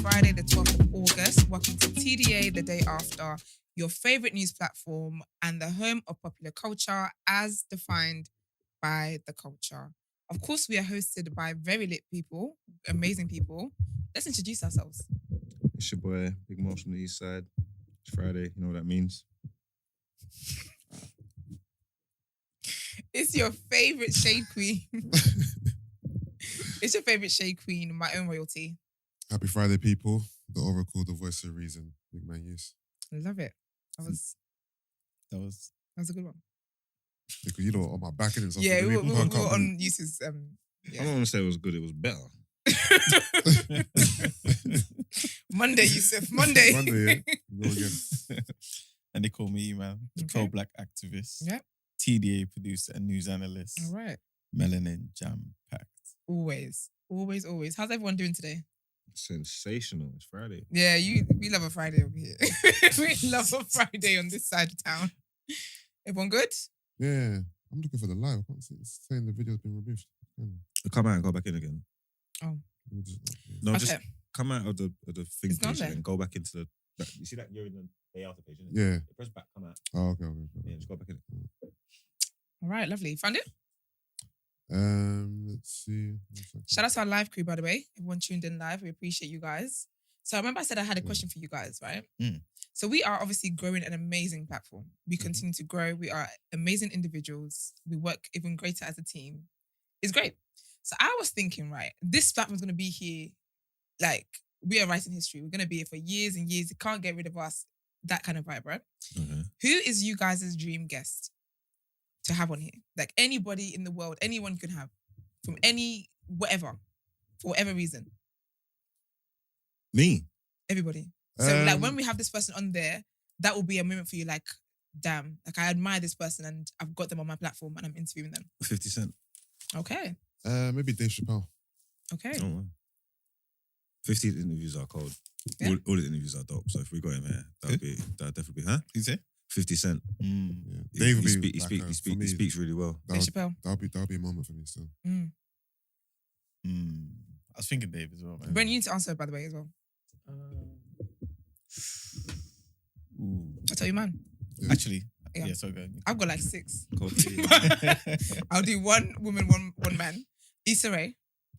Friday, the 12th of August. Welcome to TDA, the day after, your favourite news platform and the home of popular culture as defined by the culture. Of course, we are hosted by very lit people, amazing people. Let's introduce ourselves. It's your boy, Big Moss from the East Side. It's Friday, you know what that means. It's your favourite shade queen. It's your favourite shade queen, my own royalty. Happy Friday, people. The Oracle, the voice of reason. Big man use. I love it. That was a good one. Because you know, on my back and stuff. Yeah, we were can't on Use's. I don't want to say it was good, it was better. Monday, Yusuf. Monday. Monday, yeah. Go again. And they call me, man, the pro-black activist, Yep. TDA producer and news analyst. All right. Melanin jam-packed. Always. How's everyone doing today? Sensational. It's Friday. Yeah, we love a Friday over here. We love a Friday on this side of town. Everyone good? Yeah. I'm looking for the live. I can't see it's saying the video's been removed. Come out and go back in again. Oh. No, Okay. just come out of the thing It's not page there. and go back into the... You see that? You're in the day after page, isn't it? Yeah. Press back, come out. Oh, okay. Yeah, just go back in. All right, lovely. Found it? Let's see. One second. Shout out to our live crew, by the way. Everyone tuned in live. We appreciate you guys. So I remember I said I had a question for you guys, right? Mm. So we are obviously growing an amazing platform. We continue to grow. We are amazing individuals. We work even greater as a team. It's great. So I was thinking, right, this platform's going to be here. Like, we are writing history. We're going to be here for years and years. You can't get rid of us. That kind of vibe, right? Okay. Who is you guys' dream guest to have on here? Like anybody in the world, anyone you can have from any, whatever, for whatever reason. Me? Everybody. So like when we have this person on there, that will be a moment for you like, damn, like I admire this person and I've got them on my platform and I'm interviewing them. 50 Cent. Okay. Maybe Dave Chappelle. Okay. Oh, wow. 50 interviews are cold. Yeah. All the interviews are dope. So if we got him here, that'd definitely be, huh? Who's it? 50 Cent. Yeah. He, Dave he, would be speak, like, he, speak, for he me, speaks really well. Dave Chappelle. That'll be a moment for me still. I was thinking Dave as well, man. Brent, you need to answer by the way as well. Ooh. I'll tell you man. Yeah. Actually, Yeah. yeah, so good. I've got like 6. Cold. I'll do one woman, one man. Issa Rae.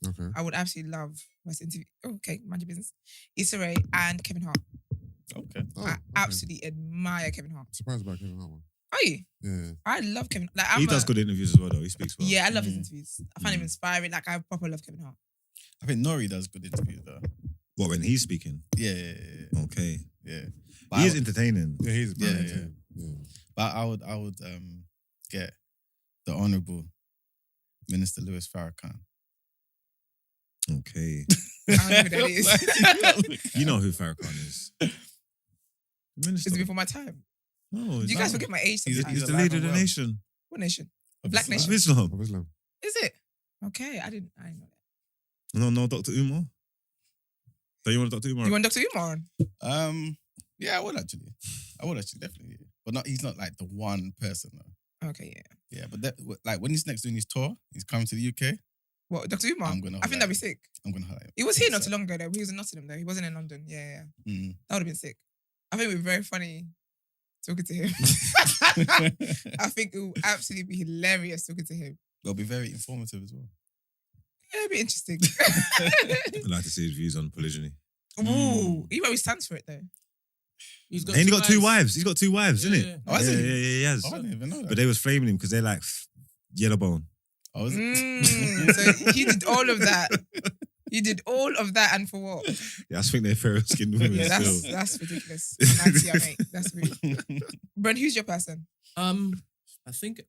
Okay. I would absolutely love first interview. Oh, okay, mind your business. Issa Rae and Kevin Hart. Okay. Oh, I okay. absolutely admire Kevin Hart. Surprised about Kevin Hart one. Are you? Yeah. I love Kevin. Like He does good interviews as well, though. He speaks well. Yeah, I love his interviews. I find him inspiring. Like I proper love Kevin Hart. I think Nori does good interviews though. What, when he's speaking? Yeah. Okay. But He I is would- entertaining. Yeah, he's brilliant. Yeah. Yeah. But I would get the Honourable Minister Louis Farrakhan. Okay. I don't know who that is. You know who Farrakhan is. Minister. Is it before my time? No, Do you guys forget my age He's sometimes? the alive leader of and the well. nation. What nation? Of Black Islam. nation. Islam. Of Islam. Is it? Okay, I didn't know that. No, Dr. Umar. Don't you want Dr. Umar? You want Dr. Umar on? Yeah, I would actually. Definitely. Yeah. But he's not like the one person though. Okay, yeah. Yeah, but like when he's next doing his tour, he's coming to the UK. What, Dr. Umar? I'm gonna I think that'd be sick. I'm gonna highlight. He was here not too long ago though. He was in Nottingham though. He wasn't in London. Yeah. Mm. That would have been sick. I think it would be very funny talking to him. I think it would absolutely be hilarious talking to him. It'll be very informative as well. Yeah, it'd be interesting. I'd like to see his views on polygyny. Ooh, he always stands for it though. He's And he got 2 wives. He's got 2 wives, isn't it? Oh, is yeah, he? yeah, he has. Oh, I didn't even know that. But they was flaming him because they're like yellow bone. Oh, is it? So he did all of that. You did all of that and for what? Yeah, I think they're fair skinned women Yeah, still. that's ridiculous. 90, mate. That's rude. Brent, who's your person? I think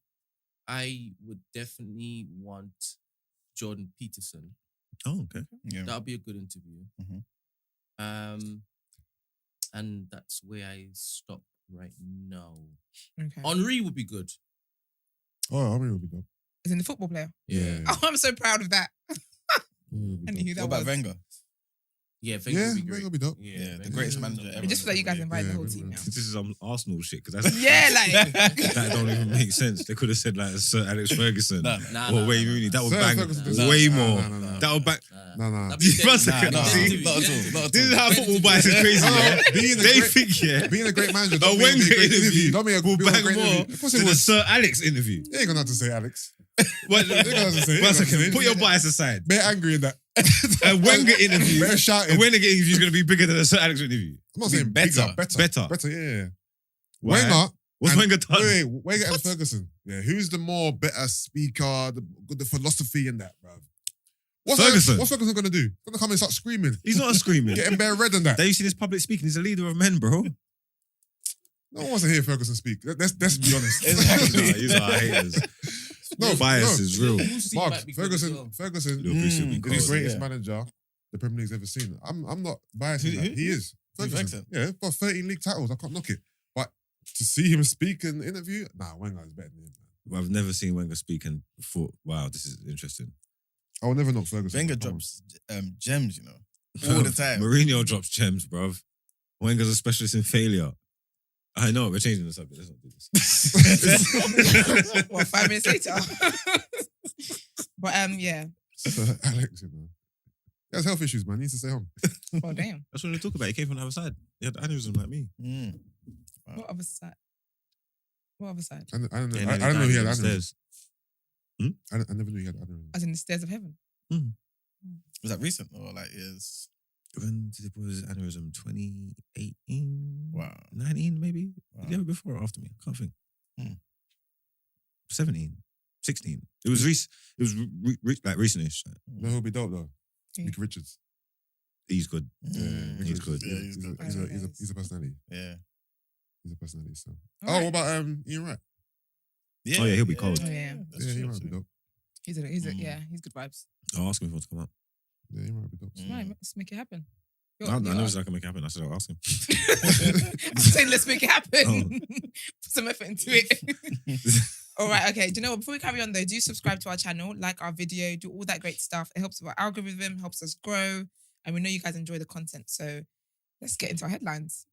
I would definitely want Jordan Peterson. Oh, okay. Yeah. That would be a good interview. Mhm. And that's where I stop right now. Okay. Henri would be good. Oh, I mean, it would be dope. Is in the football player. Yeah. Oh, I'm so proud of that. It would be I knew dope. who that What about was. Wenger? Yeah, Wenger Yeah, would be Wenger great. would be dope. Yeah, the Wenger greatest would be manager dope. ever. It just feel like you guys invited the Yeah, whole we- team now. This is some Arsenal shit because that's Yeah, like that don't even make sense. They could have said like Sir Alex Ferguson Nah, or Wayne Rooney. That would Sir bang Ferguson does- way Nah, more. nah. That would bang. No. That'd be One dead. second, Nah, see? not at all. This is how football bias is crazy. No, Yeah? being a They great- think Being a great manager, a don't mean Wenger a great interview Don't mean a will great bang more interview. Of course it than a would. Sir Alex interview. You ain't gonna have to say Alex. What, You ain't gonna have to say. one second, put your bias aside. They're angry in that. A Wenger interview, Better a shouting. Wenger interview is going to be bigger than a Sir Alex interview. I'm not Be saying better. better. Yeah. Why? Wenger. What's and- Wenger done? Wait, Wenger and Ferguson. Yeah, who's the more better speaker, the philosophy in that, bruv? Ferguson. What's Ferguson gonna do? Gonna come and start screaming, He's not screaming. getting bare red and that. Have you seen his public speaking? He's a leader of men, bro. No one wants to hear Ferguson speak. Let's be honest. Exactly. These are haters. No, Bias no. is real. Bruce Lee Mark, might be good as well. Ferguson Little Bruce will be is the cold. greatest Yeah. manager the Premier League's ever seen. I'm not biased in Who- that. who? He is. Who's Ferguson. Ferguson? Yeah, got 13 league titles. I can't knock it. But to see him speak in the interview, Wenger is better than him. Man. I've never seen Wenger speak and thought, wow, this is interesting. I will never knock Ferguson. Wenger Come on. drops gems, you know, all the time. Mourinho drops gems, bruv. Wenger's a specialist in failure. I know, we're changing the subject. Let's not do this. what, 5 minutes later. But yeah. Sir Alex, you know. He has health issues, man. He needs to stay home. Oh damn. That's what they talk about. He came from the other side. He had aneurysm like me. Mm. What other side? What other side? I don't know. Yeah, I don't know he had aneurysm. upstairs. I never knew he had aneurysm. As in the stairs of heaven. Was that recent or like years? When did it was aneurysm? 2018? Wow. 19 maybe? Wow. Did he have it before or after me? I can't think. Hmm. 17, 16. It was like recentish. Like, No, he'll be dope though. Yeah. Nick Richards. he's good. Mm. He's good. Yeah, He's good. he's a personality. Yeah. He's a personality. So. All Oh, right. what about Ian Wright? Oh, yeah, he'll be cold. Oh, yeah. That's Yeah, true, he might be actually. dope. Yeah, he's good vibes. I'll ask him if he wants to come out. Yeah, he might be dope. Mm. Right, let's make it happen. I never said I can make it happen. I said I'll ask him. I'm saying let's make it happen. Oh. Put some effort into it. All right, okay. Do you know what? Before we carry on though, do subscribe to our channel, like our video, do all that great stuff. It helps with our algorithm, helps us grow, and we know you guys enjoy the content. So let's get into our headlines.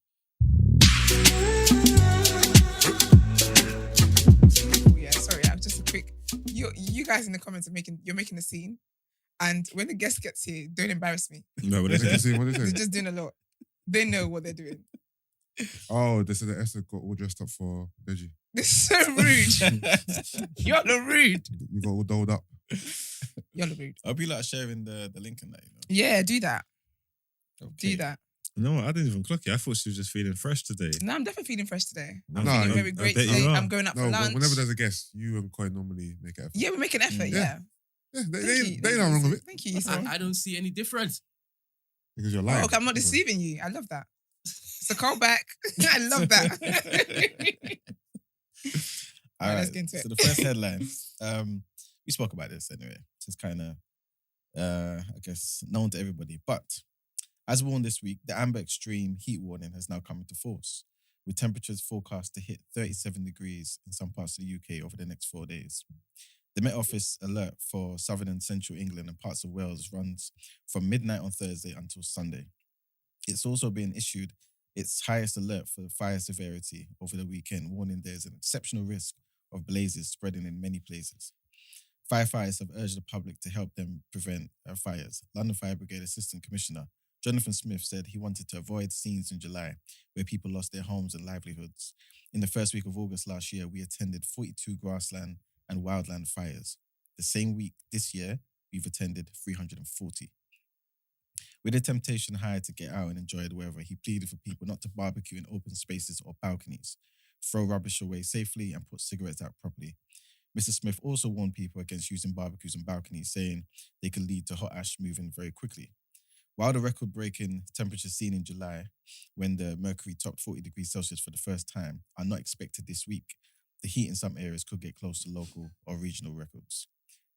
Oh yeah, sorry, I'm just a quick. You guys in the comments you're making a scene, and when the guest gets here, don't embarrass me. No, but What did they you say. say? What did They're you say? just doing a lot. They know what they're doing. Oh, they said that Esther got all dressed up for Deji. This is so rude. You're the rude. You got all dolled up. You're the rude. I'll be like sharing the link in that, you know. Yeah, do that. Okay. Do that. No, I didn't even clock it. I thought she was just feeling fresh today. No, I'm definitely feeling fresh today. No, I'm no, feeling I very great bet you today. are. I'm going out No, for but lunch. whenever there's a guest, you and Coy normally make an effort. Yeah, we make an effort. Yeah. Yeah. Yeah, Thank they you. ain't nothing wrong with it. Thank you. Issa. I don't see any difference. Because you're lying. Oh, okay, I'm not deceiving you. I love that. It's a callback. I love that. All Right, right, let's get into so it. the first headline, we spoke about this anyway. It's kind of, I guess, known to everybody. But as warned this week, the amber extreme heat warning has now come into force, with temperatures forecast to hit 37 degrees in some parts of the UK over the next 4 days. The Met Office alert for southern and central England and parts of Wales runs from midnight on Thursday until Sunday. It's also been issued its highest alert for fire severity over the weekend, warning there's an exceptional risk of blazes spreading in many places. Firefighters have urged the public to help them prevent fires. London Fire Brigade Assistant Commissioner Jonathan Smith said he wanted to avoid scenes in July where people lost their homes and livelihoods. In the first week of August last year, we attended 42 grassland and wildland fires. The same week this year, we've attended 340. With the temptation high to get out and enjoy the weather, he pleaded for people not to barbecue in open spaces or balconies, throw rubbish away safely, and put cigarettes out properly. Mr. Smith also warned people against using barbecues and balconies, saying they could lead to hot ash moving very quickly. While the record-breaking temperatures seen in July, when the mercury topped 40 degrees Celsius for the first time, are not expected this week, the heat in some areas could get close to local or regional records.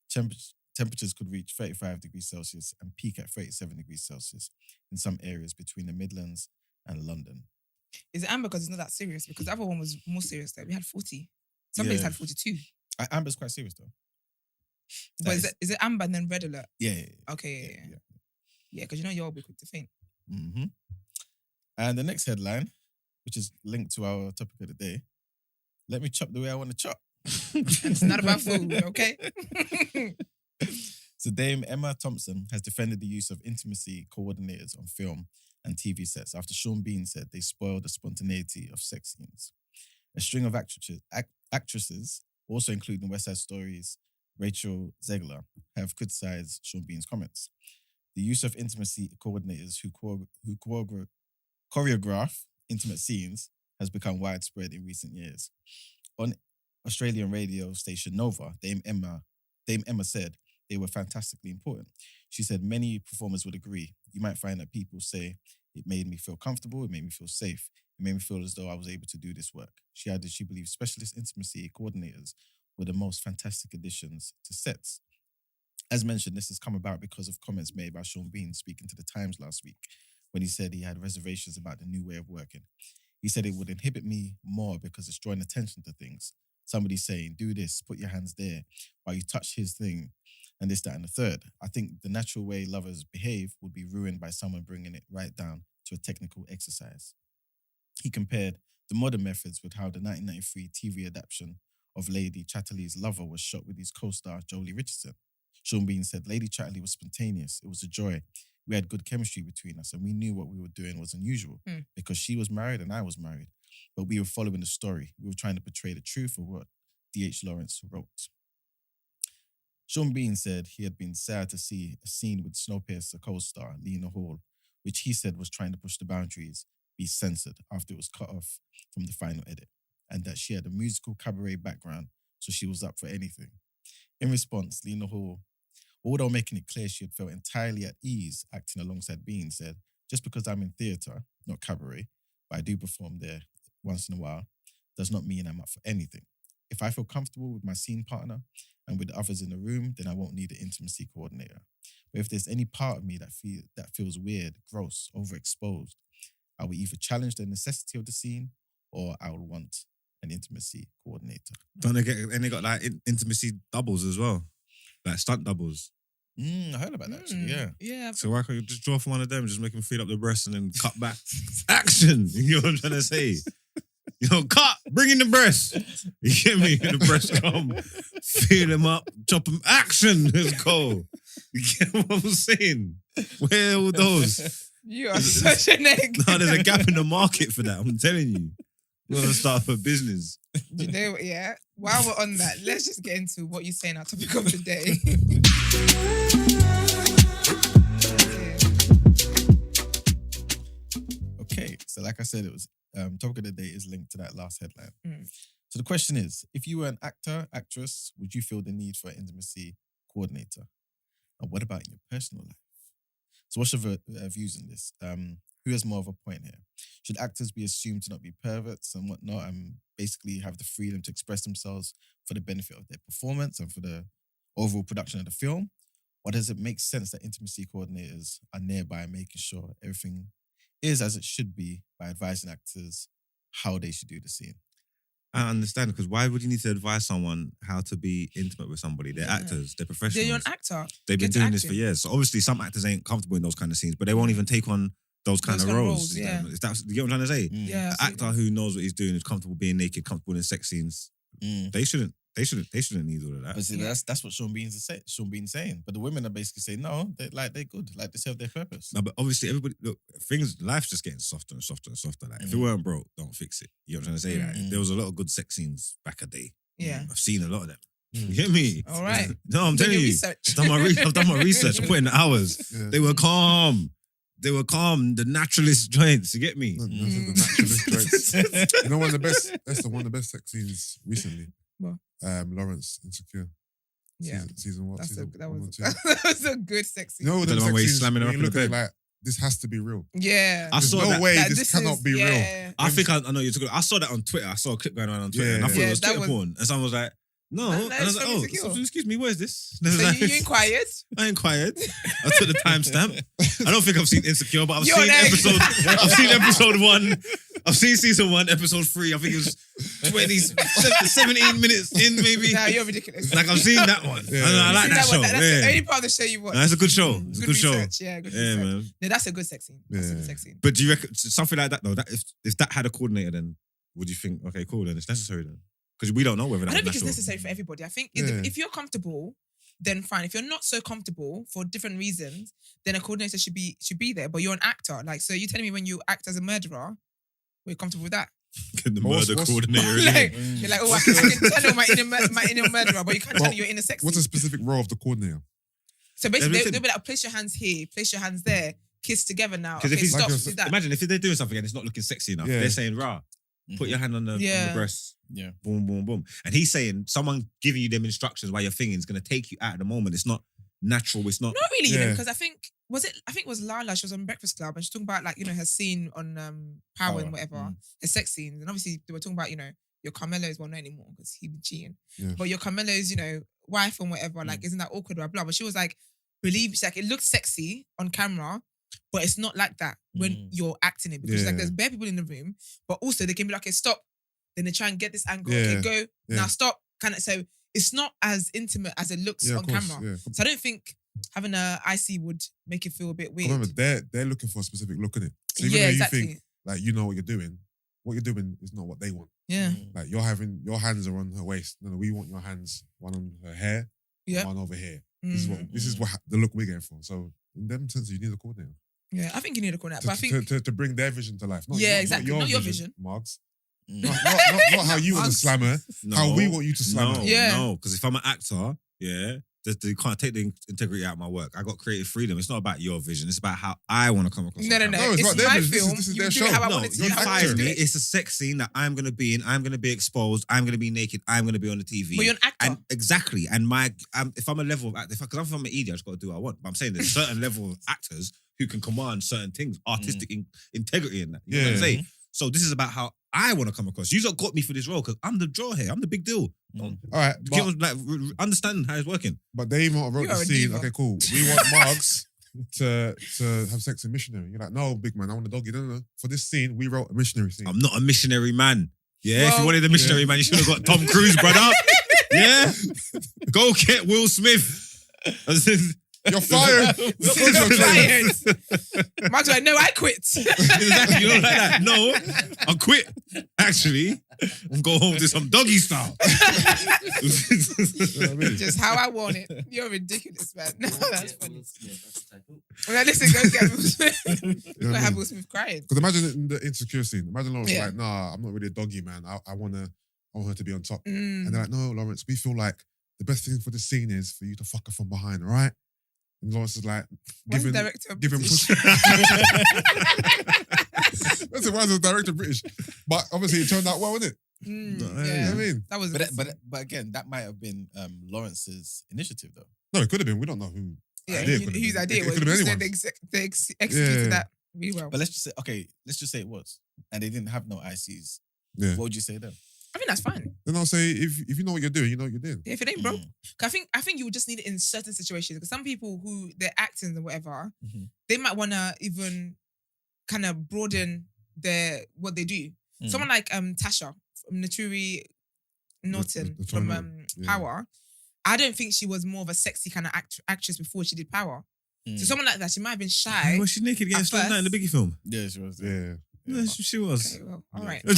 Temperatures could reach 35 degrees Celsius and peak at 37 degrees Celsius in some areas between the Midlands and London. Is it amber because it's not that serious? Because the other one was more serious though. We had 40. Some places Yeah. had 42. Amber's quite serious though. But is it amber and then red alert? Yeah. Okay, yeah. Yeah, because you know you'll be quick to faint. Mm-hmm. And the next headline, which is linked to our topic of the day, let me chop the way I want to chop. And it's not about food, okay? So Dame Emma Thompson has defended the use of intimacy coordinators on film and TV sets after Sean Bean said they spoiled the spontaneity of sex scenes. A string of actresses, also including West Side Story's Rachel Zegler, have criticised Sean Bean's comments. The use of intimacy coordinators who choreograph intimate scenes has become widespread in recent years. On Australian radio station Nova, Dame Emma said they were fantastically important. She said many performers would agree. You might find that people say, it made me feel comfortable, it made me feel safe, it made me feel as though I was able to do this work. She added she believes specialist intimacy coordinators were the most fantastic additions to sets. As mentioned, this has come about because of comments made by Sean Bean speaking to The Times last week when he said he had reservations about the new way of working. He said it would inhibit me more because it's drawing attention to things. Somebody saying, do this, put your hands there, while you touch his thing, and this, that, and the third. I think the natural way lovers behave would be ruined by someone bringing it right down to a technical exercise. He compared the modern methods with how the 1993 TV adaptation of Lady Chatterley's Lover was shot with his co-star Jolie Richardson. Sean Bean said, Lady Chatterley was spontaneous. It was a joy. We had good chemistry between us and we knew what we were doing was unusual because she was married and I was married. But we were following the story. We were trying to portray the truth of what D.H. Lawrence wrote. Sean Bean said he had been sad to see a scene with Snowpiercer co-star Lena Hall, which he said was trying to push the boundaries, be censored after it was cut off from the final edit, and that she had a musical cabaret background, so she was up for anything. In response, Lena Hall, although making it clear she had felt entirely at ease acting alongside Bean, said, just because I'm in theatre, not cabaret, but I do perform there once in a while, does not mean I'm up for anything. If I feel comfortable with my scene partner and with the others in the room, then I won't need an intimacy coordinator. But if there's any part of me that feels weird, gross, overexposed, I will either challenge the necessity of the scene or I will want an intimacy coordinator. Don't they got like intimacy doubles as well? Like stunt doubles. I heard about that actually, yeah. Yeah. So why can't you just draw for one of them, just make them feel up the breast and then cut back? Action! You know what I'm trying to say? You know, cut! Bring in the breast! You get me? The breast come. Feel them up, chop them. Action! Let's go. You get what I'm saying? Where are all those? You are such an egg. No, there's a gap in the market for that, I'm telling you. We're going to start up a business. You know, yeah. While we're on that, let's just get into what you say in our topic of the day. Okay, so like I said, it was topic of the day is linked to that last headline. Mm. So the question is, if you were an actor, actress, would you feel the need for an intimacy coordinator? And what about in your personal life? So what's your views on this? Who has more of a point here? Should actors be assumed to not be perverts and whatnot and basically have the freedom to express themselves for the benefit of their performance and for the overall production of the film? Or does it make sense that intimacy coordinators are nearby making sure everything is as it should be by advising actors how they should do the scene? I understand, because why would you need to advise someone how to be intimate with somebody? They're actors, they're professionals. You're an actor. They've been Get to doing this for acting. years. So obviously some actors ain't comfortable in those kind of scenes, but they won't even take on those kind of roles. Yeah. Is that, you get what I'm trying to say? Yeah. An actor who knows what he's doing, is comfortable being naked, comfortable in sex scenes, they shouldn't need all of that. But see, that's what Sean Bean's saying. But the women are basically saying, no, they're good. Like, they serve their purpose. No, but obviously everybody, look, life's just getting softer and softer and softer. Like, if it weren't broke, don't fix it. You know what I'm trying to say? Like, there was a lot of good sex scenes back a day. Yeah. I've seen a lot of them. You get me? All right. No, I'm telling your you. research. I've done my research. I put in the hours. Yeah. They were calm. The naturalist joints. You get me? Those are the naturalist joints. You know, one of the best sex scenes recently. What? Lawrence Insecure. Yeah. Season what? That One or was two? that was a good sexy. You know, The the one where he's sex slamming her scenes, up in when you the look at it like, this has to be real. Yeah. I There's saw no that. way Like, this cannot be real. I think I know you're talking. I saw that on Twitter. I saw a clip going around on Twitter, Yeah. and I thought Yeah, it was that Twitter was- porn. And someone was like, "No," No, and I was it's like, from "Oh, Insecure. excuse me, where's this?" So you inquired? I ain't quiet. I took the timestamp. I don't think I've seen Insecure, but I've You're seen an egg. episode. I've seen episode 1. I've seen season 1, episode 3. I think it was 20s, 17 minutes in, maybe. Nah, you're ridiculous. Like, I've seen that one. Yeah. I like See that show. one? That's the only part of the show you watch. No, that's a good show. It's a good show. research. Yeah, good research. man. No, that's a good sex scene. That's a good Yeah. sex scene. But do you reckon something like that though? That if that had a coordinator, then would you think, okay, cool, then it's necessary then? Because we don't know whether I that's don't think it's natural. necessary for everybody. I think Yeah. if you're comfortable, then fine. If you're not so comfortable for different reasons, then a coordinator should be there. But you're an actor, like, so you're telling me when you act as a murderer, we're comfortable with that. The What's- murder what's- coordinator. Like, innit? you're like, oh, I can channel my inner murderer, but you can't channel your inner sex. What's a specific role of the coordinator? So basically, Everything- they'll be like, place your hands here, place your hands there, kiss together now. 'Cause Okay, if he's- stop, like do that. Imagine if they're doing something and it's not looking sexy enough. Yeah. They're saying, "Rah, put your hand on the Yeah. breast." Yeah. Boom, boom, boom. And he's saying someone giving you them instructions while you're thinking is going to take you out of the moment. It's not natural. It's not. Not really, Yeah. because I think it was Lala. She was on Breakfast Club and she's talking about, like, her scene on Power and whatever, her sex scenes, and obviously they were talking about your Carmelo's, well, not anymore because he been cheating, Yeah. but your Carmelo's wife and whatever, like, isn't that awkward or blah? But she was like, she's like, it looks sexy on camera, but it's not like that when you're acting it, because like Yeah. there's bare people in the room, but also they can be like, okay, stop. Then they try and get this angle. Yeah. Okay, go Yeah. now, stop. So it's not as intimate as it looks Yeah, on of course. camera. Yeah. So I don't think having a IC would make it feel a bit weird. Remember, they're looking for a specific look in it. So even Yeah, though exactly. you think like you know what you're doing is not what they want. Yeah, Like your hands are on her waist. No, we want your hands, one on her hair, yeah. one over here. Mm. This is what the look we're getting for. So in them senses, you need a coordinator Yeah, I think you need a corner. But I think to bring their vision to life. Not, Yeah, not exactly. Not your vision. Marks. Mm. Not how you want to slam her. How we want you to slam No, her. Yeah. no. Because if I'm an actor, they can't take the integrity out of my work. I got creative freedom. It's not about your vision. It's about how I want to come across. no. No, it's It's not their my vision. film. This is You their do it show. how I No, want it to you do. How I fired want to me. do it. It's a sex scene that I'm going to be in. I'm going to be exposed. I'm going to be naked. I'm going to be on the TV. But you're an actor. And exactly. And if I'm a level of actor, because if I'm an ED, I just got to do what I want. But I'm saying there's a certain level of actors who can command certain things, artistic integrity in that. You know what I'm Yeah. saying? So this is about how I want to come across. You lot got me for this role because I'm the draw here. I'm the big deal. All right, Understanding how it's working. but they even wrote You the are a scene. diva. Okay, cool. We want Marks to have sex in missionary. You're like, no, big man, I want a doggy. No. For this scene, we wrote a missionary scene. I'm not a missionary man. Yeah, if you Well- wanted a missionary man, you should have got Tom Cruise, brother. Yeah, go get Will Smith. You're fired. You're fired. Mark's like, no, I quit. Exactly, you know, like that. No, I quit. Actually, and go home to some doggy style. You know what I mean? Just how I want it. You're ridiculous, man. No, that's funny. Yeah, that's the title. Well, listen, go get Will Smith. You know Go what I have mean? Will Smith crying. Because imagine it in the insecure scene. Imagine Lawrence Yeah. like, nah, I'm not really a doggy man. I want her to be on top. Mm. And they're like, no, Lawrence, we feel like the best thing for the scene is for you to fuck her from behind, all right? And Lawrence is like, Why is give the him director pussy. Listen, why is the director British? But obviously it turned out well, didn't it? No, You know Yeah, what I mean? that was. But again, that might have been Lawrence's initiative though. No, it could have been. We don't know who. yeah, idea could have whose been. idea It was. could have been They anyone's. executed Yeah. that really well. But let's just say it was, and they didn't have no ICs. Yeah. What would you say then? I think that's fine. Then I'll say, if you know what you're doing, you know what you're doing. Yeah, if it ain't broke, Mm. 'Cause I think you would just need it in certain situations. Because some people who they're acting and whatever, Mhm. they might want to even kind of broaden what they do. Mm. Someone like Tasha from Naturi Norton the from Toronto, yeah. Power. I don't think she was more of a sexy kind of actress before she did Power. Mm. So someone like that, she might have been shy. Was she naked getting At strung out in the first. Biggie film? Yeah, she was. Yeah. Yeah, she was. Okay, well, all right. Yeah. Well,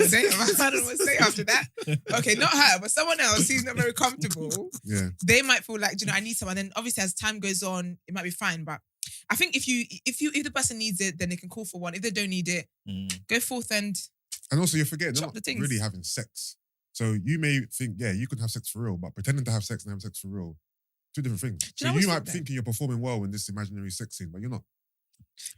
say- I don't know what to say after that. Okay, not her, but someone else who's not very comfortable. Yeah. They might feel like, I need someone. Then obviously, as time goes on, it might be fine. But I think if the person needs it, then they can call for one. If they don't need it, Mm. go forth and And also, you're forgetting they're Chop not the things. really having sex. So you may think, yeah, you can have sex for real, but pretending to have sex and having sex for real, two different things. you So know you what's might good be then? thinking you're performing well in this imaginary sex scene, but you're not.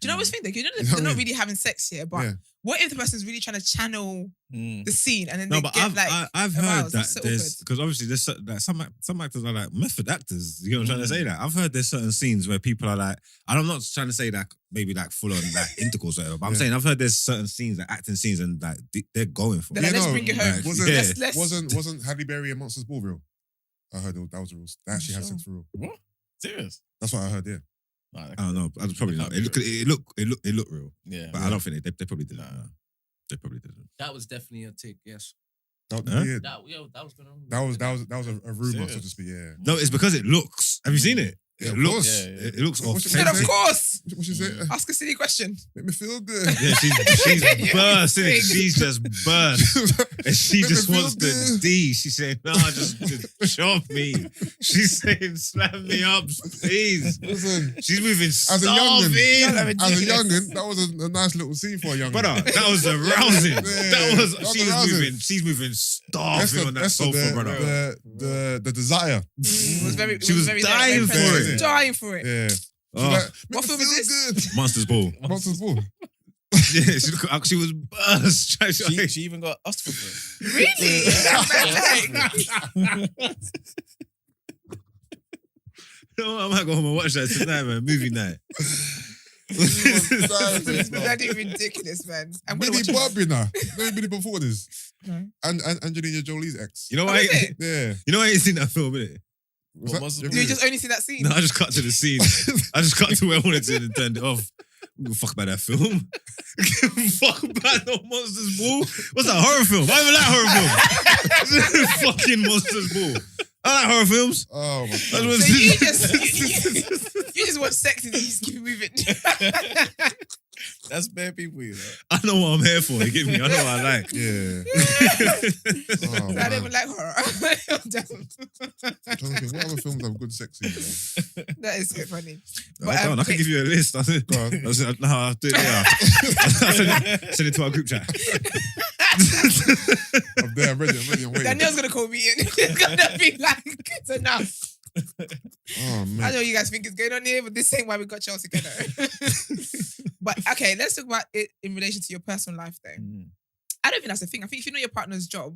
do you know what's thinking? You know They're what I not mean? really having sex here. But Yeah. what if the person's really trying to channel Mm. the scene and then No, they but get I've aroused? heard that That's so there's awkward. because obviously there's like some actors are like method actors. You know what I'm trying to say? That I've heard there's certain scenes where people are like, and I'm not trying to say that maybe like full on like intercourse or whatever, but I'm Yeah. saying I've heard there's certain scenes, like acting scenes, and like they're going for They're it. like, let's no, bring it home. like, Wasn't, yeah. Let's wasn't Halle Berry and Monsters Ball real? I heard that was the rules. They actually had Sure. sex for real. What? Serious? That's what I heard, yeah. Nah, I don't know. Probably not. It looked real, yeah. but I don't think they probably did. Nah. That. They probably didn't. That was definitely a tick. Yes. That, Huh? yeah, That was gonna. that was a rumor, so to Serious? speak. Yeah. No, it's because it looks. Have you seen it? Yeah, It of looks. course. Yeah, yeah. It looks What's it Then authentic. of course, What she say? ask a silly question. Make me feel good. Yeah, she's Yeah, burst, innit? big. She's just burst. And she Make me just feel wants the good. D. She's saying, no, just chop me. She's saying, slam me up, please. Listen, She's moving as a youngin, starving. as a youngin, that was a nice little scene for a youngin. Brother, that was arousing. Yeah, She's moving starving That's on that sofa, brother. the desire. It was very. She was dying for it. Dying for it. Yeah. Oh, What film is this? Monsters Ball. Monsters Ball. Yeah, she was burst. She even got Oscar for it. Really? No, I might go home and watch that tonight, man. Movie night. That is ridiculous, man. I'm gonna Billy watch it. Bob, you know. Never Billy before this. No. And Angelina Jolie's ex. You know Oh, why? is it? Yeah. You know I ain't seen that film, innit? Was What, that- Monsters yeah, Ball? Do you just only see that scene? No, I just cut to the scene. I just cut to where I wanted to and turned it off. I don't give a fuck about that film. I give a fuck about no Monsters Ball. What's that, horror film? I don't even like horror films. Fucking Monsters Ball. I like horror films. Oh my That's god. what- So you just watch sex and you just keep it moving. That's bare people, you know. I know what I'm here for. You get me? I know what I like. Yeah. Oh, I man. don't even like horror. I'm trying to think, what other films have good sex scenes? That is so funny. I don't. I can give you a list. Go on. No, I'll do it later. Send it to our group chat. I'm there, I'm ready, I'm waiting. Danielle's gonna call me in. It's gonna be like, it's enough. Oh I man. know you guys think it's going on here, but this ain't why we got Chelsea together. But okay, let's talk about it in relation to your personal life though. I don't think that's the thing. I think if you know your partner's job,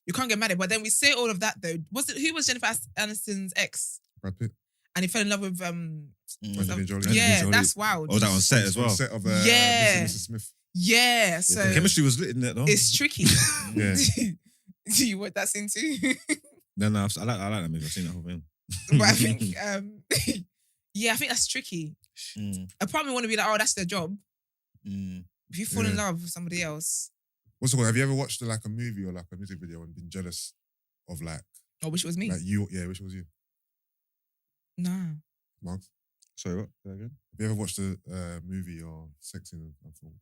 you can't get mad at it. But then we say all of that though. Who was Jennifer Aniston's ex? Brad Pitt. And he fell in love with Angelina Jolie. yeah, Jolie. that's wild. Oh, that on set as well. On set of Yeah. Mrs. Smith. Yeah, so The chemistry was lit in that though. it's tricky. Yeah. Do you want that scene too? No, I like that movie. I've seen that whole thing. But I think yeah, I think that's tricky. Mm, A part of me want to be like, oh, that's their job. mm. If you fall in Yeah. love with somebody else, What's it called? Have you ever watched like a movie or like a music video and been jealous of like I wish it was me. you? Yeah, which was you, Nah. Mark? Sorry, what? Say that again? Have you ever watched a movie or sex scene and thought,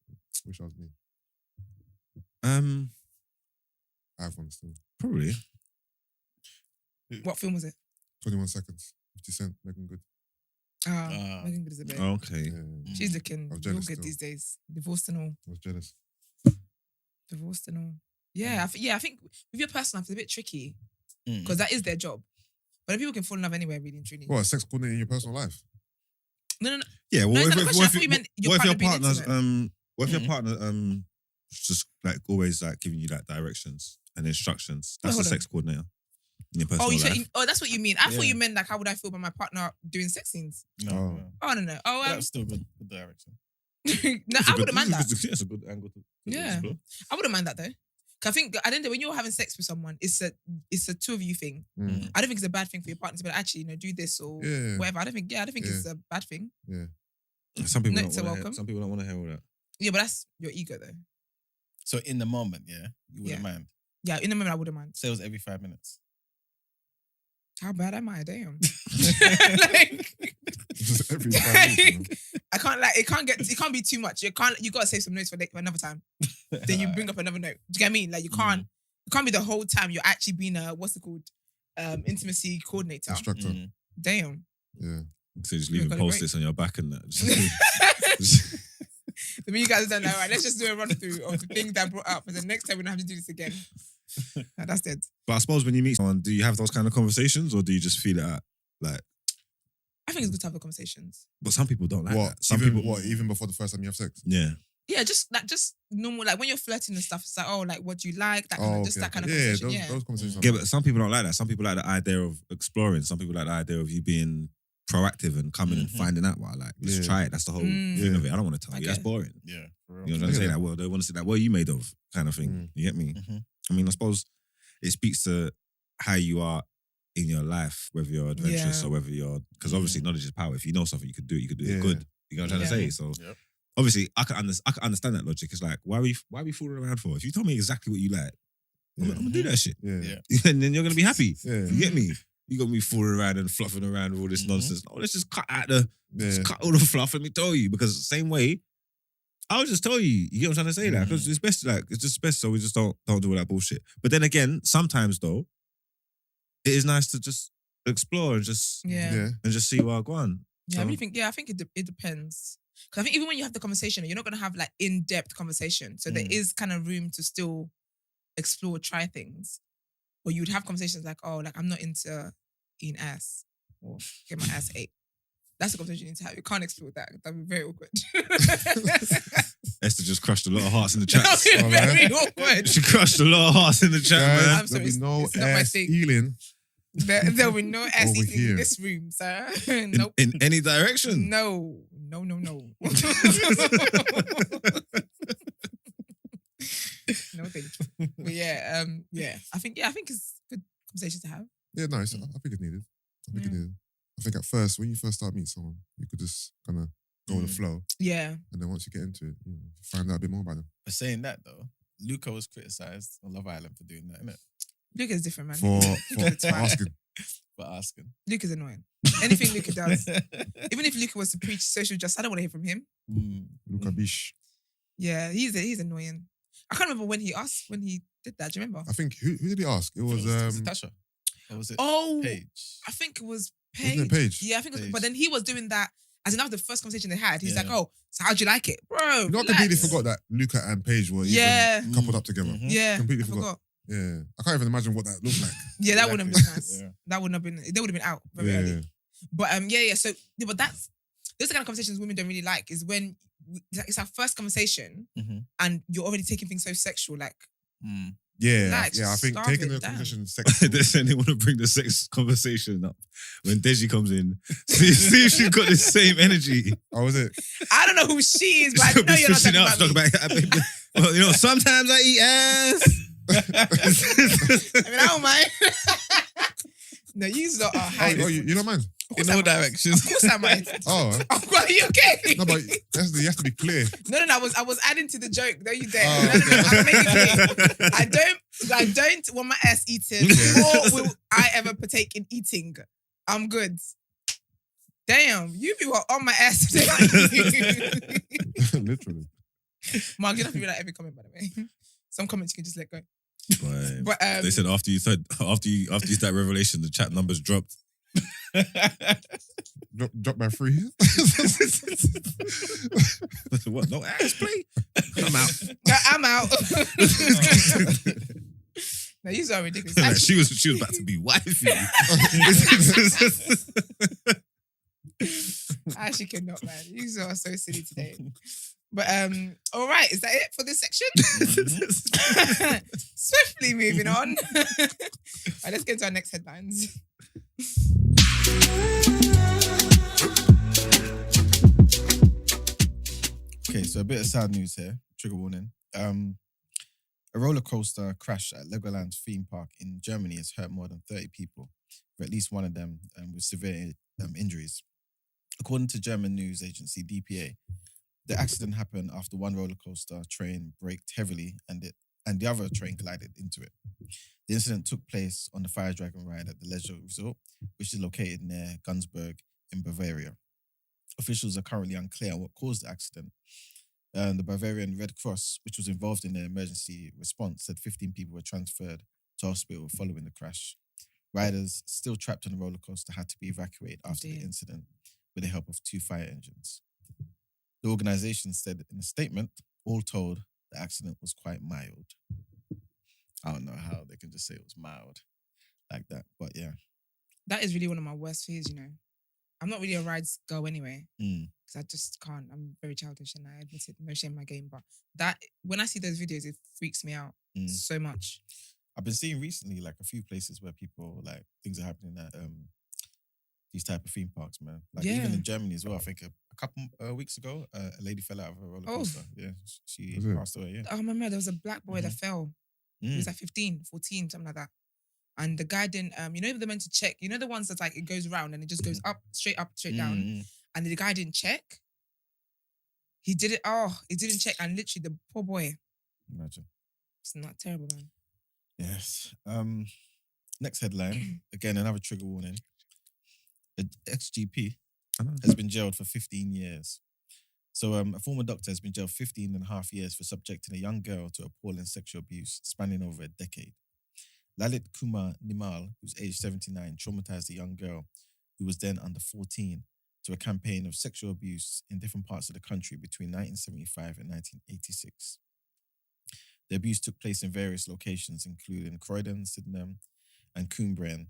wish I was me? I have one still. Probably. What film was it? 21 Seconds. 50 Cent, Megan Good. Ah, Megan Good is a bit. Okay. Yeah, She's looking I was real jealous good still. these days. Divorced and all. I was jealous. Divorced and all. Yeah, I think with your personal life, it's a bit tricky Mm. because that is their job. But if people can fall in love anywhere, really and truly. What, a sex coordinator in your personal life? No. Yeah. No, Well, it's not a question. I thought you meant your what if your partner being partner's intimate. what if your Mhm. partner just like always like giving you like directions and instructions? That's hold a on. sex coordinator in your personal life. That's what you mean. I thought Yeah. you meant like, how would I feel about my partner doing sex scenes? No, Oh. no. Oh, no. Oh, That's still good direction. no, It's a I good- wouldn't mind that. That's a good angle to Yeah. explore. I wouldn't mind that though. 'Cause I think at the end of the day, when you're having sex with someone, it's a two of you thing. Mm. I don't think it's a bad thing for your partner to be like, actually, do this or Yeah. whatever. I don't think Yeah. it's a bad thing. Some people No, don't it's a want to welcome. Some people don't want to hear all that. Yeah, but that's your ego though. So in the moment, yeah, you wouldn't Yeah. mind. Yeah, in the moment I wouldn't mind. Say it was every 5 minutes. How bad am I? Damn. Like, Every 5 minutes, I can't it can't be too much. You gotta save some notes for another time. Then you bring up another note. Do you get what I mean? Like you can't be the whole time you're actually being a what's it called? Intimacy coordinator. Instructor. Mm. Damn. Yeah. So just You're leaving gonna post-its on your back and that. I mean, you guys don't know, right? Let's just do a run through of the things that I brought up, and then next time we don't have to do this again. No, that's dead. But I suppose when you meet someone, do you have those kind of conversations or do you just feel it at like? I think it's good to have the conversations. But some people don't like What? that. Some even, people, what? Even before the first time you have sex? yeah. Yeah, just normal, like when you're flirting and stuff, it's like, oh, like what do you like? That kind Oh, of, just okay, that kind of okay. conversation. Yeah, Yeah. those conversations. Yeah, but some people don't like that. Some people like the idea of exploring. Some people like the idea of you being proactive and coming and Mhm. finding out what I like. Let's Yeah. try it. That's the whole Mm. thing of it. I don't want to tell you. Okay. That's boring. Yeah, for real. You know what I'm trying to say? Yeah. Like, well, they want to say that. What are you made of? Kind of thing. Mm. You get me? Mhm. I mean, I suppose it speaks to how you are in your life, whether you're adventurous Yeah. or whether you're, because obviously knowledge is power. If you know something, you could do it. You could do Yeah. it good. You know what I'm trying to Yeah. say? So Yep. obviously I can understand that logic. It's like, why are we fooling around for? If you tell me exactly what you like, I'm gonna do that shit. Yeah. And then you're gonna be happy. Yeah. You get me? You got me fooling around and fluffing around with all this nonsense. Oh, let's just cut Yeah. cut all the fluff. Let me tell you, because the same way, I'll just tell you. You get what I'm trying to say? That because it's best. Like it's just best. So we just don't do all that bullshit. But then again, sometimes though, it is nice to just explore and just Yeah. and just see where I go on. Yeah, I really think. Yeah, I think it depends. Because I think even when you have the conversation, you're not going to have like in-depth conversation. So there is kind of room to still explore, try things. Or you would have conversations like, oh, like I'm not into eating ass or get my ass ate. That's the conversation you need to have. You can't explore that. That'd be very awkward. Esther just crushed a lot of hearts in the chat. That'd be very awkward. She crushed a lot of hearts in the chat, Guys, man. I'm sorry, there'll be no it's not my ass thing. stealing. There'll be no ass Over eating here. in this room, sir. Nope. In any direction. No. No, thank you. But yeah, I think it's good conversation to have. Yeah, nice. I think it's needed. I think it's needed. I think at first, when you first start meeting someone, you could just kind of go with the flow. Yeah. And then once you get into it, you find out a bit more about them. But saying that though, Luca was criticised on Love Island for doing that, innit? Luke is different, man. For Luke is asking. For asking. Luke is annoying. Anything Luca does, even if Luca was to preach social justice, I don't want to hear from him. Luca Bish. Yeah, he's annoying. I can't remember when he did that. Do you remember? I think, who did he ask? It was, was it Tasha? Or was it Paige? I think it was Paige. Wasn't it Paige? Yeah, I think it was, Paige. but then he was doing that as another the first conversation they had. He's Yeah. like, oh, so how'd you like it? Bro, you know, I completely forgot that Luca and Paige were even coupled up together. Yeah, Completely I forgot. Yeah. I can't even imagine what that looked like. Yeah, that wouldn't have been nice. Yeah. That wouldn't have been. They would have been out very early. But yeah. So, but those are the kind of conversations women don't really like. Is when it's our first conversation and you're already taking things so sexual. Like, Yeah, Like, I think starve taking it the down. conversation sexual. They're saying they want to bring the sex conversation up when Deji comes in. See if she's got the same energy. Oh, was it? I don't know who she is, but I She'll know be you're not switching talking up, about talking me. about, well, you know, sometimes I eat ass. I mean, I don't mind. No, you lot are high. Oh, you don't mind? In all directions. Of course I mind. Oh. Oh, well, are you okay? No, but you have to be clear. No, I was adding to the joke. No, you don't. Oh, No, okay. I'm making it clear. I don't want my ass eaten, nor will I ever partake in eating. I'm good. Damn, you people are on my ass today. Literally. Mark, you don't have to read out every comment, by the way. Some comments you can just let go. Boy, But they said after you that revelation, the chat numbers dropped. Drop by 3. What? No ass play? I'm out. No, I'm out. No, you are ridiculous. Like, she was about to be wifey. I actually cannot, man. You are so silly today. But all right, is that it for this section? Swiftly moving on. All right, let's get into our next headlines. Okay, so a bit of sad news here. Trigger warning. A roller coaster crash at Legoland theme park in Germany has hurt more than 30 people, with at least one of them with severe injuries. According to German news agency DPA, the accident happened after one roller coaster train braked heavily and the other train collided into it. The incident took place on the Fire Dragon ride at the leisure resort, which is located near Günzburg in Bavaria. Officials are currently unclear on what caused the accident. The Bavarian Red Cross, which was involved in the emergency response, said 15 people were transferred to hospital following the crash. Riders still trapped on the roller coaster had to be evacuated after the incident with the help of 2 fire engines. The organisation said in a statement, all told, the accident was quite mild. I don't know how they can just say it was mild like that, but yeah. That is really one of my worst fears, you know. I'm not really a rides girl anyway, because I just can't. I'm very childish and I admit it, no shame in my game. But that, when I see those videos, it freaks me out so much. I've been seeing recently like a few places where people, like, things are happening at these type of theme parks, man. Like even in Germany as well. I think a couple weeks ago, a lady fell out of a roller coaster. Yeah, she passed away, yeah. I remember there was a black boy that fell. He was like 15, 14, something like that. And the guy didn't, you know, they're meant to check. You know the ones that's like, it goes round and it just goes up, straight down. And the guy didn't check. He did it. Oh, he didn't check, and literally the poor boy. Imagine. It's not terrible, man. Yes. Next headline. Again, another trigger warning. An ex-GP has been jailed for 15 years. So a former doctor has been jailed 15 and a half years for subjecting a young girl to appalling sexual abuse spanning over a decade. Lalit Kumar Nimal, who's aged 79, traumatized a young girl who was then under 14 to a campaign of sexual abuse in different parts of the country between 1975 and 1986. The abuse took place in various locations, including Croydon, Sydenham, and Cwmbran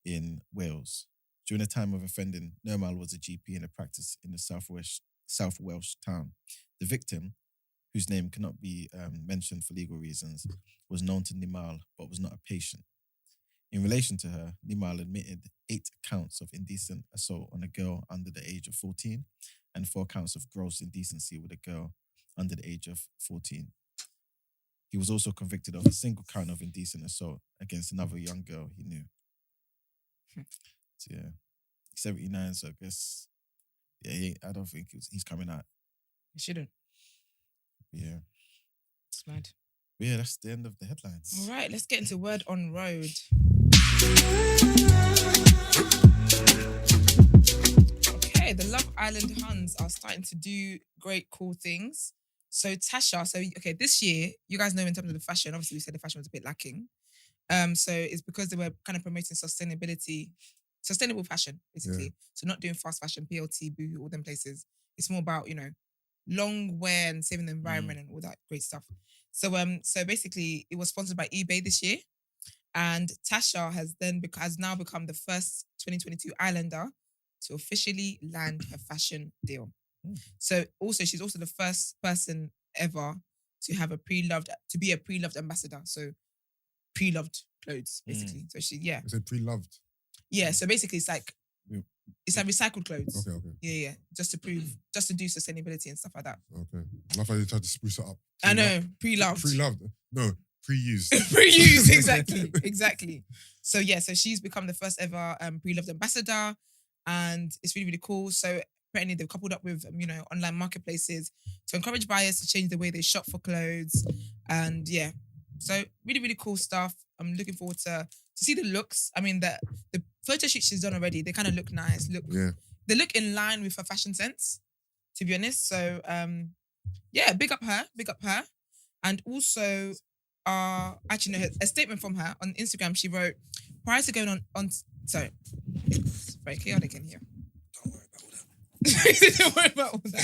in Wales. During the time of offending, Nirmal was a GP in a practice in the South Welsh town. The victim, whose name cannot be mentioned for legal reasons, was known to Nimal but was not a patient. In relation to her, Nimal admitted 8 counts of indecent assault on a girl under the age of 14 and 4 counts of gross indecency with a girl under the age of 14. He was also convicted of a single count of indecent assault against another young girl he knew. So yeah, 79, so I guess, yeah, I don't think he's coming out. He shouldn't. Yeah. It's mad. But yeah, that's the end of the headlines. All right, let's get into Word on Road. Okay, the Love Island Huns are starting to do great, cool things. So Tasha, this year, you guys know in terms of the fashion, obviously we said the fashion was a bit lacking. So it's because they were kind of promoting sustainable fashion, basically. Yeah. So not doing fast fashion, PLT, Boohoo, all them places. It's more about, long wear and saving the environment and all that great stuff. So basically it was sponsored by eBay this year. And Tasha has now become the first 2022 Islander to officially land a fashion deal. So also she's also the first person ever to have be a pre-loved ambassador. So pre-loved clothes, basically. So she, yeah. Is it pre-loved? Yeah, so basically it's like recycled clothes. Okay. Yeah. Just to do sustainability and stuff like that. Okay. I love how you tried to spruce it up. I know, pre-loved. Pre-loved? No, pre-used. Pre-used, exactly. So yeah, so she's become the first ever pre-loved ambassador, and it's really, really cool. So apparently they've coupled up with online marketplaces to encourage buyers to change the way they shop for clothes, and yeah, so really, really cool stuff. I'm looking forward to see the looks. I mean, the photo shoot she's done already, they kind of look nice. They look in line with her fashion sense, to be honest. So yeah, big up her. And also, actually, no, a statement from her on Instagram. She wrote, prior to going on sorry, it's very chaotic in here. Don't worry about all that.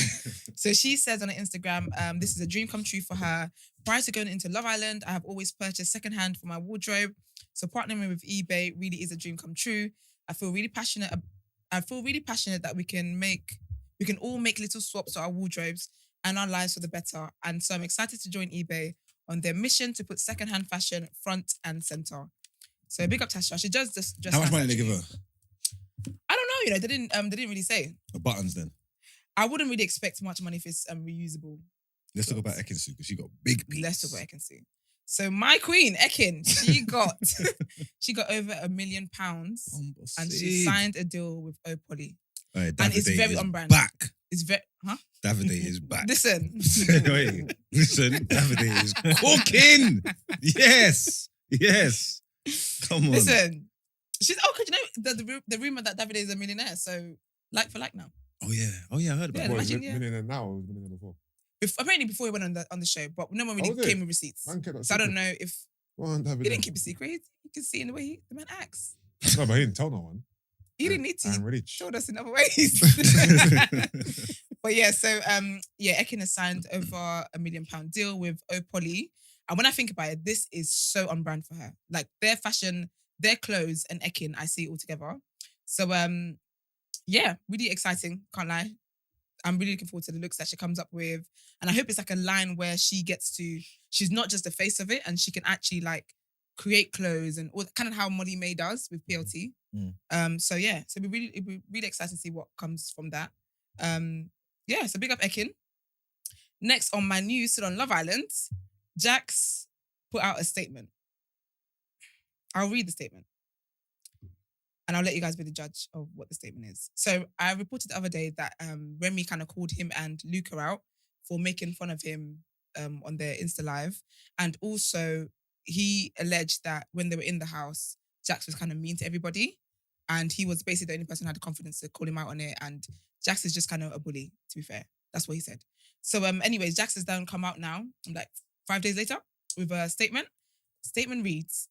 So she says on her Instagram, this is a dream come true for her. Prior to going into Love Island, I have always purchased secondhand for my wardrobe. So partnering with eBay really is a dream come true. I feel really passionate that we can all make little swaps to our wardrobes and our lives for the better. And so I'm excited to join eBay on their mission to put secondhand fashion front and center. So big up Tasha. She does just. How much money did they give her? I don't know. They didn't really say. The buttons then. I wouldn't really expect much money if it's reusable. Let's talk about Ekin Su because she got big beats. Let's talk about Ekin Su. So my queen, Ekin, she got over £1 million and she signed a deal with Opoly. Right, and it's very on brand. Back. It's very Davide is back. Listen. Listen, Davide is cooking. Yes. Come on. Listen. She's because the rumor that Davide is a millionaire, so like for like now. Oh yeah, I heard about Yeah, it. imagine, Millionaire now or millionaire before? Apparently before he went on the show, but no one really came with receipts. So I don't know if he didn't keep a secret. You can see in the way the man acts. No, but he didn't tell no one. He didn't need to. I'm rich. He showed us in other ways. But yeah, so Ekin has signed over £1 million deal with Opoly. And when I think about it, this is so on brand for her. Like their fashion, their clothes, and Ekin, I see it all together. So yeah, really exciting. Can't lie. I'm really looking forward to the looks that she comes up with. And I hope it's like a line where she's not just the face of it and she can actually like create clothes and all kind of how Molly May does with PLT. So it'd be really exciting to see what comes from that. So big up Ekin. Next on my news, still on Love Island, Jacques put out a statement. I'll read the statement. And I'll let you guys be the judge of what the statement is. So I reported the other day that Remi kind of called him and Luca out for making fun of him on their Insta Live. And also, he alleged that when they were in the house, Jacques was kind of mean to everybody. And he was basically the only person who had the confidence to call him out on it. And Jacques is just kind of a bully, to be fair. That's what he said. So, anyways, Jacques has done come out now, like 5 days later, with a statement. Statement reads,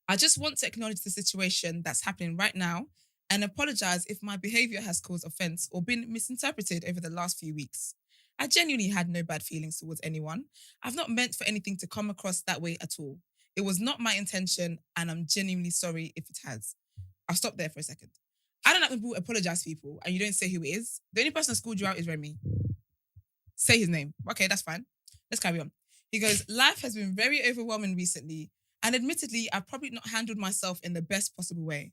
I just want to acknowledge the situation that's happening right now and apologize if my behavior has caused offense or been misinterpreted over the last few weeks. I genuinely had no bad feelings towards anyone. I've not meant for anything to come across that way at all. It was not my intention, and I'm genuinely sorry if it has. I'll stop there for a second. I don't like when people apologize to people and you don't say who it is. The only person that schooled you out is Remi. Say his name. Okay, that's fine. Let's carry on. He goes, life has been very overwhelming recently, and admittedly, I've probably not handled myself in the best possible way.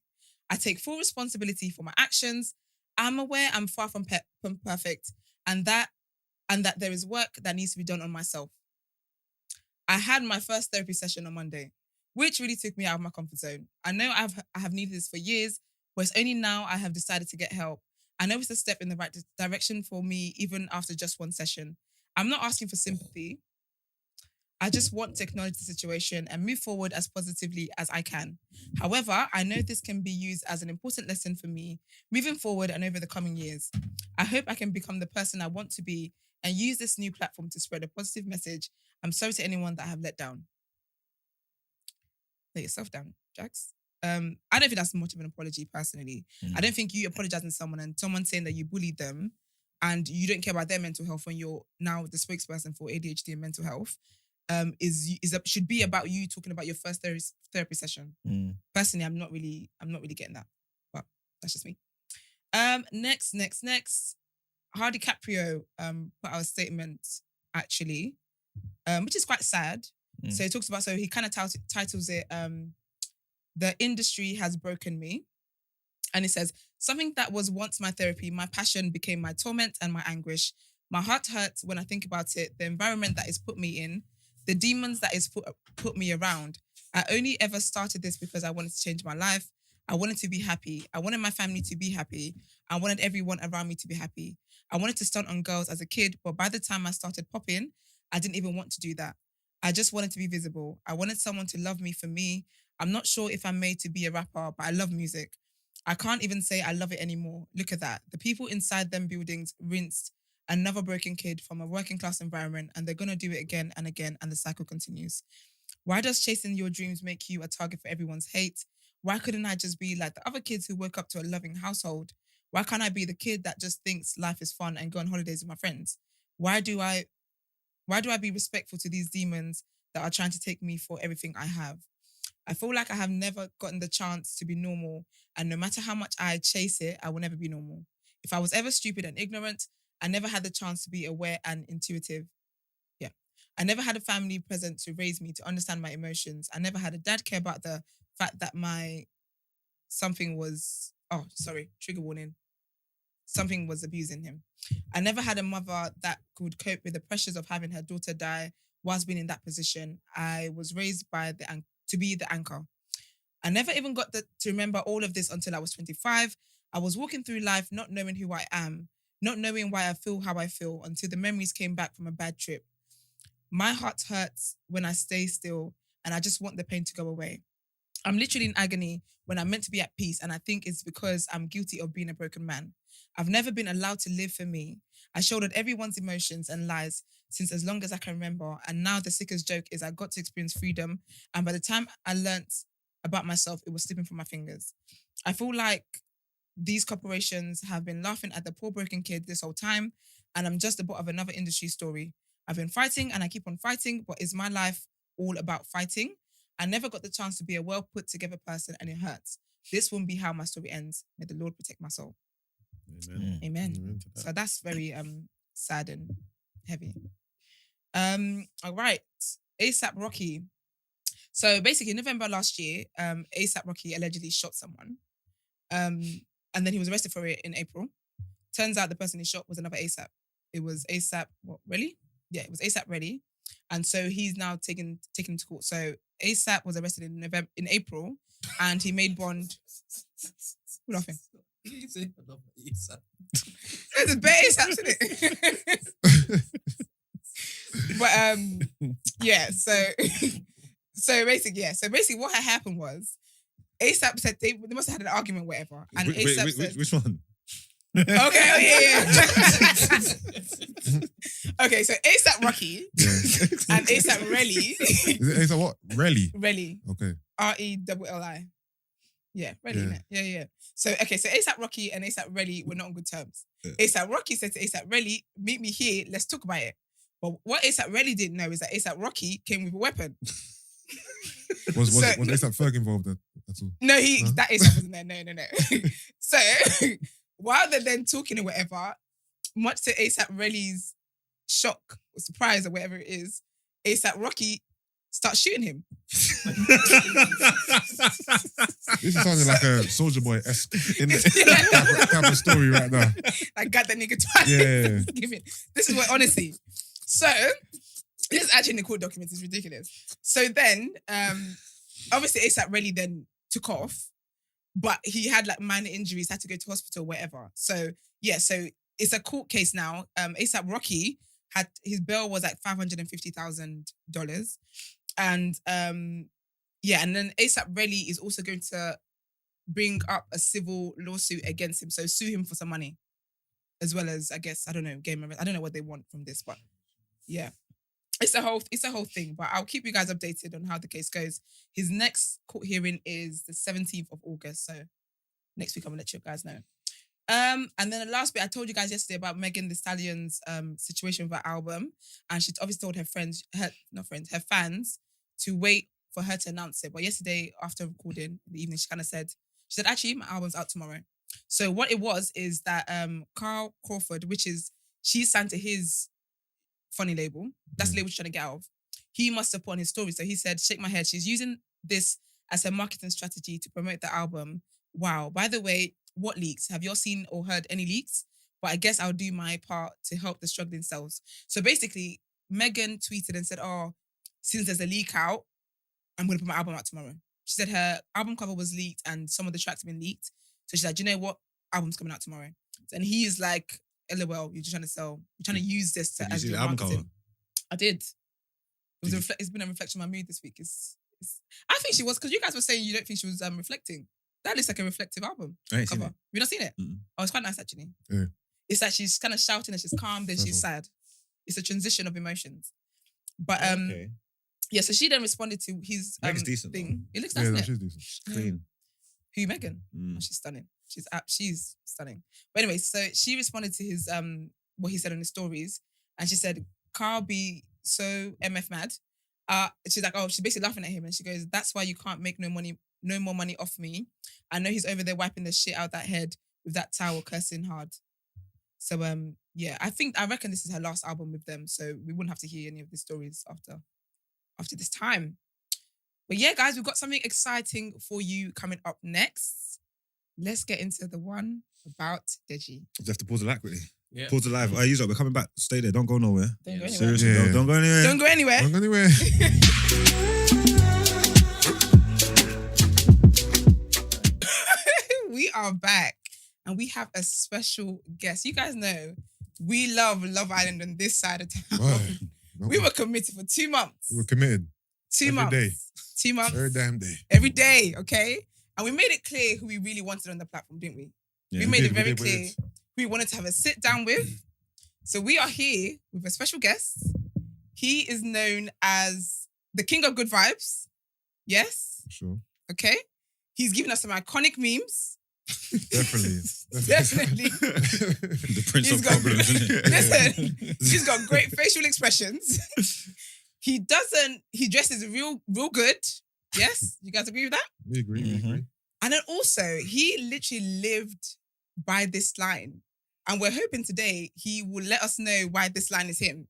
I take full responsibility for my actions. I'm aware I'm far from perfect, and that there is work that needs to be done on myself. I had my first therapy session on Monday, which really took me out of my comfort zone. I know I have needed this for years, but it's only now I have decided to get help. I know it's a step in the right direction for me, even after just one session. I'm not asking for sympathy. I just want to acknowledge the situation and move forward as positively as I can. However, I know this can be used as an important lesson for me moving forward and over the coming years. I hope I can become the person I want to be and use this new platform to spread a positive message. I'm sorry to anyone that I have let down. Let yourself down, Jacques. I don't think that's much of an apology personally. I don't think you apologizing to someone and someone saying that you bullied them and you don't care about their mental health when you're now the spokesperson for ADHD and mental health. Should be about you talking about your first therapy session. Personally, I'm not really getting that, but that's just me. Next, Hardy Caprio put out a statement actually, which is quite sad. So he talks about, so he kind of titles it, "The industry has broken me," and it says, "Something that was once my therapy, my passion became my torment and my anguish. My heart hurts when I think about it. The environment that it's put me in." The demons that is put me around. I only ever started this because I wanted to change my life. I wanted to be happy. I wanted my family to be happy. I wanted everyone around me to be happy. I wanted to stunt on girls as a kid, but by the time I started popping, I didn't even want to do that. I just wanted to be visible. I wanted someone to love me for me. I'm not sure if I'm made to be a rapper, but I love music. I can't even say I love it anymore. Look at that. The people inside them buildings rinsed another broken kid from a working class environment, and they're going to do it again and again, and the cycle continues. Why does chasing your dreams make you a target for everyone's hate? Why couldn't I just be like the other kids who woke up to a loving household? Why can't I be the kid that just thinks life is fun and go on holidays with my friends? Why do I be respectful to these demons that are trying to take me for everything I have? I feel like I have never gotten the chance to be normal, and no matter how much I chase it, I will never be normal. If I was ever stupid and ignorant, I never had the chance to be aware and intuitive. Yeah. I never had a family present to raise me, to understand my emotions. I never had a dad care about the fact that something was abusing him. I never had a mother that could cope with the pressures of having her daughter die whilst being in that position. I was raised to be the anchor. I never even got to remember all of this until I was 25. I was walking through life not knowing who I am, not knowing why I feel how I feel, until the memories came back from a bad trip. My heart hurts when I stay still, and I just want the pain to go away. I'm literally in agony when I'm meant to be at peace, and I think it's because I'm guilty of being a broken man. I've never been allowed to live for me. I shouldered everyone's emotions and lies since as long as I can remember, and now the sickest joke is I got to experience freedom, and by the time I learnt about myself, it was slipping from my fingers. I feel like these corporations have been laughing at the poor broken kid this whole time, and I'm just the butt of another industry story. I've been fighting and I keep on fighting, but is my life all about fighting? I never got the chance to be a well put together person, and it hurts. This won't be how my story ends. May the Lord protect my soul. Amen. Amen. So that's very sad and heavy. All right. ASAP Rocky. So basically, in November last year, ASAP Rocky allegedly shot someone. And then he was arrested for it in April. Turns out the person he shot was another ASAP. It was ASAP, Ready? Yeah, it was ASAP Ready. And so he's now taken to court. So ASAP was arrested in April, and he made bond. Who laughing? You say another ASAP. There's a bit ASAP, isn't it? But yeah. So basically, what had happened was ASAP said they must have had an argument, whatever, and ASAP said, which one? Okay, oh yeah. Okay, so ASAP Rocky and ASAP Relly. Is it ASAP what? Relly. Relly. Okay. Relli. Yeah, Relly. Yeah. Innit? Yeah. So ASAP Rocky and ASAP Relly were not on good terms. ASAP Rocky said to ASAP Relly, "Meet me here. Let's talk about it." But what ASAP Relly didn't know is that ASAP Rocky came with a weapon. Was ASAP Ferg involved at all? No, that ASAP wasn't there. No. So while they're then talking or whatever, much to ASAP Relly's shock or surprise or whatever it is, ASAP Rocky starts shooting him. This is sounding like a Soldier Boy-esque type of story right now. I got that nigga twice. Yeah. This is what, honestly. So, this is actually in the court documents. It's ridiculous. So then, obviously ASAP Relly then took off, but he had like minor injuries, had to go to hospital, whatever. So, yeah, so it's a court case now. ASAP Rocky had, his bail was like $550,000. And and then ASAP Relly is also going to bring up a civil lawsuit against him. So sue him for some money. As well as, I guess, I don't know, I don't know what they want from this, but yeah. It's a whole thing, but I'll keep you guys updated on how the case goes. His next court hearing is the 17th of August. So next week I'm gonna let you guys know. And then the last bit, I told you guys yesterday about Megan Thee Stallion's situation with her album. And she obviously told her fans to wait for her to announce it. But yesterday, after recording in the evening, she said, actually, my album's out tomorrow. So what it was is that Carl Crawford, she's signed to his funny label. That's the label she's trying to get out of. He must have put on his story. So he said, shake my head. She's using this as her marketing strategy to promote the album. Wow. By the way, what leaks? Have you all seen or heard any leaks? But I guess I'll do my part to help the struggling cells. So basically, Megan tweeted and said, since there's a leak out, I'm going to put my album out tomorrow. She said her album cover was leaked and some of the tracks have been leaked. So she's like, do you know what? Album's coming out tomorrow. And he is like, LOL, you're just trying to sell. You're trying to use this as your marketing. Cover? I did. It's been a reflection of my mood this week. I think she was, because you guys were saying you don't think she was reflecting. That looks like a reflective album cover. Have you not seen it? Mm-mm. Oh, it's quite nice actually. Yeah. It's like she's kind of shouting and she's calm, then she's sad. It's a transition of emotions. But yeah, so she then responded to his decent, thing. It looks nice, Yeah, isn't she's it? decent. Clean. Who, Megan? Oh, she's stunning. She's stunning. But anyway, so she responded to his what he said on his stories, and she said, "Carl be so MF mad." She's like, she's basically laughing at him, and she goes, "That's why you can't make no more money off me. I know he's over there wiping the shit out that head with that towel, cursing hard." So yeah, I reckon this is her last album with them, so we wouldn't have to hear any of the stories after this time. But yeah, guys, we've got something exciting for you coming up next. Let's get into the one about Deji. You have to pause the live quickly. Yeah. Pause the live. Use up. We're coming back. Stay there. Don't go nowhere. Don't go anywhere. Seriously, Yeah. don't go anywhere. Don't go anywhere. Don't go anywhere. We are back and we have a special guest. You guys know we love Love Island on this side of town. Right. We were committed for 2 months. We were committed. 2 Every months. day. 2 months. Every damn day. Every day, okay? And we made it clear who we really wanted on the platform, didn't we? Yeah. We made it We very did. clear who we wanted to have a sit down with. So we are here with a special guest. He is known as the King of Good Vibes. Yes? Sure. Okay? He's given us some iconic memes. Definitely. Definitely. The Prince He's of got- Problems, isn't it? Listen, he's got great facial expressions. He dresses real good. Yes? You guys agree with that? We agree. We Mhm. agree. And then also, he literally lived by this line. And we're hoping today he will let us know why this line is him.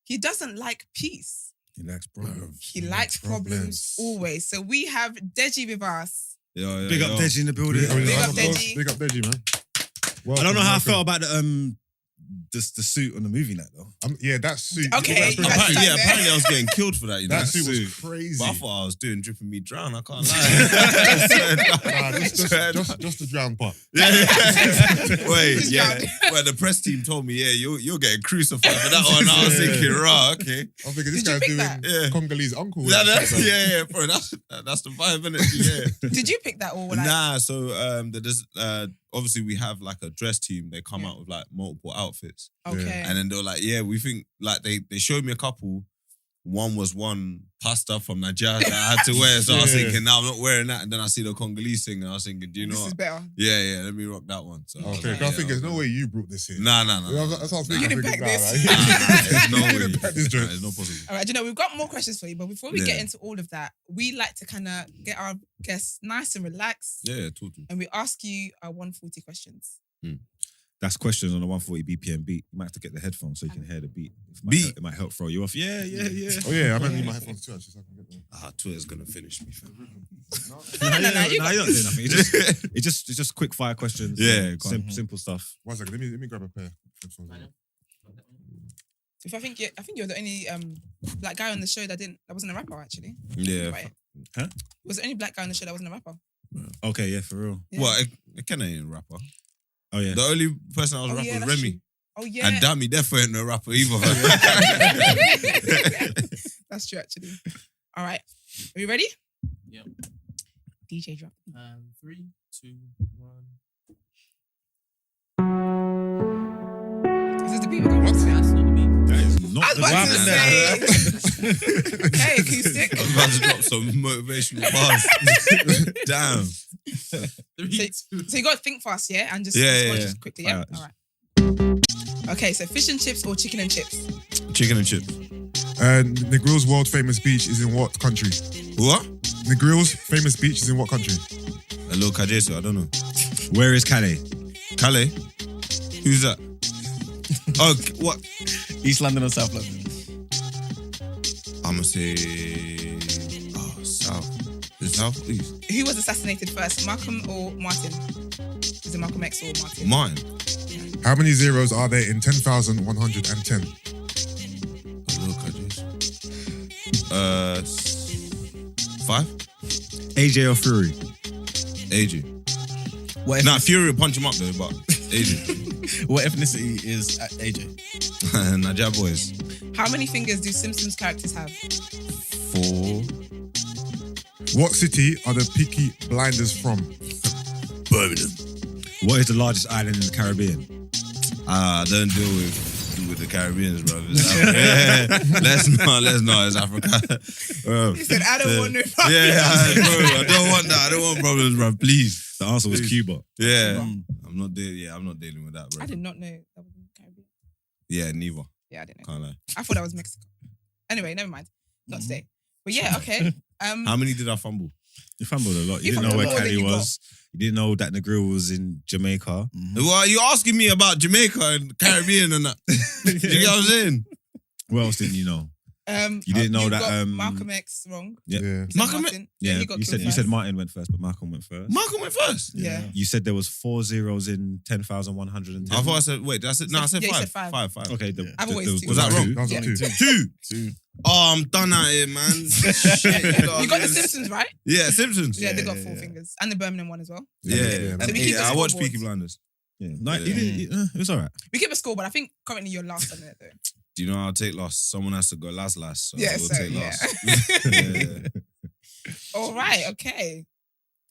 He doesn't like peace. He likes problems. He likes problems always. So we have Deji with us. Big up Deji in the building. Big up Of course, Deji. Big up Deji, man. I don't know how I Welcome. felt about just the suit on the movie night though. Yeah, that suit. Okay, that, you guys suit- stand there. Apparently I was getting killed for that. You know, that suit was suit. crazy. But I thought I was doing dripping me drown. I can't lie. Nah, just the drown part. Wait, Just yeah. drown. Well, the press team told me, yeah, you're getting crucified for that one. I was thinking, right, okay. I'm thinking this Did you guy's pick doing that? Yeah. Congolese uncle. Yeah, bro. That's the vibe, innit? Yeah. Did you pick that or like? Nah, so there's obviously we have like a dress team. They come out with like multiple outfits, Okay. and then they're like, yeah, we think like they showed me a couple. One was one pasta from Nigeria that I had to wear, so I was Yeah. thinking, no, I'm not wearing that. And then I see the Congolese thing, and I was thinking, do you know This is what? better. Yeah, let me rock that one. So I was Okay, like, I think yeah, there's no way you brought this here. Nah. That's what I was thinking. You didn't thinking, pack this. There's no You way. didn't pack this joint. It's not possible. All right, do you know, we've got more questions for you, but before we get Yeah. into all of that, we like to kind of get our guests nice and relaxed, Yeah, talk to me. and we ask you our 140 questions. That's questions on the 140 BPM beat. You might have to get the headphones so you can hear the beat. It might help throw you off. Yeah. Oh yeah, I might need my headphones too. Actually, so I can get them. Twitter's gonna finish me, fam. No, you're not you got doing this. nothing. It's just quick fire questions. Yeah, go on. simple stuff. 1 second, let me grab a pair of headphones. If I think you're the only black guy on the show that wasn't a rapper actually. Yeah. Right. Huh? Was the only black guy on the show that wasn't a rapper. Okay, yeah, for real. Yeah. Well, Ekin ain't a rapper. Oh yeah. Oh, The only person I was rapping was that's Remi. true. Oh yeah. And Dammy definitely ain't no rapper either. That's true actually. All right. Are we ready? Yep. DJ drop. 3, 2, 1. Is this the beat we're going to That's not the beat. That is not I was the about rap. to say. Hey, acoustic. I was about to drop some motivational bars. Damn. 3, 2. So you got to think fast, yeah? And just Yeah, respond yeah, just quickly, yeah? Alright. All right. Okay, so fish and chips or chicken and chips? Chicken and chips. Negril's world famous beach is in what country? What? Negril's famous beach is in what country? A little Kajeso, I don't know. Where is Calais? Calais? Who's that? Oh, what? East London or South London? I'ma say... Oh, South. Is it South? East? Who was assassinated first, Malcolm or Martin? Is it Malcolm X or Martin? Mine. How many zeros are there in 10,110? A little Kajeso. 5? AJ or Fury? AJ. What, Nah, Fury will punch him up though, but AJ. what ethnicity is AJ? Naija boys. How many fingers do Simpsons characters have? 4. What city are the Peaky Blinders from? Birmingham. What is the largest island in the Caribbean? Don't deal with the Caribbeans, bro. It's Africa. Yeah, let's not. It's Africa. He said, I don't want no Bro, I don't want that. I don't want problems, bro. Please. The answer was Cuba. Yeah, I'm not dealing with that, bro. I did not know that was in the Caribbean. Yeah, neither. Yeah, I didn't know. Can't lie. I thought that was Mexico. Anyway, never mind. Not today. But yeah, okay. How many did I fumble? You fumbled a lot. You You didn't know fumbled where more than Cali you was. You didn't know that Negril was in Jamaica. Well, are you asking me about Jamaica and Caribbean and that? You get what I'm saying? What else didn't you know? You didn't know that. got Malcolm X wrong. Yeah. Yeah. You said Malcolm Martin. Yeah, he got you killed said first. Martin went first, but Malcolm went first. Malcolm went first. Yeah. You said there was 4 zeros in 10,110. I thought I said, wait, that's it. No, I said Yeah, you 5. said five. 5. Okay, I've always two. Was that wrong? That was Yeah. two. 2. Oh, I'm done out here, man. Shit, You got the Simpsons, right? Yeah, Simpsons. Yeah, they got 4 fingers. And the Birmingham one as well. Yeah. Yeah. So we keep the I watched scoreboards. Peaky Blinders. Yeah. Yeah. It was all right. We keep a score, but I think currently you're last on it though. Do you know I'll take loss? Someone has to go last. So Yeah, we'll so, take yeah. loss. Yeah. All right, okay.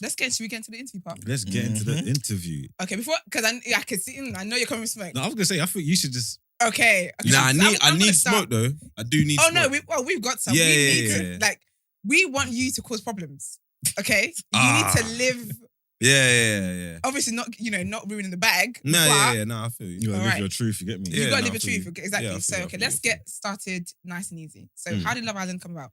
Should we get into the interview part? Let's get into the interview. Okay, because I can see, I know you're coming with smoke. No, I was going to say, I think you should just... Okay. Nah, I so need I'm gonna start- smoke though. I do need Oh smoke. no, we've got some. Yeah, we yeah, need yeah, to, yeah. like, we want you to cause problems. Okay? You Ah. need to live, Yeah. obviously not, not ruining the bag. No, but yeah. No, I feel you. You gotta All live right. your truth, you get me? Yeah. You gotta no, live I a feel truth. you. Exactly. Yeah, I feel So you, I okay, feel let's you, I feel get started nice and easy. So Mm. how did Love Island come about?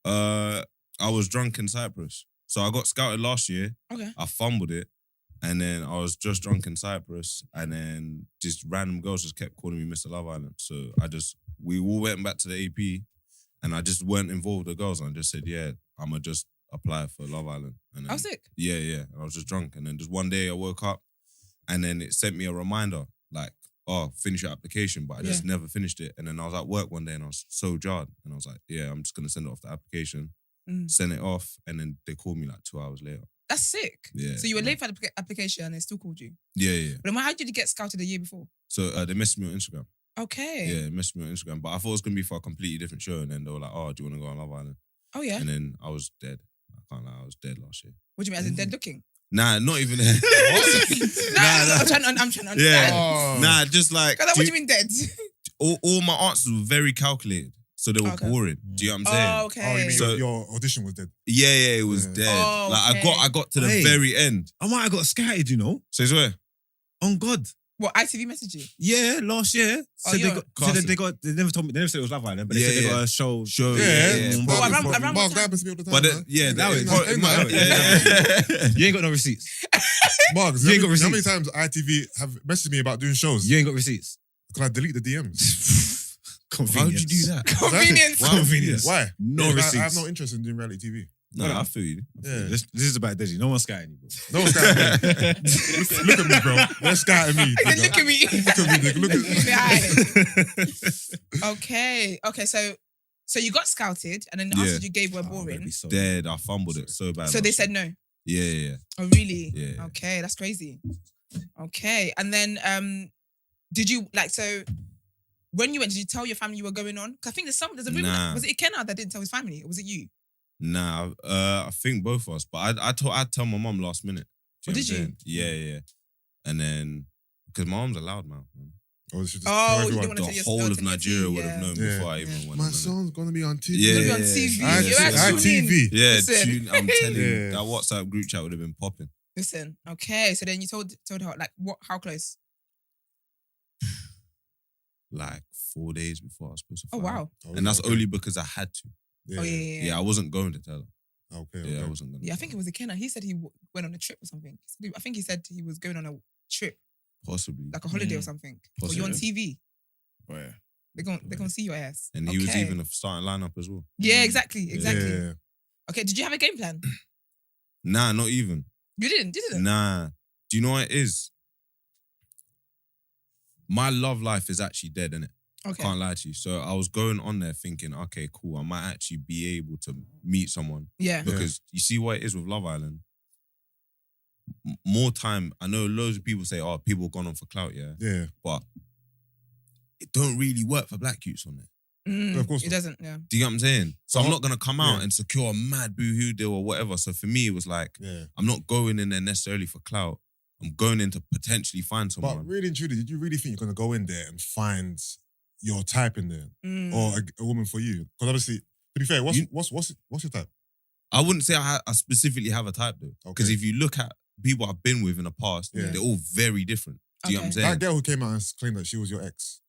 I was drunk in Cyprus. So I got scouted last year. Okay. I fumbled it. And then I was just drunk in Cyprus. And then just random girls just kept calling me Mr. Love Island. So we all went back to the AP. And I just weren't involved with the girls. And I just said, yeah, I'm going to just apply for Love Island. And then, I was sick. Yeah. And I was just drunk. And then just one day I woke up. And then it sent me a reminder. Like, oh, finish your application, but I just never finished it. And then I was at work one day and I was so jarred. And I was like, yeah, I'm just going to send it off the application, send it off. And then they called me like 2 hours later. That's sick. Yeah. So you were late for the application and they still called you? Yeah. But then how did you get scouted the year before? So they messaged me on Instagram. Okay. Yeah, they messaged me on Instagram. But I thought it was going to be for a completely different show. And then they were like, oh, do you want to go on Love Island? Oh, yeah. And then I was dead. I can't lie, I was dead last year. What do you mean, as in dead looking? Nah, not even that. I'm trying to understand. Yeah. Nah, just like... What do you mean dead? all my answers were very calculated. So they were boring. Do you know what I'm saying? Oh, okay. Oh, you mean So- your audition was dead? Yeah, it was dead. Oh, Like okay. I got to the Hey. very end. I might have got scattered, you know. So where? On God. What, ITV messaged you? Yeah, last year. Oh, Said you're they never told me, they never said it was Love Island, but they Yeah, said they yeah. got a show. Show. Yeah. Well, Mark, around what Mark, time? that happens to me all the time. But man. that was Yeah. You ain't got no receipts. Mark, You ain't got how many receipts. times ITV have messaged me about doing shows? You ain't got receipts. Can I delete the DMs? How would you do that? Convenience. Why? Convenience. Why? No I receipts. have no interest in doing reality TV. No, I feel you. Yeah. This is about Deji. No one's scatting you, bro. No one's scouting me. Look at me, bro. They're scouting me. Look nigga. at me. Look at me, nigga. Look at me. Okay. So you got scouted, and then the Yeah. answers you gave were Oh, boring. baby, so- Dead. I fumbled it so bad. So they last said year. no. Yeah. Oh, really? Yeah. Okay, that's crazy. Okay, and then did you so? When you went, did you tell your family you were going on? Because I think there's a rumor. Nah. Was it Ikenna that didn't tell his family, or was it you? Nah, I think both of us. But I'd tell my mum last minute. Oh, know did what I'm you? saying? Yeah. And then, because my mum's a loud mouth, man. Oh, this is just Oh, tell you everyone. didn't wanna The tell your- whole no, of tell your Nigeria tea, would have known yeah. before I even went My on it. son's gonna be on TV. Yeah. You're gonna be on TV. Yeah. You're actually ITV. Yeah, Listen. I'm telling you, Yeah. that WhatsApp group chat would have been popping. Listen. Okay, so then you told her what? How close? Like 4 days before I was supposed to Oh fly. wow. And that's only because I had to. Yeah. Oh yeah. Yeah, I wasn't going to tell her. Okay. Yeah, I okay. wasn't going to. Yeah, I think it was Ikenna. He said he went on a trip or something. I think he said he was going on a trip, Possibly. like a holiday or something. Or you're on TV. Where? They're gonna see your ass. And he was Okay. even a starting lineup as well. Yeah, exactly. Yeah. Okay, did you have a game plan? Nah, not even. You didn't? Nah. Do you know what it is? My love life is actually dead, innit? Okay. Can't lie to you. So I was going on there thinking, okay, cool, I might actually be able to meet someone. Yeah. Because you see what it is with Love Island. More time, I know loads of people say, oh, people have gone on for clout, yeah. Yeah. But it don't really work for black youths on there. Mm, Of course it not. doesn't. Yeah. Do you get what I'm saying? So I'm Uh-huh. not gonna come out Yeah. and secure a mad boohoo deal or whatever. So for me, it was like, Yeah. I'm not going in there necessarily for clout. I'm going in to potentially find someone. But really and truly, did you really think you're gonna go in there and find your type in there, Mm. or a woman for you? Because obviously, to be fair, what's You- what's your type? I wouldn't say I specifically have a type though. Because Okay. if you look at people I've been with in the past, Yeah. they're all very different. Do you know what I'm Okay. saying? That girl who came out and claimed that she was your ex.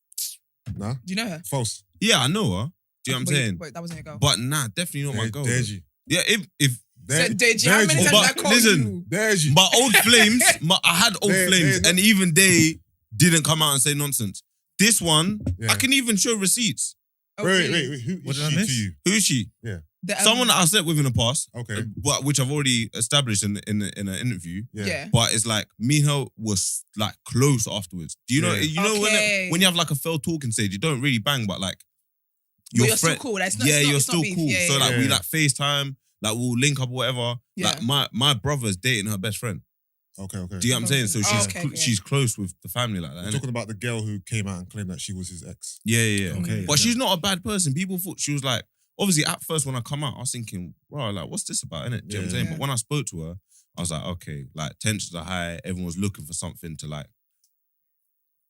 Nah, Do you know her? false. Yeah, I know her. Do you know what I'm saying? Wait, that wasn't your girl. But nah, definitely not my girl. though. Deji. Yeah, if So, Deji, how many Deji. times Oh, did I but call listen, you? Deji. my old flames, I had old They- flames, they- and even they didn't come out and say nonsense. This one, Yeah. I can even show receipts. Oh, Wait, really? wait. Who What is did I she miss? to you? Who is she? The, Someone that I slept with in the past, Okay. but which I've already established in an interview. Yeah. Yeah. But it's like me and her was like close afterwards. Do you know? Yeah. You know Okay. when you have like a failed talking stage, you don't really bang, but like But you're still cool. Like, it's not, yeah, it's not, you're it's still not beef. cool. Yeah, So yeah, like yeah. we like FaceTime, like we'll link up or whatever. Yeah. Like my brother's dating her best friend. Okay. Do you know what I'm saying? So she's okay, cl- yeah. she's close with the family like that. We're innit? talking about the girl who came out and claimed that she was his ex. Yeah. Okay. But she's not a bad person. People thought she was like, obviously at first when I come out, I was thinking, bro, like what's this about, innit? Do you know what I'm saying? Yeah. But when I spoke to her, I was like, okay, like tensions are high. Everyone's looking for something to like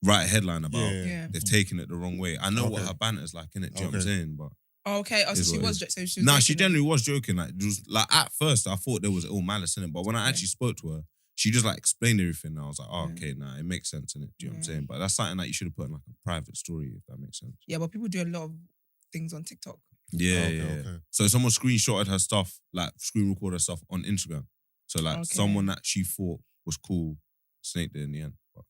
write a headline about. Yeah. Yeah. They've taken it the wrong way. I know what Okay. her banter's like, innit? Do you know what I'm Okay. saying? But Oh, okay. Oh, so Is she what it was. is. So she was. nah, she joking. generally was joking. Like, it was, like at first, I thought there was all malice in it. But when I actually spoke to her, she just like explained everything. And I was like, oh, Yeah. okay, nah, it makes sense in it. Do you know what I'm Yeah. saying? But that's something that you should have put in like a private story, if that makes sense. Yeah, but people do a lot of things on TikTok. Yeah, Okay, yeah. okay. So someone screenshotted her stuff, like screen recorded her stuff on Instagram. So like Okay. someone that she thought was cool snaked it in the end. But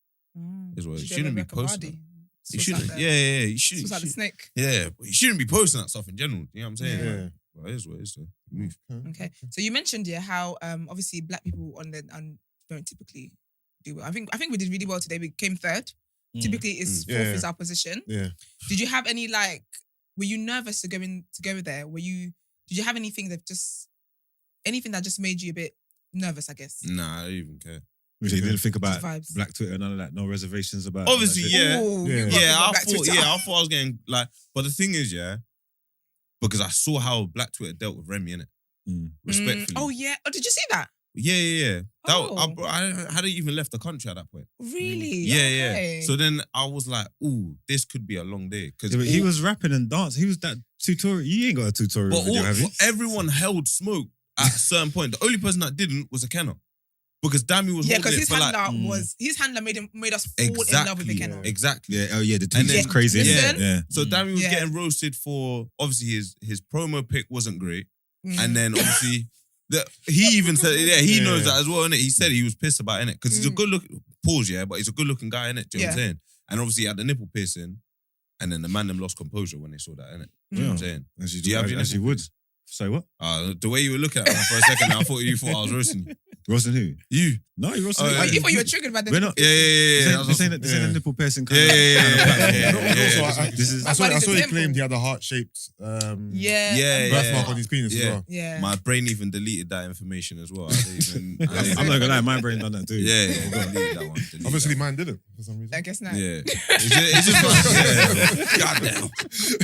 is what it is. She You shouldn't be did a posting. Rebecca Vardy. You Suicide shouldn't. there. Yeah. You shouldn't. Suicide the snake. Yeah, but you shouldn't be posting that stuff in general. You know what I'm saying? Yeah. But it is what it is. Though. Move. Okay. So you mentioned how obviously black people on the don't typically do well. I think we did really well today. We came third. Typically, it's Yeah. fourth is our position. Yeah. Did you have any like? Were you nervous to go there? Did you have anything that just made you a bit nervous? I guess. Nah, I don't even care. Which you didn't think about Just vibes. Black Twitter, none of that. No reservations about. Obviously, that shit. yeah. Ooh, Yeah. you got Yeah, I Black thought. Twitter. Yeah, I thought I was getting like. But the thing is, yeah, because I saw how Black Twitter dealt with Remi, innit? Mm. Respectfully. Oh yeah. Oh, did you see that? Yeah. That Oh. I hadn't even left the country at that point. Really? Yeah, Okay. yeah. So then I was like, ooh, this could be a long day. Because Yeah, but he was rapping and dancing. He was that tutorial. You ain't got a tutorial video, have you? everyone held smoke at a certain point. The only person that didn't was a Kenner. Because Dammy was Yeah, holding because it his for like... handler his handler made us fall in love with the Exactly. kennel. Exactly. Yeah. Oh yeah. The And tweet then- was crazy. Listen. innit? Yeah. So Dammy was Yeah. getting roasted for... Obviously, his promo pick wasn't great. Mm. And then obviously... he even said... Yeah, he Yeah. knows that as well, innit? He said he was pissed about it, innit? Because he's a Mm. good look... Pause, yeah? But he's a good looking guy, innit? Do you know what I'm Yeah. saying? And obviously he had the nipple piercing. And then the man them lost composure when they saw that, innit? Do you know what I'm saying? As you, Do you have your as you would. So what? The way you were looking at me for a second, I thought I was roasting you. Roasting who? You. No, you're roasting. Oh, me. yeah. Wait, you thought you were triggered by the We're not. Yeah. This ain't a nipple piercing kind of. Yeah. Also, This is. I saw That's he why it's claimed a he had a heart-shaped Yeah. birthmark on his penis as Yeah. well. Yeah. My brain even deleted that information as well. I didn't even, I'm not gonna lie, my brain done that too. Yeah, deleted that one. Deleted Obviously, that mine didn't for some reason. I guess not. one. Yeah. It's just like, goddamn.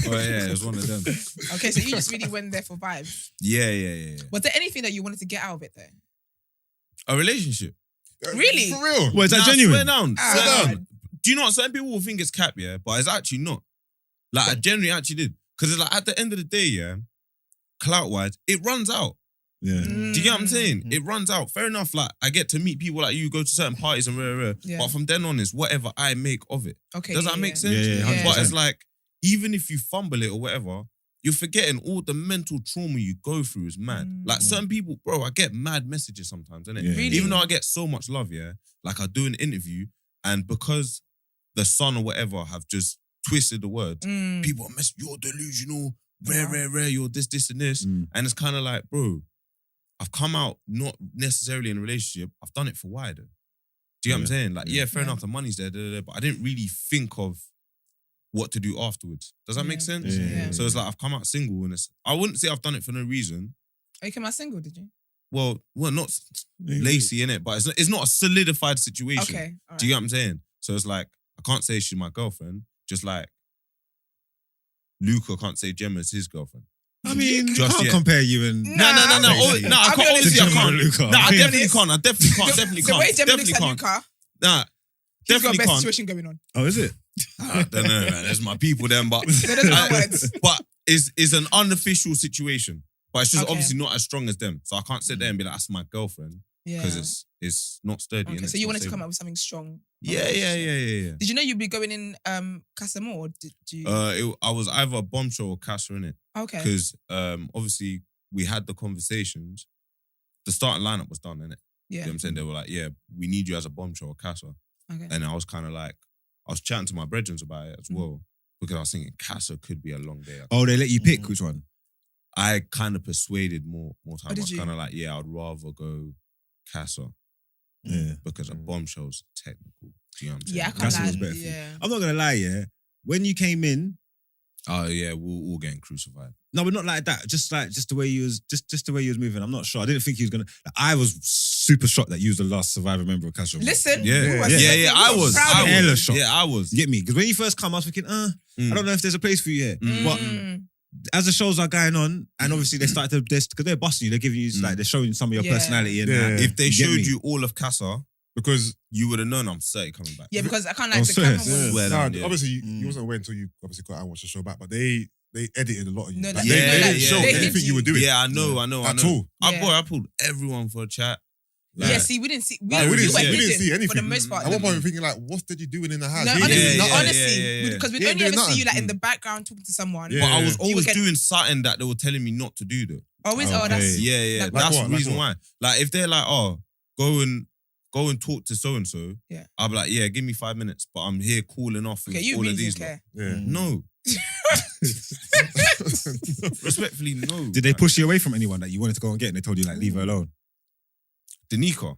Oh, yeah, it was one of them. Okay, so you just really went there for vibes. Yeah. Was there anything that you wanted to get out of it though? A relationship. Really? For real? Well, is that Nah, genuine? Swear down. Ah. Swear down. Do you know what? Certain people will think it's cap, yeah, but it's actually not. Like, I genuinely actually did. Because it's like, at the end of the day, yeah, clout-wise, it runs out. Yeah. Do you get what I'm saying? Mm. It runs out. Fair enough. Like, I get to meet people like you, go to certain parties and rare. Yeah. But from then on, it's whatever I make of it. Okay. Does yeah, that make yeah. sense? Yeah, 100%. But it's like, even if you fumble it or whatever, you're forgetting all the mental trauma you go through is mad. Mm. Like certain people, bro, I get mad messages sometimes, innit? Yeah. Really? Even though I get so much love, yeah, like I do an interview and because the Sun or whatever have just twisted the word, Mm. people are you're delusional, rare, Wow. you're this and this. Mm. And it's kind of like, bro, I've come out not necessarily in a relationship. I've done it for why though? Do you get what I'm saying? Like, yeah, fair Yeah. enough, the money's there, but I didn't really think of what to do afterwards. Does that make Yeah. sense? Yeah. So it's like I've come out single and I wouldn't say I've done it for no reason. Oh, you came out single, did you? Well, not lacy in it, but it's not a solidified situation. Okay. All Do you get right. what I'm saying? So it's like I can't say she's my girlfriend, just like Luca can't say Gemma's his girlfriend. I mean, you Just can't yet. compare you and. No. Oh, no, I I'll be can't. honest Obviously, I with you. can't. Luca. No, I I'll be definitely honest. can't. I definitely can't. Definitely The can't. way Gemma Definitely looks at can't. Luca, Nah, he's got a definitely best can't. situation going on. Oh, is it? I don't know, man. There's my people then, but There doesn't have words. but it's an unofficial situation. But it's just Okay. obviously not as strong as them. So I can't sit there and be like, that's my girlfriend. Yeah. Because it's not sturdy. Okay, innit? so It's you not wanted to come stable. up with something strong. Yeah. Did you know you'd be going in Casa More? Or did you? I was either a bombshell or Casa in it. Okay. Because obviously we had the conversations. The starting lineup was done, innit? You Yeah. know what I'm saying? They were like, yeah, we need you as a bombshell or Casa. Okay. And I was kind of like, I was chatting to my brethren about it as Mm. well. Because I was thinking Casa could be a long day. Oh, they let you pick which one? I kind of persuaded more time. Oh, I did was you? kind of like, yeah, I'd rather go Casa Yeah. because a bombshell's technical. Do you know what I'm saying? Yeah, I can't Casa lie. was better for you. Yeah. I'm not gonna lie, yeah. When you came in, Oh yeah, we're all getting crucified. no, but not like that. Just the way you was, just the way you was moving. I'm not sure. I didn't think he was gonna. I was super shocked that you was the last survivor member of Castro. Listen. Yeah, we were yeah, second- I we were was. proud I of was. Hella you. shocked. Yeah, I was. You get me? Because when you first come, I was thinking, I don't know if there's a place for you here. But Mm. as the shows are going on, and obviously they started to, because they're busting you, they're giving you like they're showing some of your Yeah. personality and Yeah. that. If they You get showed me? you all of Casa, Because you would have known I'm 30 coming back. Yeah, because I can't Oh, like the serious? camera was. Swear nah, down, yeah. obviously you wasn't aware until you obviously got out and watched the show back, but they edited a lot of you. No, Like, like, they, yeah, they didn't yeah, show yeah. anything you were doing. Yeah, I know. At all. Yeah. I pulled everyone for a chat. Yeah, see, we didn't see. Like, we you didn't were see, we hidden didn't see anything. for the most part. At one point, we're thinking like, what's Deji doing in the house? No, He honestly, did nothing. yeah. because we'd He ain't only doing ever see you like nothing. in the background talking to someone. Yeah. But I was You always would get- doing something that they were telling me not to do though. Always, oh, Okay. that's Yeah. Like That's what? the Like reason what? why. Like if they're like, oh, go and talk to so and so. Yeah. I'll be like, yeah, give me 5 minutes, but I'm here cooling off with okay. You all really of these. didn't care. Yeah. No. Respectfully, no. Did they man. push you away from anyone that you wanted to go and get, and they told you like leave her alone? Danica?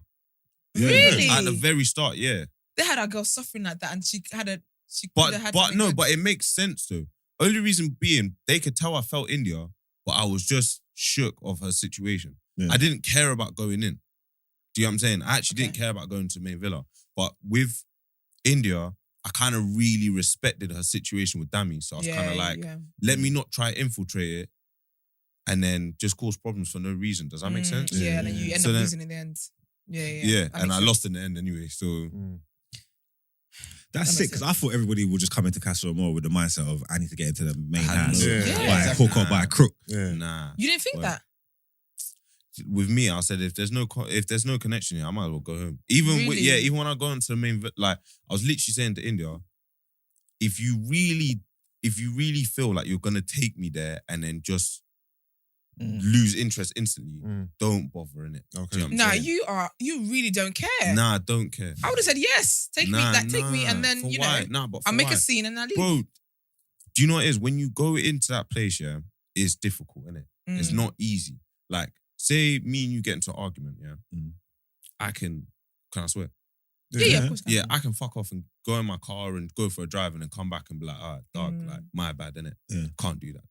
Really? At the very start, yeah. They had our girl suffering like that, and she had a She could have had But something no, good. but it makes sense though. Only reason being, they could tell I felt India, but I was just shook of her situation. Yeah. I didn't care about going in. Do you know what I'm saying? I actually didn't Okay. care about going to the main villa. But with India, I kind of really respected her situation with Dami. So I was kind of like, let me not try to infiltrate it and then just cause problems for no reason. Does that make sense? Yeah, and then you end So up then- losing in the end. Yeah. Yeah, That and makes I sense. lost in the end anyway. So That's That sick makes because I thought everybody would just come into Castle more with the mindset of I need to get into the main I had house no- Yeah. by a hook or by a crook. Yeah. Nah. You didn't think Well, that? With me, I said if there's no connection here, I might as well go home. Even with, Really? even when I go into the main, like I was literally saying to India, if you really feel like you're gonna take me there and then just lose interest instantly, don't bother in it. Okay. Nah, you really don't care. Nah, I don't care. I would have said yes. Take me, and then for you why? know, Nah, but for I'll make why? a scene and I leave. Bro, do you know what it is? When you go into that place, yeah, it's difficult, innit? It's not easy. Like, say me and you get into an argument, yeah. Can I swear? Yeah, of course. Yeah, I can fuck off and go in my car and go for a drive and then come back and be like, all right, dog, like, my bad, innit? Yeah. Can't do that.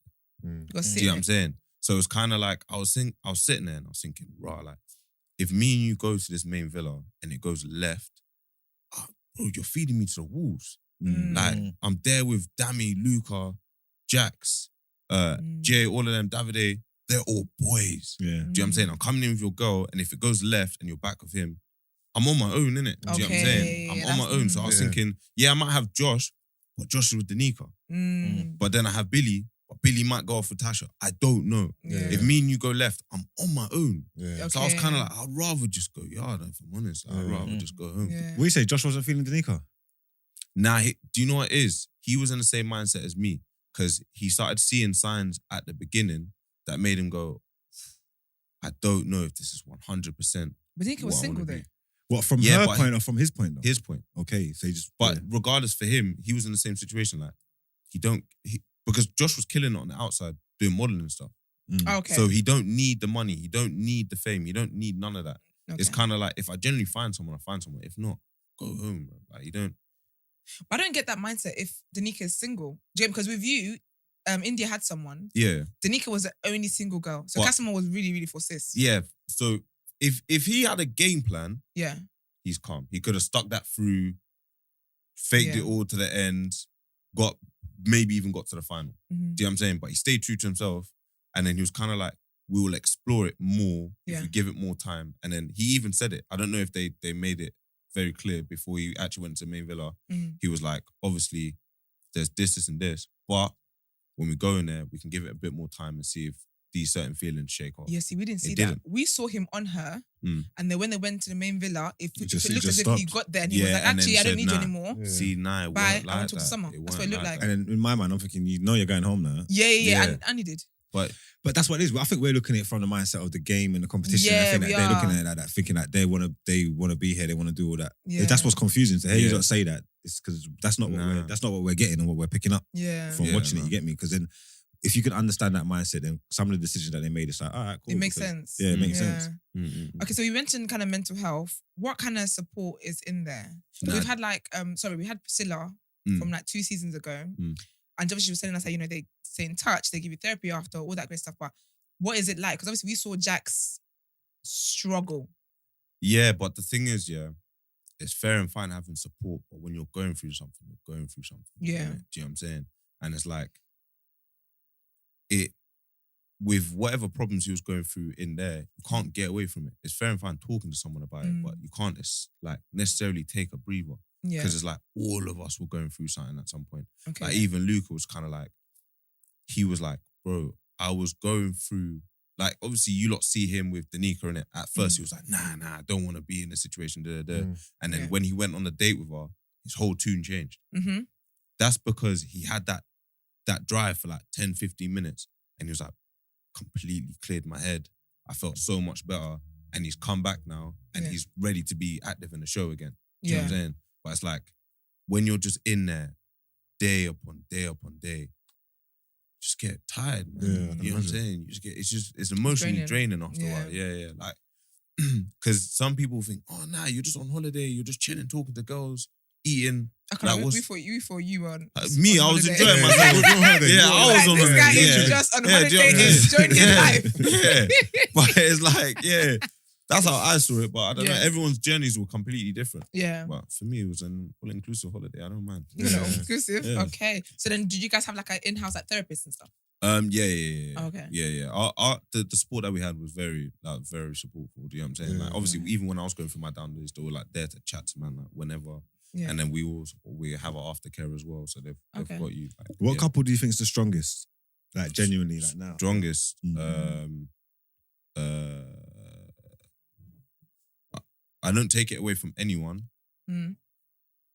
Go sit Do you know what in I'm it. saying? So it's kind of like, I was sitting there and I was thinking, right, like, if me and you go to this main villa and it goes left, bro, you're feeding me to the wolves. Like, I'm there with Dami, Luca, Jacques, Jay, all of them, Davide, they're all boys. Yeah. Do you know what I'm saying? I'm coming in with your girl, and if it goes left and you're back with him, I'm on my own, innit? Do you know what I'm Okay, saying? I'm on my own. So I was thinking, yeah, I might have Josh, but Josh is with Danica. But then I have Billy, but Billy might go off with Tasha. I don't know. Yeah. If me and you go left, I'm on my own. Yeah. So I was Okay. kind of like, I'd rather just go yard, if I'm honest. I'd rather just go home. Yeah. What you say? Josh wasn't feeling Danica? Nah, do you know what it is? He was in the same mindset as me because he started seeing signs at the beginning that made him go, I don't know if this is 100%. But Nika was what I single wanna though. be. What, from Yeah, her but point or from his point though? His point. Okay, so he just... But regardless for him, he was in the same situation. Like, because Josh was killing it on the outside, doing modeling and stuff. Okay. So he don't need the money. He don't need the fame. He don't need none of that. Okay. It's kind of like, if I generally find someone, I find someone. If not, go home, bro. Like, you don't. But I don't get that mindset if Danica is single. Do you get- because with you, India had someone. Yeah. Danica was the only single girl. So What? Casimir was really, really for sis. Yeah. So if he had a game plan, Yeah. he's calm. He could have stuck that through, faked Yeah. it all to the end, maybe even got to the final. Mhm. Do you know what I'm saying? But he stayed true to himself. And then he was kind of like, we will explore it more if Yeah. we give it more time. And then he even said it. I don't know if they made it very clear before he actually went to the main villa. Mhm. He was like, obviously, there's this, and this. But when we go in there, we can give it a bit more time and see if these certain feelings shake off. Yeah, see, we didn't see It that. didn't. We saw him on her, Mm. and then when they went to the main villa, if it just- looked he as just if he stopped. got there and he was Yeah, like, and then actually, I don't said, need you nah. anymore. Yeah. See, nah, it Bye, weren't I want like to talk to that. someone. It That's what it weren't looked like. And then in my mind, I'm thinking, you know you're going home now. Yeah. Yeah. And he did. But But that's what it is. I think we're looking at it from the mindset of the game and the competition. Yeah, I think we that they're looking are. at it like that, thinking that they want to be here, they want to do all that. Yeah. That's what's confusing. To hear you Yeah. not say that, it's because that's not what we're getting and what we're picking up Yeah. from Yeah, watching it. no. You get me? Because then, if you can understand that mindset, then some of the decisions that they made, it's like, all right, cool. It makes because- sense. Yeah, it makes Yeah. sense. Okay, so we mentioned kind of mental health. What kind of support is in there? Nah. We've had we had Priscilla Mm. from like 2 seasons ago. Mm. And obviously she was telling us that, they stay in touch, they give you therapy after, all that great stuff. But what is it like? Because obviously we saw Jacques struggle. Yeah, but the thing is, it's fair and fine having support, but when you're going through something, you're going through something. Yeah. innit? Do you know what I'm saying? And it's like, with whatever problems he was going through in there, you can't get away from it. It's fair and fine talking to someone about it, but you can't necessarily take a breather. Yeah. Because it's like all of us were going through something at some point. Okay. Like even Luca was kind of like, he was like, bro, I was going through, like obviously you lot see him with Danica in it. At first he was like, nah, I don't want to be in this situation. And then Yeah. when he went on the date with her, his whole tune changed. Mm-hmm. That's because he had that drive for like 10, 15 minutes and he was like, completely cleared my head. I felt so much better. And he's come back now and Yeah. he's ready to be active in the show again. Do you know Yeah. what I'm saying? But it's like, when you're just in there, day upon day upon day, you just get tired, man. Yeah, I you can know what I'm imagine. saying? It's emotionally draining after a while. Yeah. Like, because some people think, oh, nah, you're just on holiday, you're just chilling, talking to girls, eating. I can't Like, we thought you were on. Me, on I was holiday. enjoying myself. Yeah, I was on this holiday. guy Yeah. is just on Yeah, do you holiday, know what I mean? enjoying his Yeah. life. Yeah. But it's like, yeah, that's how I saw it. But I don't know. Yeah. Everyone's journeys were completely different. Yeah. But for me, it was an all-inclusive holiday. I don't mind. You know, exclusive. Yeah. Okay. So then, did you guys have like an in-house like therapist and stuff? Yeah. Okay. Yeah. The sport that we had was very supportful. Do you know what I'm saying? Yeah, like, obviously, even when I was going through my down days, they were like there to chat to man like whenever. Yeah. And then we have our aftercare as well, so they've Okay. got you. Like, What yeah. couple do you think is the strongest? Like genuinely, like now. Strongest? Mm. I don't take it away from anyone,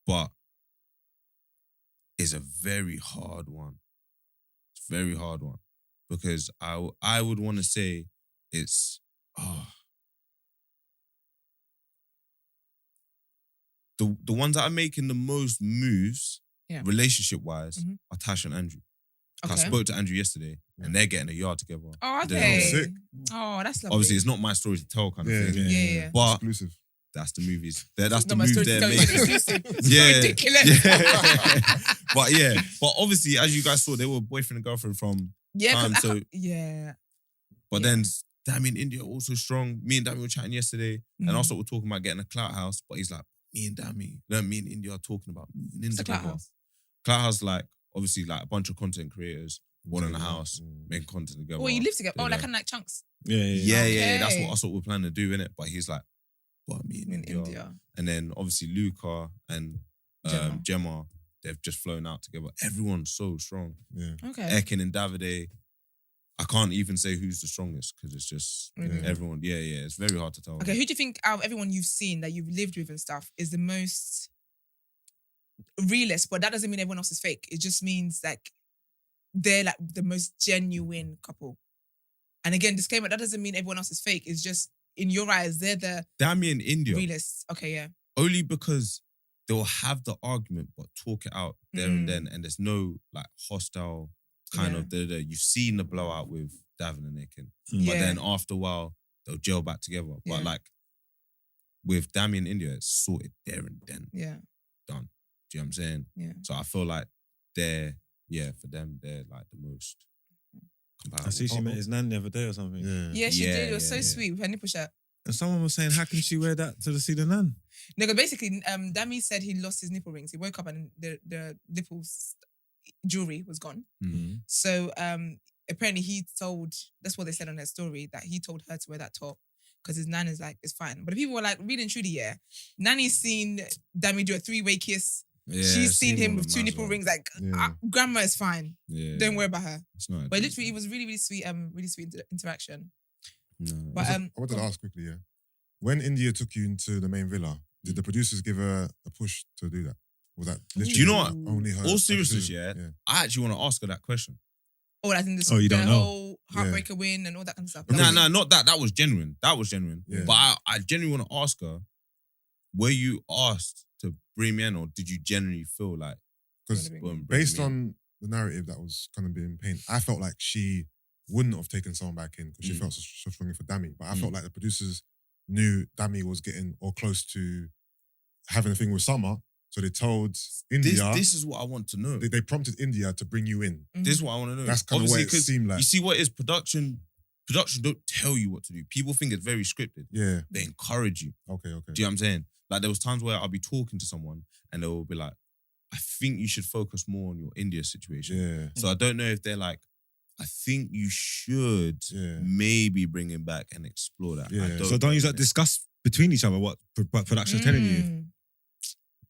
but it's a very hard one. It's a very hard one because I would want to say it's the ones that are making the most moves, relationship wise, are Tasha and Andrew. Okay. I spoke to Andrew yesterday, and they're getting a yard together. Oh, They're okay. sick. Oh, that's lovely. Obviously, it's not my story to tell, kind of thing. Yeah. But Exclusive. that's the movies. That's the Not my move story to they're tell you, making. it's exclusive. It's ridiculous. Yeah. But obviously, as you guys saw, they were boyfriend and girlfriend from Yeah, time. because So, but then Damien India also strong. Me and Damien were chatting yesterday, and also we're talking about getting a clout house. But he's like, me and India are talking about moving in It's a clout together. house. Clout house, like obviously, like a bunch of content creators, one in the house, making content together. Oh, you live together. Oh, Yeah. like kind of like chunks. Yeah. That's Okay. what we're planning to do, innit? But he's like, what, me and In India? India. And then obviously Luca and Gemma, they've just flown out together. Everyone's so strong. Yeah. Okay. Ekin and Davide, I can't even say who's the strongest because it's just Really? everyone. Yeah. It's very hard to tell. Okay, who do you think out of everyone you've seen that you've lived with and stuff is the most realist? But that doesn't mean everyone else is fake. It just means like they're like the most genuine couple. And again, disclaimer, that doesn't mean everyone else is fake. It's just in your eyes, they're the Damien India, realists. Okay, yeah. only because they'll have the argument but talk it out there and then, and there's no like hostile kind of you've seen the blowout with Davin and Ekin, but then after a while they'll gel back together. But like with Damien India, it's sorted there and then. Yeah. Done. Do you know what I'm saying? Yeah. So I feel like for them, they're like the most compatible. I see she met his nan the other day or something. Yeah, she did. It was so yeah. sweet with her nipple shirt. And someone was saying, how can she wear that to see the nan? No, but basically, Dami said he lost his nipple rings. He woke up and the nipples jewelry was gone. Mm-hmm. So apparently he told, that's what they said on their story, that he told her to wear that top because his nan is like, it's fine. But the people were like, really and truly, Nanny's seen Dami do a 3-way kiss. Yeah, She's seen him one with of 2 them as nipple well. rings. Like, Yeah. grandma is fine. Yeah, Don't worry about her. It's not. But literally, it was really, really sweet. Really sweet interaction. No. But I wanted to ask quickly, when India took you into the main villa, did the producers give her a push to do that? Was that literally Do you know what? only her? All seriousness, decision? I actually want to ask her that question. Oh, I think this Oh, you the don't know? whole heartbreaker win and all that kind of stuff. No, not that. That was genuine. Yeah. But I genuinely want to ask her, were you asked to bring me in or did you genuinely feel like... Because bring based me in? on the narrative that was kind of being painted, I felt like she wouldn't have taken someone back in because she felt so strongly for Dami. But I felt like the producers knew Dami was getting or close to having a thing with Summer. So they told India, This is what I want to know. they prompted India to bring you in. This is what I want to know. That's kind of what it 'cause seemed like. You see what it is production don't tell you what to do. People think it's very scripted. Yeah. They encourage you. Okay. Do you know what I'm saying? Like there was times where I'll be talking to someone and they will be like, I think you should focus more on your India situation. Yeah. So I don't know if they're like, I think you should maybe bring him back and explore that. Yeah. So don't use that discuss between each other what production's telling you.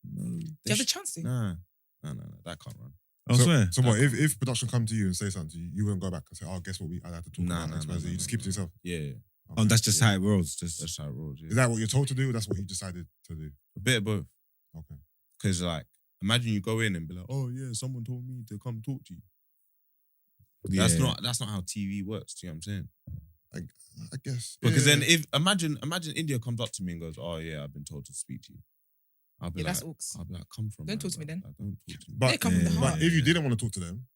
No, Do you have a chance to? Nah, that can't run. I swear. So what, if production come to you and say something to you, you wouldn't go back and say, oh, guess what, I had to talk Nah, about nah, XYZ. nah, You just nah, keep it to nah. yourself. Yeah. Oh, that's just how it rolls. That's how it rolls. Yeah. Is that what you're told to do or that's what you decided to do? A bit of both. Okay. Because like, imagine you go in and be like, oh yeah, someone told me to come talk to you. That's not how TV works. Do you know what I'm saying? I guess. Because yeah. then if imagine India comes up to me and goes, oh yeah, I've been told to speak to you. I'll be Yeah, that's like, orcs. I'll be like, come from. Don't man, talk to me bro. then. Like, don't talk to me. But, They come from the heart. but if you didn't want to talk to them,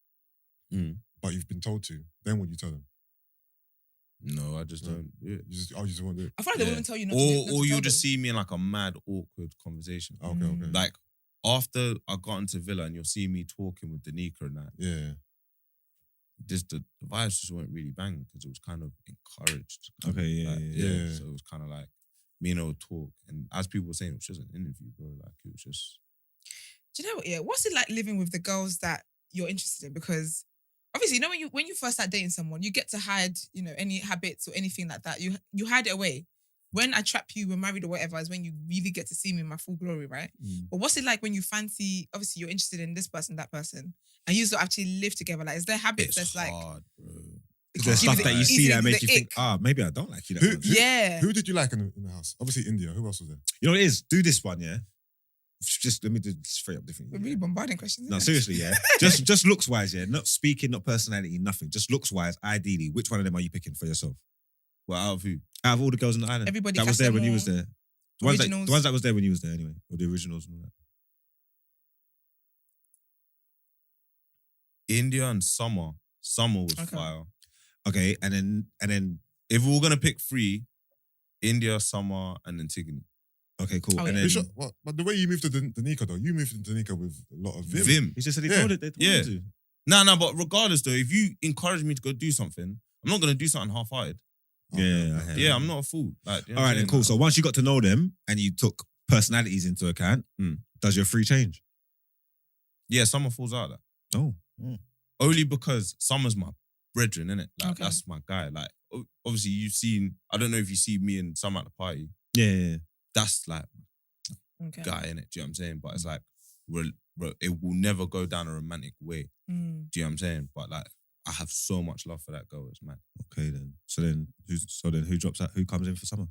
Mm. but you've been told to, then would you tell them? No, I just don't do it. You just won't do it. I feel like they Yeah. wouldn't tell you not to do, not to Or tell you'll just them. see me in like a mad awkward conversation. Okay. Like after I got into Villa and you'll see me talking with Danica and that, Yeah. just the vibes just weren't really banging because it was kind of encouraged. Okay, yeah, Like, yeah. So it was kind of like me and her would talk, and as people were saying, it was just an interview, bro. Like it was just. Do you know what? Yeah, what's it like living with the girls that you're interested in? Because obviously, you know, when you first start dating someone, you get to hide, you know, any habits or anything like that. You hide it away. When I trap you, we're married or whatever, is when you really get to see me in my full glory, right? But what's it like when you fancy? Obviously, you're interested in this person, that person, and you still actually live together. Like, is there habits It's that's like? hard, bro. Is there Give stuff the- that you easy see to that give makes the you think, ick. maybe I don't like you that Who- much? Yeah. Who did you like in the house? Obviously India. Who else was there? You know what it is? Do this one, yeah? Just let me do straight up differently. We're really bombarding questions. No, isn't it? seriously, yeah. Just looks wise, yeah. Not speaking, not personality, nothing. Just looks wise. Ideally, which one of them are you picking for yourself? Well, out of who? Out of all the girls on the island, Everybody that was there when you Casamore, was there. The Originals. ones that was there when you was there, anyway, or the originals and all that. India and Summer. Summer was Okay. fire. Okay, and then If we were gonna pick three, India, Summer, and Antigone. okay, cool. Oh, and yeah. then What? But the way you moved to Danica though, you moved to Danica with a lot of vim. Vim. he just said he Yeah. told it. They told Yeah. him to. No, but regardless though, if you encourage me to go do something, I'm not gonna do something half-hearted. Okay, Yeah, okay. Yeah, I'm not a fool. Like, you know All what right, I'm then saying? cool. Like, So once you got to know them and you took personalities into account, does your free change? yeah, Summer falls out of that. Oh, Only because Summer's my brethren, innit? Like, Okay. that's my guy. Like, obviously you've seen, I don't know if you see me and Summer at the party. yeah. That's like Okay. guy, innit? Do you know what I'm saying? But it's like, it will never go down a romantic way. Mm. Do you know what I'm saying? But like, I have so much love for that girl. It's mad. Okay, then. So then who drops out? Who comes in for Summer?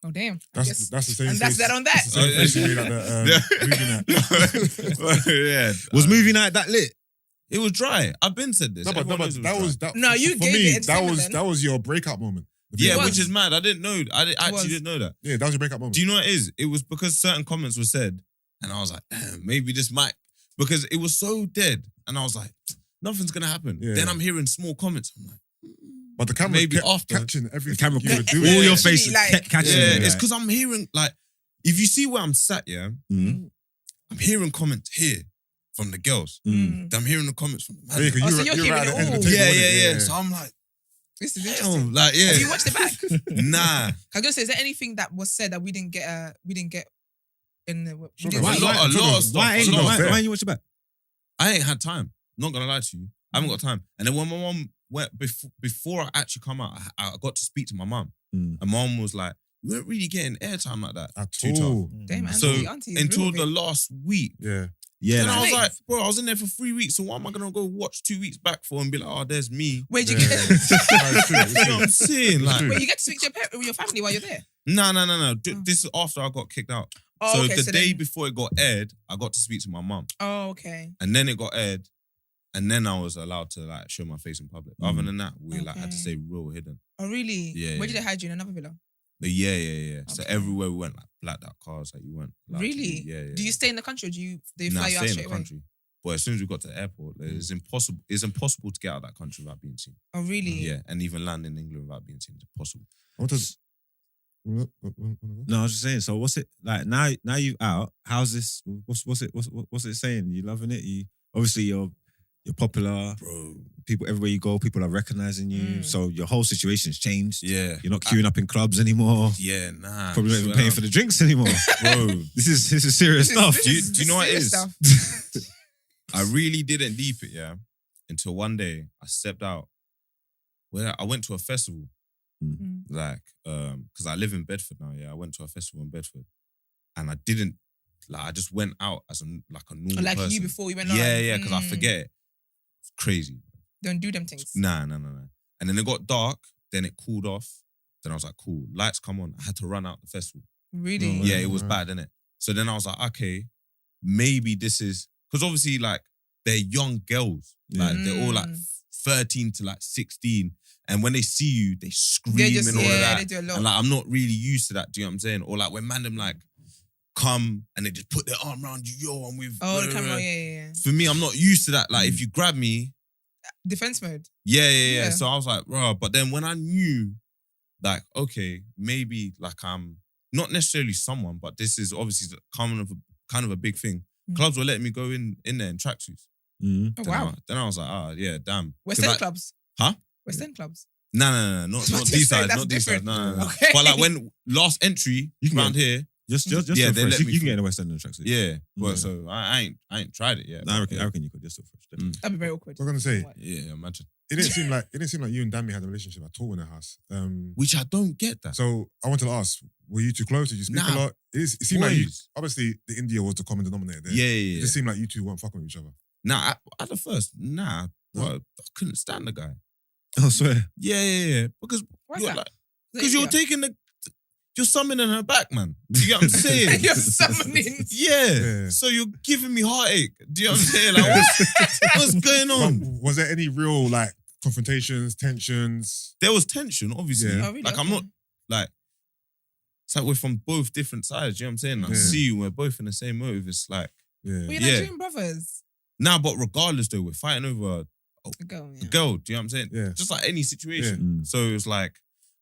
Oh damn. I That's guess- the same. and that's face- that on that. That's the same face you made at the movie night. yeah. Was movie night that lit? It was dry. I've been said this. No, but Everyone knows it that dry. was that. No, you for gave me. it entertainment That was your breakout moment. Yeah, It which was. is mad. I didn't know. I was. actually didn't know that. Yeah, that was your breakout moment. Do you know what it is? It was because certain comments were said, and I was like, damn, maybe this might, because it was so dead, and I was like, nothing's gonna happen. Yeah. Then I'm hearing small comments. I'm like, But the camera maybe kept after. catching everything. The camera you were caught doing. all your Actually, faces like- kept catching Yeah, it. it's like- because I'm hearing, like, if you see where I'm sat, yeah, Mhm. I'm hearing comments here from the girls. Mm. I'm hearing the comments from the man. Yeah, 'cause Oh, you so were- you're you were hearing at the it end of all. the table, Yeah, wasn't it? yeah. So I'm like, This is damn, interesting. like, yeah. Have you watched it back? Nah. I was gonna say, is there anything that was said that we didn't get? In the we Sure, didn't why- see? A lot of stuff. Why ain't a lot of fair. why ain't you watch it back? I ain't had time. Not gonna lie to you. I haven't got time. And then when my mom went, before I actually come out, I got to speak to my mum. Mm. And mom was like, you weren't really getting airtime like that. At Too tough. all. Damn, So, auntie is Until real the big. last week. Yeah. Yeah, And I was like- like, bro, I was in there for 3 weeks. So why am I gonna go watch 2 weeks back for and be like, oh, there's me? Where'd you Yeah. get? No, it's true, it's You know true. what I'm saying? Like, true. Wait, you get to speak to your family while you're there. no. Oh. This is after I got kicked out. Oh, So okay. the day then- before it got aired, I got to speak to my mum. Oh, okay. And then it got aired. And then I was allowed to like show my face in public. Other than that, we like had to Okay. stay real hidden. Oh, really? Yeah, Where did yeah. they hide you in another villa? But yeah. So Okay. everywhere we went, like blacked out cars, like you weren't. allowed to Really? be. Yeah. Do you stay in the country or do they Nah, fly you out stay in straight the away? country. But as soon as we got to the airport, it's impossible. It's impossible to get out of that country without being seen. Oh, really? Yeah, and even land in England without being seen is impossible. I want to. No, I was just saying. So what's it like now? Now you out. How's this? What's it saying? You loving it? You obviously you're popular. Bro. People everywhere you go, people are recognizing you. Mm. So your whole situation's changed. Yeah. You're not queuing up in clubs anymore. Yeah, nah. Probably not even Swear paying down. for the drinks anymore, Bro. This is serious stuff. Do you know what it serious is? stuff. I really didn't deep it, yeah. Until one day I stepped out. Where I went to a festival. Mm. Like, because I live in Bedford now, yeah. I went to a festival in Bedford. And I didn't, like, I just went out as a normal Like person. you before you went Yeah, on. yeah, because I forget it. It's crazy. Don't do them things. Nah. And then it got dark, then it cooled off. Then I was like, cool, lights come on. I had to run out the festival. Really? No, Yeah, it was right. bad, innit? So then I was like, okay, maybe this is, because obviously, like, they're young girls. Like, they're all like 13 to like 16. And when they see you, they scream They just, and all of yeah, that. they do a lot. And like, I'm not really used to that. Do you know what I'm saying? Or like when man them like come and they just put their arm around you, yo, I'm with. Oh, the camera, yeah. For me, I'm not used to that. Like if you grab me, Defense mode. yeah. Yeah. So I was like, bro. But then when I knew, like, okay, maybe like I'm not necessarily someone, but this is obviously kind of a big thing. Clubs were letting me go in there in tracksuits. Mm. Oh, wow. Then I was like, yeah, damn. West End clubs? Huh? West End clubs? No, not these sides, not these sides. No. Okay. But like when last entry You can around here, Just Yeah, yeah, they fresh. let You me can through. get in the West End in a tracksuit. yeah. Well, Yeah. so I ain't tried it yet. No, I but, reckon you could. You're still fresh. Definitely. That'd be very awkward. What was I gonna say? yeah, imagine. It didn't seem like you and Dami had a relationship at all in the house. Which I don't get that. So I wanted to ask, were you two close? Did you speak a Nah. lot? It seemed like you, Boys. obviously the India was the common denominator there. Yeah. It just seemed like you two weren't fucking with each other. Nah, at the first, bro, I couldn't stand the guy. I swear. Yeah. Because Why's you're that? like, because you're taking you're summoning her back, man. Do you get what I'm saying? You're summoning. Yeah. So you're giving me heartache. Do you know what I'm saying? Like, what's going on? But was there any real like confrontations, tensions? There was tension, obviously. Yeah. Oh, really? Like, I'm not, like, it's like we're from both different sides. You know what I'm saying? Like, Yeah. see you, we're both in the same motive. It's like, Yeah. We're Yeah. Nigerian brothers. nah, but regardless, though, we're fighting over A girl, the yeah. girl. Do you know what I'm saying? Yeah. Just like any situation. Mm. So it was like,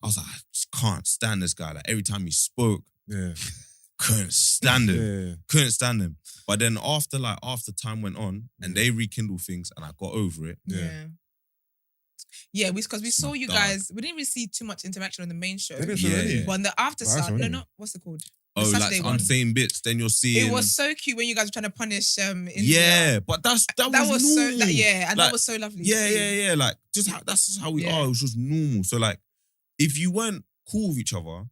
I was like, I just can't stand this guy. Like, every time he spoke, Yeah. couldn't stand him. Yeah. Couldn't stand him. But then after time went on and they rekindled things and I got over it. Yeah. Yeah, because we It's saw not you dark. guys. We didn't really see too much interaction on the main show. They didn't show Yeah, any. yeah. But on the after Well, that's start, no, only- not what's it called? The Oh, Saturday like one. on same bits, then you're seeing. It was so cute when you guys were trying to punish India. Yeah, but that was normal. so yeah, and that Like, was so lovely. Yeah, to see. yeah. Like that's just how we Yeah. are. It was just normal. So like, if you weren't cool with each other,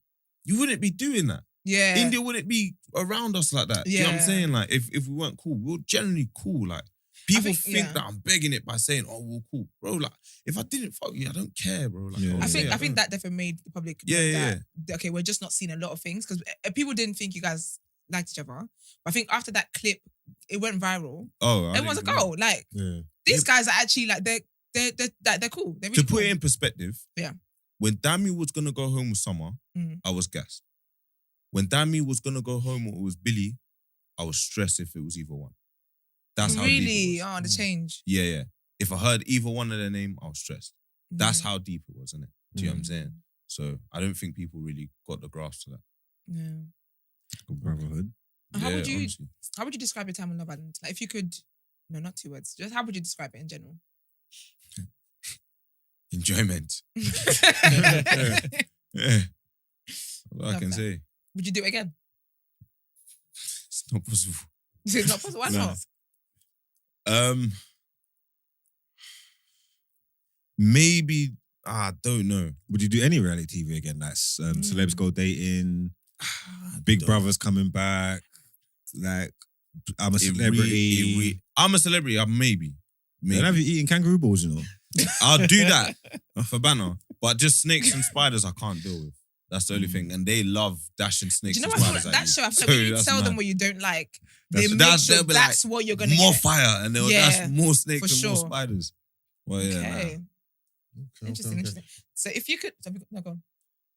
you wouldn't be doing that. Yeah. India wouldn't be around us like that. Do you know what I'm Yeah. saying? Like, if we weren't cool, we were generally cool. Like, people think yeah. that I'm begging it by saying, "Oh, we're cool, bro." Like, if I didn't fuck you, I don't care, bro. Like, Yeah. honestly, I think don't- that definitely made the public Yeah, know yeah, that, okay, we're just not seeing a lot of things because people didn't think you guys liked each other. But I think after that clip, it went viral. Oh, I Everyone's didn't like, know. oh, like Yeah. these guys are actually like they're cool. They're really To put cool. it in perspective, Yeah. when Dami was gonna go home with Summer, Mhm. I was gassed. When Dami was gonna go home or it was Billy, I was stressed if it was either one. That's how deep Really? it was. Oh, the change. Yeah. If I heard either one of their name, I was stressed. That's Mm. how deep it was, isn't it? Do you know what I'm saying? So I don't think people really got the grasp to that. Yeah. Brotherhood. How Yeah, would you honestly. how would you describe your time on Love Island? Like if you could, no, not 2 words. Just how would you describe it in general? Enjoyment. Yeah. That's all I Love can that. say. Would you do it again? It's not possible. It's not possible. Why No. not? Maybe I don't know. Would you do any reality TV again? Like celebs go dating, Big Don't- Brother's coming back. Like I'm a It celebrity. I'm a celebrity. Maybe. Then have you eating kangaroo balls? You know. I'll do that for banner, but just snakes and spiders I can't deal with. That's the only thing, and they love dashing Do snakes you know and what? spiders. That show, I feel like when you that's tell them mad. what you don't like, That's- they make that's- sure they'll be that's what you're gonna more get. fire, and they'll Yeah, dash more snakes for and more sure. spiders. Well, yeah, Okay. Okay, Interesting, okay. interesting. So if you could, no, go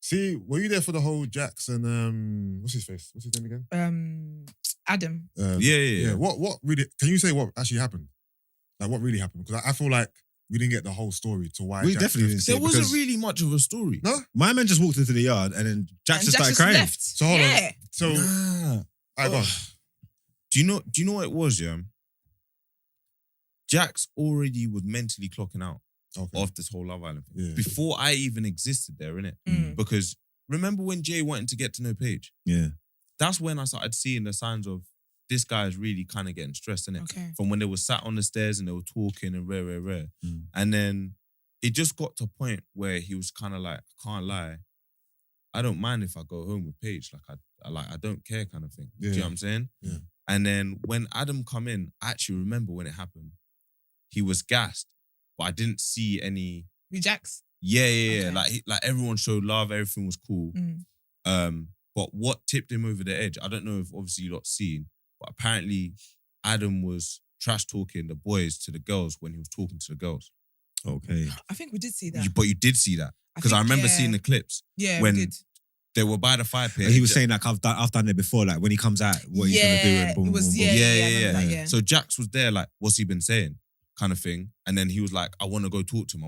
See, were you there for the whole Jacques and what's his face? What's his name again? on. Adam. Yeah. What really? Can you say what actually happened? Like what really happened? Because I feel like we didn't get the whole story to why We Jacques definitely left. didn't see There it wasn't because really much of a story. No. my man just walked into the yard and then Jack And just Jack started crying. left. So hold on. Yeah. So Nah. I got. Do you know what it was, yeah? Jax already was mentally clocking out Okay. of this whole Love Island thing Yeah. before I even existed there, innit? Mm. Because remember when Jay wanted to get to know Paige? Yeah. That's when I started seeing the signs of this guy is really kind of getting stressed, innit? Okay. From when they were sat on the stairs and they were talking and rare. Mm. And then it just got to a point where he was kind of like, I can't lie, I don't mind if I go home with Paige. Like I don't care kind of thing. Do you know Yeah. what I'm saying? Yeah. And then when Adam come in, I actually remember when it happened. He was gassed, but I didn't see any. With Jax. Yeah. Okay. Like everyone showed love, everything was cool. Mm. But what tipped him over the edge? I don't know if obviously you lot seen, but apparently Adam was trash talking the boys to the girls when he was talking to the girls. Okay. I think we did see that. But you did see that because I think, remember yeah. seeing the clips Yeah, when we did. they were by the fire pit. And he was saying like I've done it before. Like when he comes out, what he's gonna do and boom, it was, boom, boom. yeah, Yeah, I remember that, yeah. So Jax was there, like, what's he been saying? kind of thing. And then he was like, I want to go talk to him.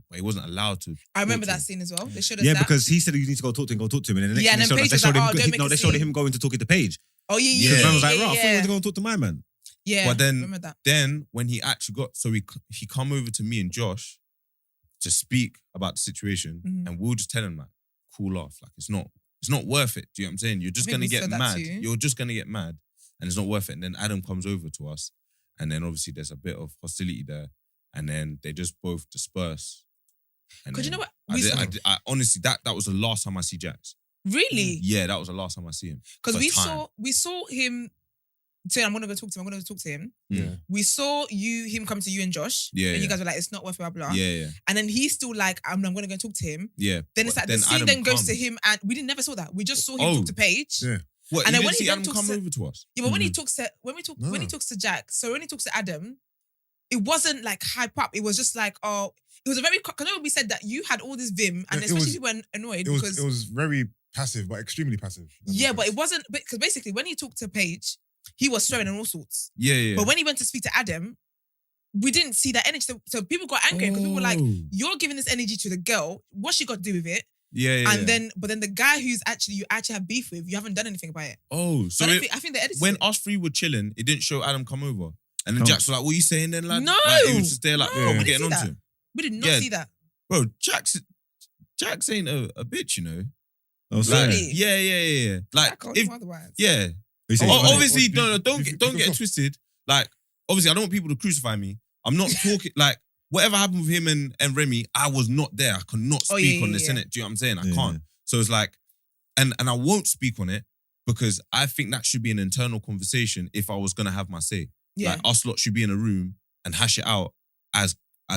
But he wasn't allowed to. I remember talk to that him. scene as well. They showed us Yeah, that. because he said you need to go talk to him, And then the next Yeah, thing and they then showed, Paige was they showed like, him, "Oh, don't make a they showed scene." him going to talk to Paige. Oh yeah, Because yeah. man was like, yeah, right, I thought you yeah. were to go and talk to my man. Yeah, But then- remember that. Then when he actually got, so he come over to me and Josh to speak about the situation, Mhm. and we'll just tell him like, cool off, like it's not worth it. Do you know what I'm saying? You're just I think gonna we get said that mad. too. You're just gonna get mad, and it's not worth it. And then Adam comes over to us, and then obviously there's a bit of hostility there, and then they just both disperse. Because you know what? I honestly, that was the last time I see Jacques. Really? Yeah, that was the last time I see him. Because For we time. saw him saying, I'm gonna go talk to him. Yeah. We saw him come to you and Josh. Yeah, And you yeah. guys were like, it's not worth it, blah, blah. Yeah. And then he's still like, I'm gonna go and talk to him. Yeah. Then it's But like the scene Adam then goes to comes. him, and we never saw that. We just saw him Oh. talk to Paige. Yeah. What? And And then then when he see then Adam talks come to- over to us. Yeah, but when he Mhm. talks to when No. he talks to Jack, so when he talks to Adam, it wasn't like hype up. It was just like, oh, it was a very. Because we said that you had all this vim, and It especially was- people were annoyed It was because it was very passive, but extremely passive. yeah, but it wasn't because basically when he talked to Paige, he was swearing and all sorts. Yeah. But when he went to speak to Adam, we didn't see that energy. So people got angry because people were like, Oh. "You're giving this energy to the girl. What's she got to do with it?" Yeah. And then the guy who's you actually have beef with, you haven't done anything about it. Oh, So so I think the editor. when us three were chilling, it didn't show Adam come over. And then No. Jack's was like, what are you saying then, lad? No. Like, he was just there like, No, oh, we we're didn't getting see on to that. him. we did not Yeah. see that. Bro, Jack's ain't a bitch, you know? Oh, Like, Really? yeah. Like, I can't if, do otherwise. yeah. You say- Oh, obviously, Or no, do don't you get think it so? twisted. Like, obviously, I don't want people to crucify me. I'm not talking, like, whatever happened with him and Remi, I was not there. I cannot Oh, speak yeah, on yeah, this, yeah. innit? Do you know what I'm saying? I Yeah. can't. So it's like, and I won't speak on it because I think that should be an internal conversation if I was going to have my say. Yeah. Like, us lot should be in a room and hash it out as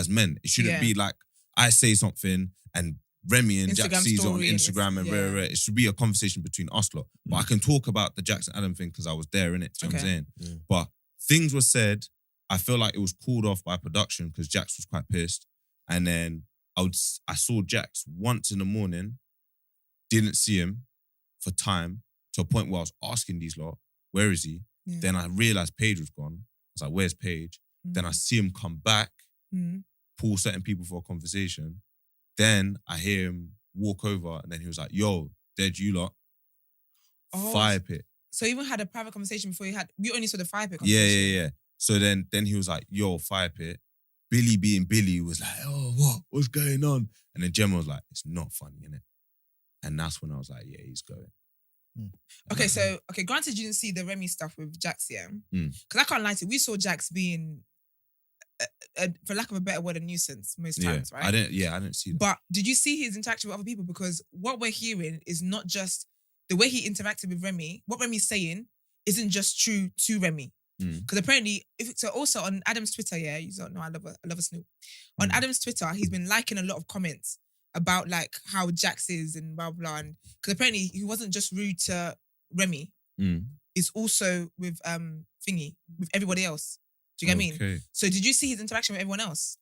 men. It shouldn't Yeah. be like, I say something and Remi and Jack Instagram sees it on story and Instagram and it's- rare. yeah. It should be a conversation between us lot. But I can talk about the Jackson Adam thing because I was there, innit? Do you know what I'm Okay. saying? Yeah. But things were said. I feel like it was called off by production because Jax was quite pissed. And then I saw Jax once in the morning, didn't see him for time to a point where I was asking these lot, where is he? Yeah. Then I realized Paige was gone. I was like, where's Paige? Then I see him come back, Mhm. pull certain people for a conversation. Then I hear him walk over and then he was like, yo, Deji, you lot, Oh, fire pit. So you even had a private conversation before we only saw the fire pit Yeah, conversation. yeah. So then he was like, yo, fire pit. Billy being Billy was like, oh, what's going on? And then Gemma was like, it's not funny, innit? And that's when I was like, yeah, he's going. Okay, so granted you didn't see the Remi stuff with Jax, yeah? Mm. Because I can't lie to you, we saw Jax being, for lack of a better word, a nuisance most Yeah, times, right? I didn't see that. But did you see his interaction with other people? Because what we're hearing is not just the way he interacted with Remi. What Remi's saying isn't just true to Remi. Mm. Because apparently, also on Adam's Twitter, yeah, you don't know, I love a snoop. On Adam's Twitter, he's been liking a lot of comments about like how Jax is and blah blah. And because apparently he wasn't just rude to Remi, Mm. he's also with Thingy, with everybody else. Do you get what I mean? Okay. So did you see his interaction with everyone else?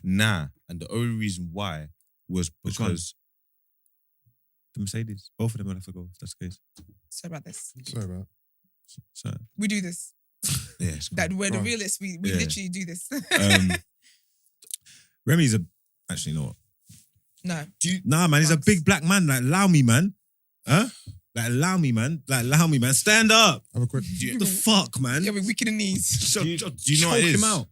Nah. And the only reason why was Which one? because The Mercedes. Both of them will have to go, if that's the case. Sorry about this. Sorry about So, We do this. yeah, it's That we're the Right. realists. We Yeah. literally do this. Remi's actually, you know what? No. Nah, man, he's a Once. big black man. Like, allow me, man. Huh? Like, allow me, man. Like, allow me, man. Stand up. Have a quick. What the fuck, man? Yeah, we're weak in the knees. So- Do you know choke what it is? him out.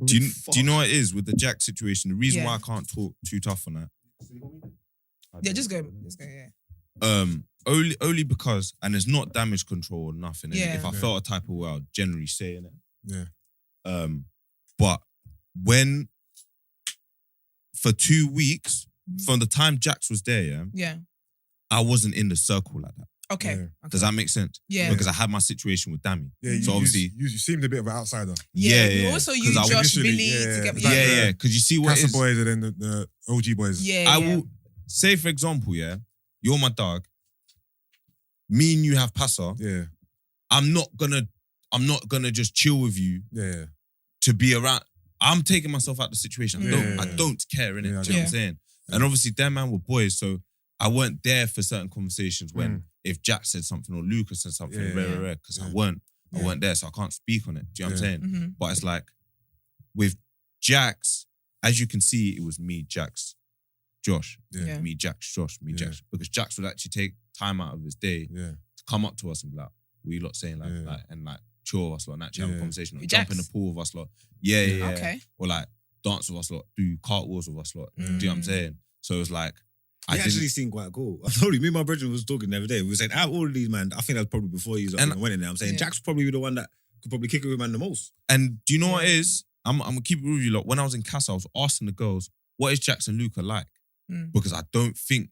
Do you know what it is with the Jack situation? The reason Yeah. why I can't talk too tough on that. Yeah, just go. Just go, yeah. Only because, and it's not damage control or nothing. innit? Yeah. If I Yeah. felt a type of way, I'd generally say it. Yeah. But when for 2 weeks, Mhm. from the time Jax was there, yeah, Yeah. I wasn't in the circle like that. Okay. Yeah. Okay. Does that make sense? Yeah. Because I had my situation with Dammy. Yeah. You, So obviously- you seemed a bit of an outsider. Yeah. Yeah. Also, 'Cause you, I was Josh, initially- Billy, yeah, together. like Yeah, the- yeah. Because you see what it Casa is. boys and then the OG boys. Yeah. I will say, for example, yeah, you're my dog. Me and you have Passa. Yeah. I'm not gonna just chill with you Yeah. to be around. I'm taking myself out the situation. Yeah. I don't care, innit? Yeah, I Do you know what get I'm saying? And obviously, them man were boys, so I weren't there for certain conversations when if Jack said something or Lucas said something, Yeah, rare, because I yeah. weren't I weren't there, so I can't speak on it. Do you know what I'm saying? Mm-hmm. But it's like with Jacques, as you can see, it was me, Jacques, Josh. Yeah. Me, Jacques, Josh, me, Yeah. Jacques. Because Jacques would actually take time out of his day Yeah. to come up to us and be like, what you lot saying? And chill with us lot and actually have a Yeah. conversation. Like, With jump in the Jacques? pool with us lot. Yeah. Okay. Or like dance with us lot, do cartwheels with us lot. Do you know what I'm saying? So it was like, He actually seemed quite cool. I told you, me and my brother was talking the other day. We were saying, out of all of these, man, I think that was probably before he went in there. I'm saying, Yeah. Jack's probably the one that could probably kick it with man the most. And do you know what it is? I'm gonna keep it with you lot. When I was in Casa, I was asking the girls, what is Jackson Luca like? Mm. Because I don't think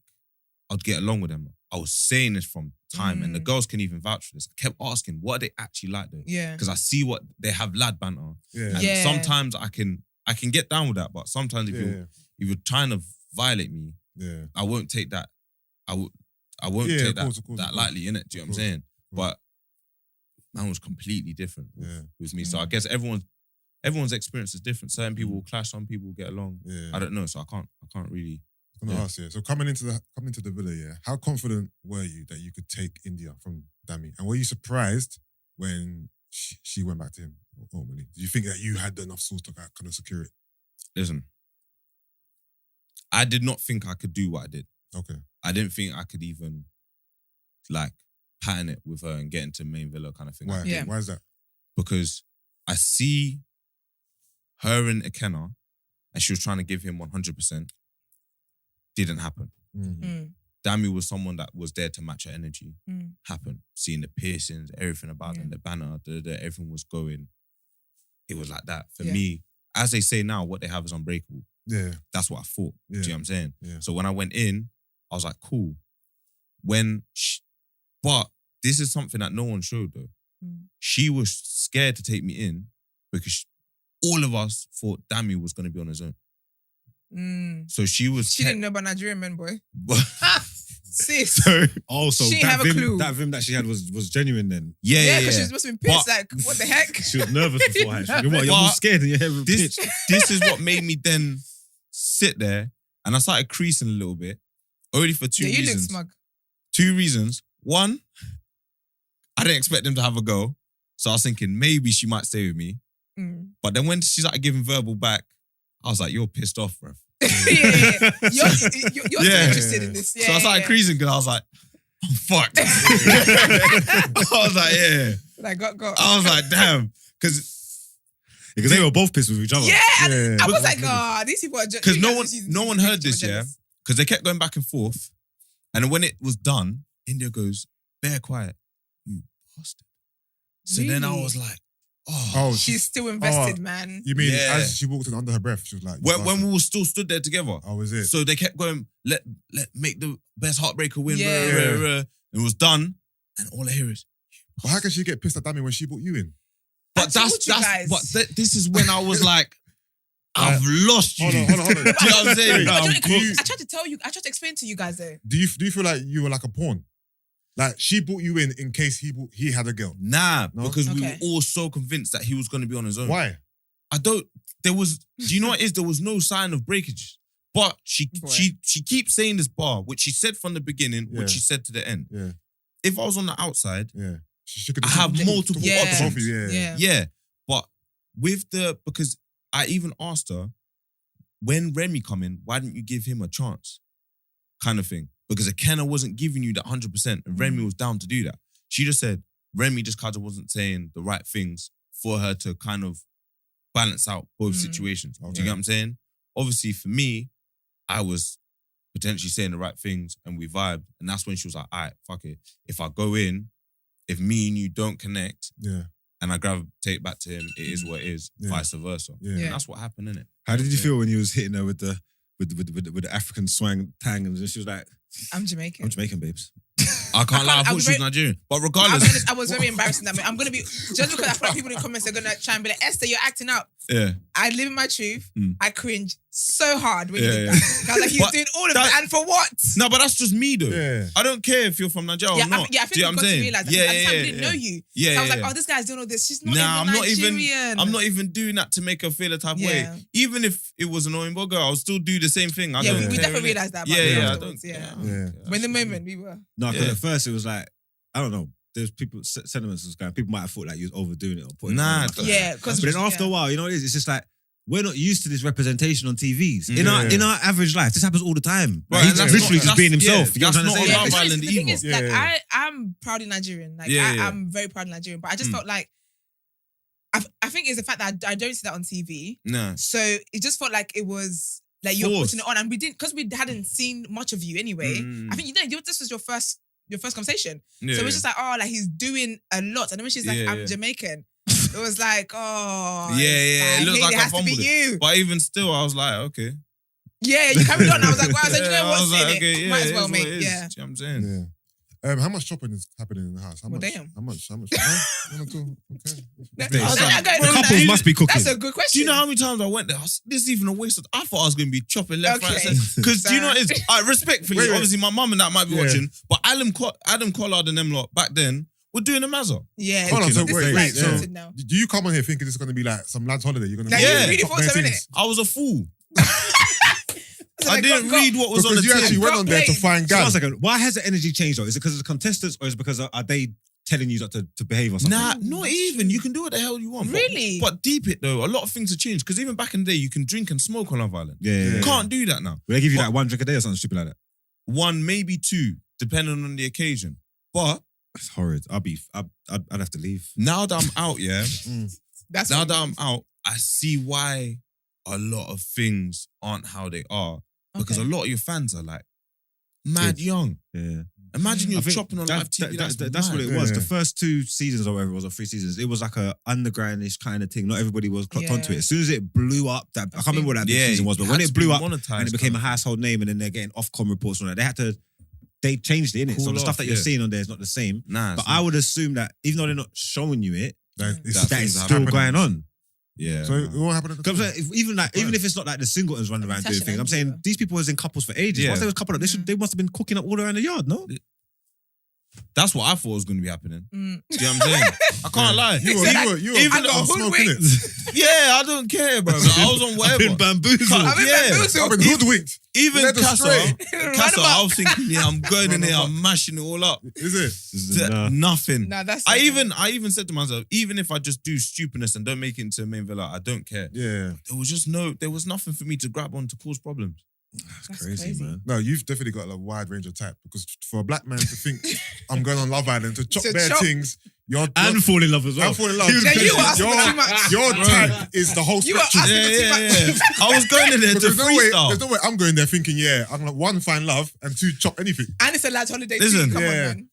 I'd get along with them. I was saying this from time, and the girls can even vouch for this. I kept asking, what are they actually like though? Yeah. Because I see what they have lad banter. Yeah. And Yeah. sometimes I can get down with that, but sometimes if Yeah. you're trying to violate me, Yeah. I won't take that. I won't Yeah, take of that course, of course, that of course. lightly, innit? Do you know what I'm saying? But man was completely different Yeah. with me. So I guess everyone's experience is different. Certain people will clash, some people will get along. Yeah. I don't know, so I can't really. I'm gonna ask you. So coming into the villa, yeah, how confident were you that you could take India from Dami? And were you surprised when she went back to him? Ultimately, do you think that you had enough sauce to kind of secure it? Listen, I did not think I could do what I did. Okay. I didn't think I could even like pattern it with her and get into main villa kind of thing. Why? Yeah. Why is that? Because I see her and Ekenna, and she was trying to give him 100%. Didn't happen. Mm. Mm. Dami was someone that was there to match her energy. Mm. Happened. Seeing the piercings, everything about them, the banner, everything was going. It was like that. For me, as they say now, what they have is unbreakable. Yeah. That's what I thought. Yeah. Do you know what I'm saying? Yeah. So when I went in, I was like, cool. But this is something that no one showed though. Mm. She was scared to take me in because all of us thought Dami was going to be on his own. Mm. So she was... She didn't know about Nigerian men, boy. Sis. So, Also, She that have a vim, clue. that vim that she had was genuine then. Yeah, because she must have been pissed. But- Like, what the heck? She was nervous beforehand. She was like, what, you're But all scared and your hair was this, pitched. this is what made me then sit there and I started creasing a little bit. Only for two Yeah, you look reasons. smug. 2 reasons. One, I didn't expect them to have a go. So I was thinking maybe she might stay with me. Mm. But then when she started giving verbal back, I was like, you're pissed off, bro. yeah. You're still interested in this. Yeah, So I started yeah. creasing because I was like, I'm fucked. I was like, yeah. Like, go. I was like, damn. Because Because they were both pissed with each other. Yeah, and Yeah. I was like, these people are just... because no one heard this, yeah. Because they kept going back and forth. And then when it was done, India goes, bear quiet. You bastard. So then I Really? was like, Oh, She's still invested, man. You mean Yeah. as she walked in under her breath, she was like, when we were still stood there together. oh, was it? So they kept going, let make the best heartbreaker win. Yeah. Rah, rah, rah. It was done. And all I hear is, But how can she get pissed at Dami when she brought you in? but I told you guys. this is when I was like, I've lost you. Hold on. Do you know what I'm saying? Wait, I do tried you- to tell you, I tried to explain to you guys there. Do you feel like you were like a pawn? Like she brought you in case he had a girl. Nah, No? because we were Okay. all so convinced that he was going to be on his own. Why? Do you know what it is? There was no sign of breakage. But she Boy. keeps saying this bar, which she said from the beginning, Yeah. which she said to the end. Yeah, If I was on the outside, yeah. She could I have multiple Yeah. options. Yeah. Yeah. But because I even asked her, when Remi come in, why didn't you give him a chance? Kind of thing. Because Ekenna wasn't giving you that 100% and Remi was down to do that. She just said Remi just kind of wasn't saying the right things for her to kind of balance out both situations. Do you get what I'm saying? Obviously for me, I was potentially saying the right things and we vibed. And that's when she was like, all right, fuck it. If I go in, if me and you don't connect, Yeah, and I gravitate back to him, it is what it is, Yeah. vice versa. yeah. And that's what happened, innit? How did you feel when you was hitting her with the African swang tang and she was like, I'm Jamaican. I'm Jamaican, babes. I can't lie, I I thought was she was very- Nigerian. But I'll be regardless, honest, I was very embarrassed in that moment. I'm gonna be just because I feel like people in the comments are gonna try and be like, Esther, you're acting up. yeah. I live in my truth. Mm. I cringe so hard when you Yeah, did yeah. that. I was like, he's But doing all of that- that, and for what? No, but that's just me though. Yeah. I don't care if you're from Nigeria Yeah, or not. I think Do you know we've what got I'm to saying? realize that. Yeah, At the time, yeah, we didn't know you. Yeah, So I was like, yeah. oh, this guy's doing all this. She's not Nah, even Nigerian. I'm not even doing that to make her feel a type of Yeah. way. Even if it was annoying bugger, I'll still do the same thing. I Yeah, don't we care, definitely innit? realised that about Yeah, you yeah, I afterwards, don't. yeah. I don't Yeah. care. But in the moment, we were. No, because Yeah. at first it was like, I don't know. there's people sentiments was going. People might have thought like you was overdoing it or putting. Nah, it on. Yeah, because But then after a while, you know what it is? It's just like we're not used to this representation on TVs. In our average life, this happens all the time. Right, Like, and he's that's literally not- just being himself. yeah, You know what I'm that's trying to not say? Love Like, Island the thing either. is, like, Yeah. I'm proudly Nigerian. Like, Yeah. I'm very proud Nigerian. But I just felt like, I think it's the fact that I don't see that on TV. Nah. So it just felt like it was like you're Forced. putting it on, and we didn't because we hadn't seen much of you anyway. Mm. I think this was your first conversation. Yeah. So it was just like, oh, like he's doing a lot, and then when she's like, Yeah, I'm yeah. Jamaican, it was like, oh, Yeah, it's yeah, it looked like it I has to be fumbled it. you. But even still, I was like, okay. Yeah, you carried on. I was like, wow, I said, you Yeah, know I what, was say like, it. okay, yeah, Might as it well, is what mate. it is. Yeah. Do you know what I'm saying? Yeah. How much chopping is happening in the house? How Well, much? damn. How much? Huh? One or two? Okay. The couples must be cooking. That's a good question. Do you know how many times I went there? This is even a waste of. I thought I was going to be chopping left, right, Okay. because do you know what it is? Respectfully, Wait. obviously my mum and that might be Yeah. watching, but Adam Collard and them lot back then were doing a mazza. Yeah. Hold on, so this wait, is wait, like so- sorted now. Do you come on here thinking this is going to be like some lads' holiday? You're going to Like, Yeah. you really thought so, innit? I was a fool. So I like, didn't go- read what was Because on you the actually tin. went on there to Play. find So guys. one second. Why has the energy changed though? Is it because of the contestants or is it because are they telling you not to behave or something? Nah, not even. You can do what the hell you want. But- Really? But deep it though, a lot of things have changed. Because even back in the day, you can drink and smoke on Love Island. Yeah. You can't do that now. They give you But- like one drink a day or something stupid like that. One, maybe two, depending on the occasion. But That's horrid. I'd have to leave. now that I'm out, yeah, That's now what- that I'm out, I see why a lot of things aren't how they are. Because Okay. a lot of your fans are like mad Kids. young. Yeah. Imagine I you're think chopping on that- live TV. that's what it Yeah. was. The first 2 seasons or whatever it was, or 3 seasons, it was like a undergroundish kind of thing. Not everybody was clocked onto it. Yeah. As soon as it blew up, I can't remember what that Yeah, season was, but it when had it to be blew up monetized, and it became a kind of. household name, and then they're getting Ofcom reports on that, they changed it, innit? So Cool the stuff off, that you're yeah. seeing on there is not the same. Nah, But it's I not. would assume that even though they're not showing you it, That That that things is are still happening. going on. Yeah. So it won't happen at the Because time. even if it's not like the singletons running around doing Tasha things, I'm Ghouri. saying these people was in couples for ages. Yeah. Once they was coupled up, they must have been cooking up all around the yard, no? That's what I thought was going to be happening. Mm. Do you know what I'm saying? I can't lie. You were even I got smoking it. Yeah, I don't care, bro. I was on whatever. bamboozled. I've been Yeah. bamboozled. I've been hoodwinked. Even Led Casa, astray. I was thinking, yeah, I'm going in Run there, up. I'm mashing it all up. Is it? Nothing. Nah, that's I even said to myself, even if I just do stupidness and don't make it into a main villa, I don't care. Yeah. There was nothing for me to grab on to cause problems. That's Crazy, man. No, you've definitely got a wide range of type because for a black man to think I'm going on Love Island to chop To bare chop. things, you're And fall in love as well. and fall in love. Yeah, you were asking your, for too much. your type is the whole You were spectrum. asking- I was going in there But to there's no way freestyle. I'm going there thinking, yeah, I'm gonna one find love and 2 chop anything. And it's a lad's holiday. Listen. too. Come Yeah. on, man.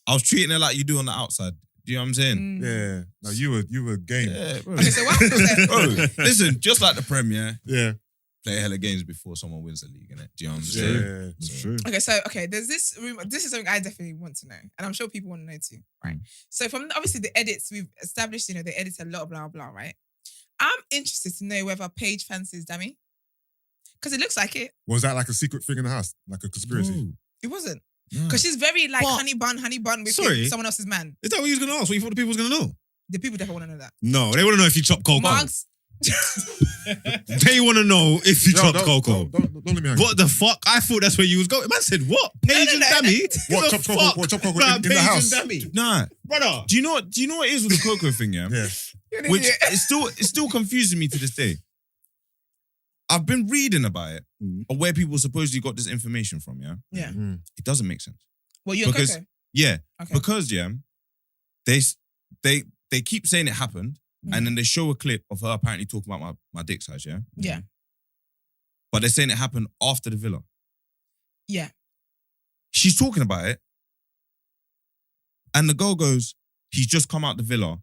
I was treating it like you do on the outside. Do you know what I'm saying? Mm. Yeah. No, you were game. Yeah, bro. Okay, so what happens then? Bro, listen, just like the Prem, yeah, Yeah. play a hella games before someone wins the league, innit? Do you know what I'm Yeah. saying? That's true. Okay, there's this rumor. This is something I definitely want to know, and I'm sure people want to know too, right? So from obviously the edits we've established, they edit a lot, blah blah, right? I'm interested to know whether Paige fancies Dami, because it looks like it. Was that like a secret thing in the house? Like a conspiracy? No, It wasn't, no. because she's very like What? honey bun with Sorry? someone else's man. Is that what you was going to ask? What you thought the people was going to know? The people definitely want to know that. No, they want to know if you chop cocoa. Marks, They want to know if you Yo, chop don't- cocoa. Don't let me hang. What the fuck? I thought that's where you was going. Man said what? Paige no, and no. Dami? What, Give a chop cocoa- fuck what, chop cocoa about in the Paige house? and Dami? Nah. Brother. Do you know what it is with the Coco thing, yeah? Yeah. you're an Which idiot. it's still confusing me to this day. I've been reading about it, or where people supposedly got this information from, yeah? Yeah. Mm. It doesn't make sense. Well, you're because- Coco. Yeah, Okay. because, yeah, they keep saying it happened, and then they show a clip of her apparently talking about my dick size, yeah? Yeah. But they're saying it happened after the villa. Yeah. She's talking about it, and the girl goes, he's just come out the villa,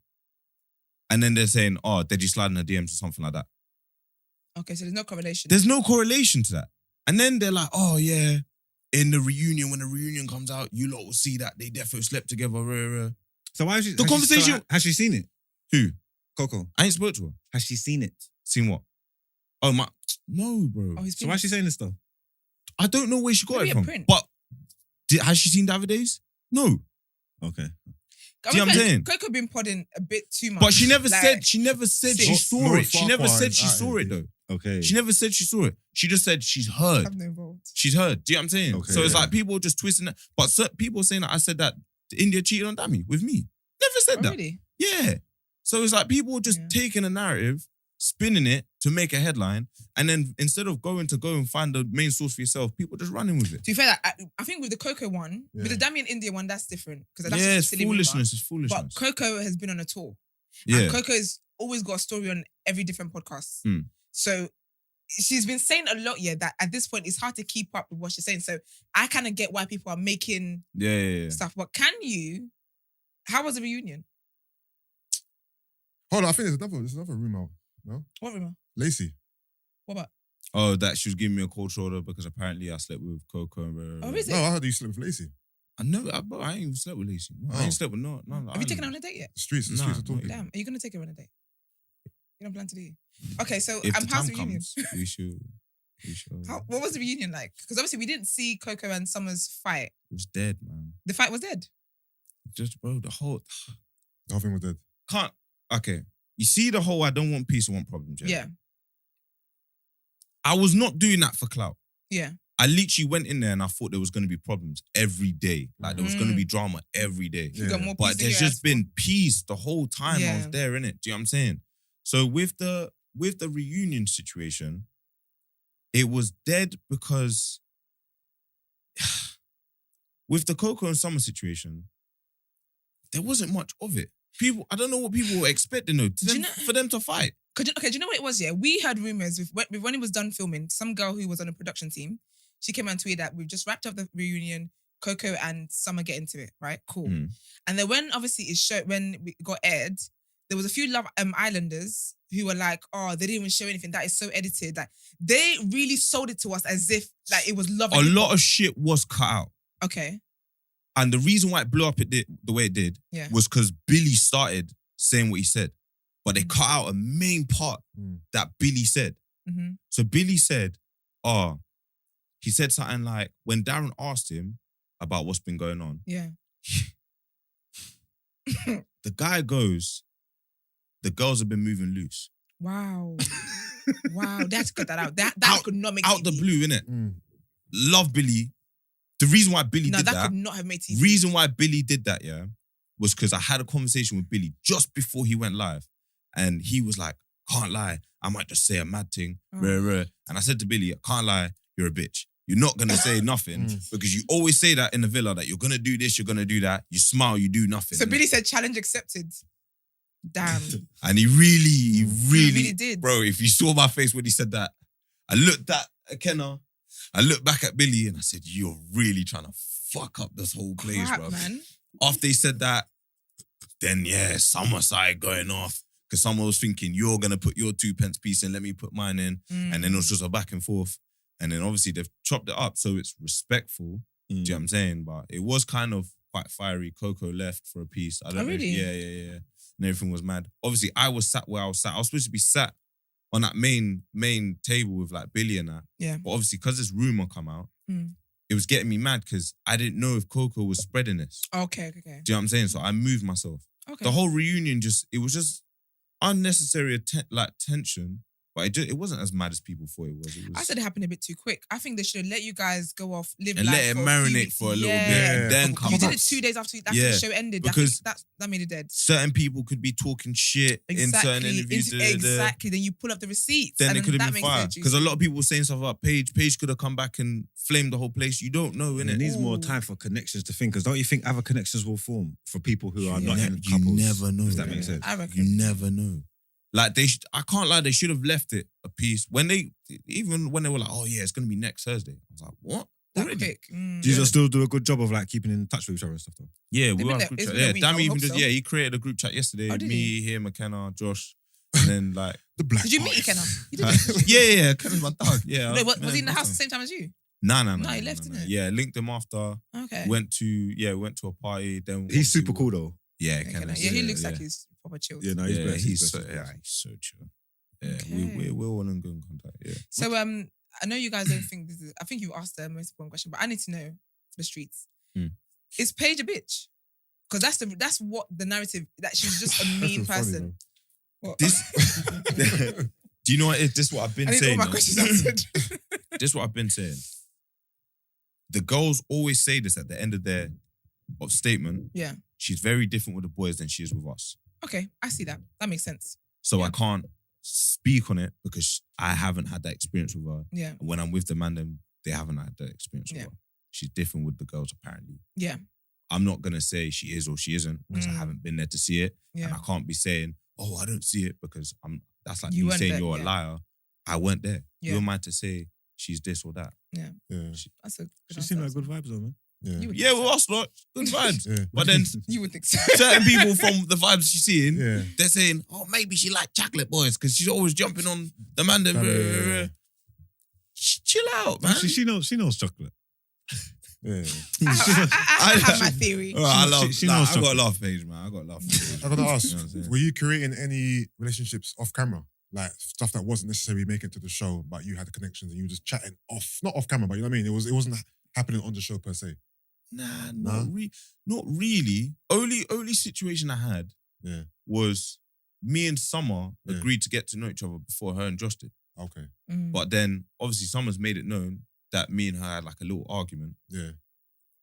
and then they're saying, oh, Deji sliding her DMs or something like that. Okay, so there's no correlation. There's no correlation to that. And then they're like, oh yeah, in the reunion, when the reunion comes out, you lot will see that they definitely slept together. Rah, rah. So why has she, The has conversation- She, so has she seen it? Who? Coco. I ain't spoke to her. Has she seen it? Seen what? Oh my, no, bro. Oh, he's So why is she saying this though? I don't know where she got Maybe it a from. print. But has she seen Davide's? No. Okay. Do you know what I'm saying? Coco been podding a bit too much. But she never Like, said she Sis. saw No it. She never Farquhar said is she out saw here, it though. Okay. She never said she saw it. She just said she's heard. I'm not involved. She's heard. Do you know what I'm saying? Okay, So it's yeah. like people just twisting it. But people saying that I said that India cheated on Dami with me. Never said Oh, that. really? Yeah. So it's like people just Yeah. taking a narrative, spinning it to make a headline, and then instead of going to go and find the main source for yourself, people just running with it. To be fair, I think with the Coco one, with the Yeah. Dami and India one, that's different. Because that's Yeah, just a it's silly rumor. foolishness. It's foolishness. But Coco has been on a tour. yeah. And Coco's always got a story on every different podcast. Mm. So she's been saying a lot, that at this point it's hard to keep up with what she's saying. So I kind of get why people are making Yeah. stuff. But how was the reunion? Hold on, I think there's another rumor. No, What rumor? Lacey. What about? Oh, that she was giving me a cold shoulder because apparently I slept with Coco. And Oh, is it? No, I heard you slept with Lacey. I know, bro, I ain't even slept with Lacey. No, I Oh. ain't slept with no. Have you taken her on a date yet? The streets Nah, are not talking. yet. Damn, are you going to take her on a date? You don't plan to do it? Okay, so If the how's time the reunion? comes, we should. What was the reunion like? Because obviously we didn't see Coco and Summer's fight. It was dead, man. The fight was dead. Just, bro, the whole The whole thing was dead. can't. Okay, you see the whole I don't want peace, I want problems. Yeah. I was not doing that for clout. Yeah. I literally went in there and I thought there was going to be problems every day. Like there was going to be drama every day. You got more But peace than there's you just asked been peace the whole time I Yeah. was there, innit? Do you know what I'm saying? So with the reunion situation, it was dead because with the Coco and Summer situation, there wasn't much of it. People, I don't know what people were expecting though, Do you know- for them to fight. do you know what it was? Yeah, we had rumors when it was done filming. Some girl who was on the production team, she came and tweeted that we've just wrapped up the reunion. Coco and Summer get into it, right? Cool. Mm. And then when obviously when it got aired, there was a few Love Islanders who were like, "Oh, they didn't even show anything. That is so edited." Like they really sold it to us as if like it was Love. A lot of shit was cut out. Okay. And the reason why it blew up the way it did Yeah. was because Billy started saying what he said. But they Mm. cut out a main part Mm. that Billy said. Mm-hmm. So Billy said, he said something like, when Darren asked him about what's been going on, Yeah. the guy goes, the girls have been moving loose. Wow. Wow. They had to cut that out. That Out- could not make Out the TV. blue, innit? Mm. Love Billy. The reason why Billy No, did that that, could not have made TV. reason why Billy did that, yeah, was because I had a conversation with Billy just before he went live. And he was like, can't lie, I might just say a mad thing. Oh. Rah. And I said to Billy, can't lie, you're a bitch. You're not going to say nothing because you always say that in the villa that you're going to do this, you're going to do that. You smile, you do nothing. So innit? Billy said challenge accepted. Damn. And he really, did. Bro, if you saw my face when he said that, I looked at Kenna, I looked back at Billy and I said, you're really trying to fuck up this whole place, Crap, bro. man. After he said that, then yeah, Summer started going off because Summer was thinking, you're going to put your 2 pence piece in, let me put mine in. And then it was just a back and forth. And then obviously they've chopped it up so it's respectful. Do you know what I'm saying? But it was kind of quite fiery. Coco left for a piece. I don't Oh, know. really? Yeah. And everything was mad. Obviously, I was sat where I was sat. I was supposed to be sat on that main table with like Billy and that. Yeah. But obviously, because this rumor come out, Mm. it was getting me mad because I didn't know if Coco was spreading this. Okay. Do you know what I'm saying? So I moved myself. Okay. The whole reunion it was just unnecessary tension. But it wasn't as mad as people thought it was. I said it happened a bit too quick. I think they should have let you guys go off, live and life let it for a few marinate weeks. for a little Yeah. bit and then come You did back. it 2 days after Yeah, the show ended. because that made it dead. Certain people could be talking shit in certain interviews. Exactly. Then you pull up the receipts. Then and it could that have been makes fire. it Because a juicy. lot of people were saying stuff about Paige. Paige could have come back and flamed the whole place. You don't know, And innit? it needs more Ooh. time for connections to think. Because don't you think other connections will form for people who are not ne- in you couples? never know. Does that make Yeah. sense? I reckon. You never know. Like I can't lie, they should have left it a piece. Even when they were like, oh yeah, it's going to be next Thursday. I was like, what? That Already? quick. Mm. Do you still do a good job of like keeping in touch with each other and stuff though? Yeah, They've we been were on there- a group it's chat. been a Yeah, week, I Dammy would even hope did, so. yeah, he created a group chat yesterday. Oh, did Me, he? him, McKenna, Josh. And then like, The black. Did you meet boys. Ikenna? You did. yeah, Kenna's my dog. Yeah. No, was he in the man, house at the same time as you? No, No, he left, didn't he? Yeah, linked him after. Okay. Went to a party. Then He's super cool though. Yeah, Okay, Kenna's, he looks like he's proper chilled. Yeah, no, he's yeah, blessed. he's blessed. so chill. Yeah, Okay. we're all in good contact. Yeah. So I know you guys don't think this is. I think you asked the most important question, but I need to know for the streets. Mm. Is Paige a bitch? Because that's what the narrative that she's just a That's mean so funny, person. What? Do you know what it is? This is what I've been I need all saying. my yeah? questions answered. This is what I've been saying. The girls always say this at the end of their of statement. Yeah. She's very different with the boys than she is with us. Okay, I see that. That makes sense. So Yeah. I can't speak on it because I haven't had that experience with her. Yeah. And when I'm with the man, then they haven't had that experience with Yeah. her. She's different with the girls, apparently. Yeah. I'm not going to say she is or she isn't because I haven't been there to see it. And Yeah. I can't be saying, oh, I don't see it because that's like You me weren't saying there, you're yeah. a liar. I weren't there. Yeah. Who am I to say she's this or that? Yeah. That's a good She answer. seemed like good vibes though, man. Yeah. You would Yeah, think with so. us, lot, good vibes. Yeah. But then You would think so. certain people from the vibes she's seeing, Yeah. they're saying, oh, maybe she like chocolate boys because she's always jumping on the man. Yeah. Chill out, man. She knows chocolate. Yeah. I have my theory. Oh, I love. she Nah, knows I got a chocolate. laugh page, man. I got a laugh page. I gotta ask, You know what I'm saying? were you creating any relationships off camera? Like stuff that wasn't necessarily making it to the show, but you had the connections and you were just chatting not off camera, but you know what I mean? It wasn't happening on the show per se. Nah, Nah? not really. Only situation I had Yeah. was me and Summer Yeah. agreed to get to know each other before her and Josh did. Okay. Mm. But then obviously Summer's made it known that me and her had like a little argument. Yeah.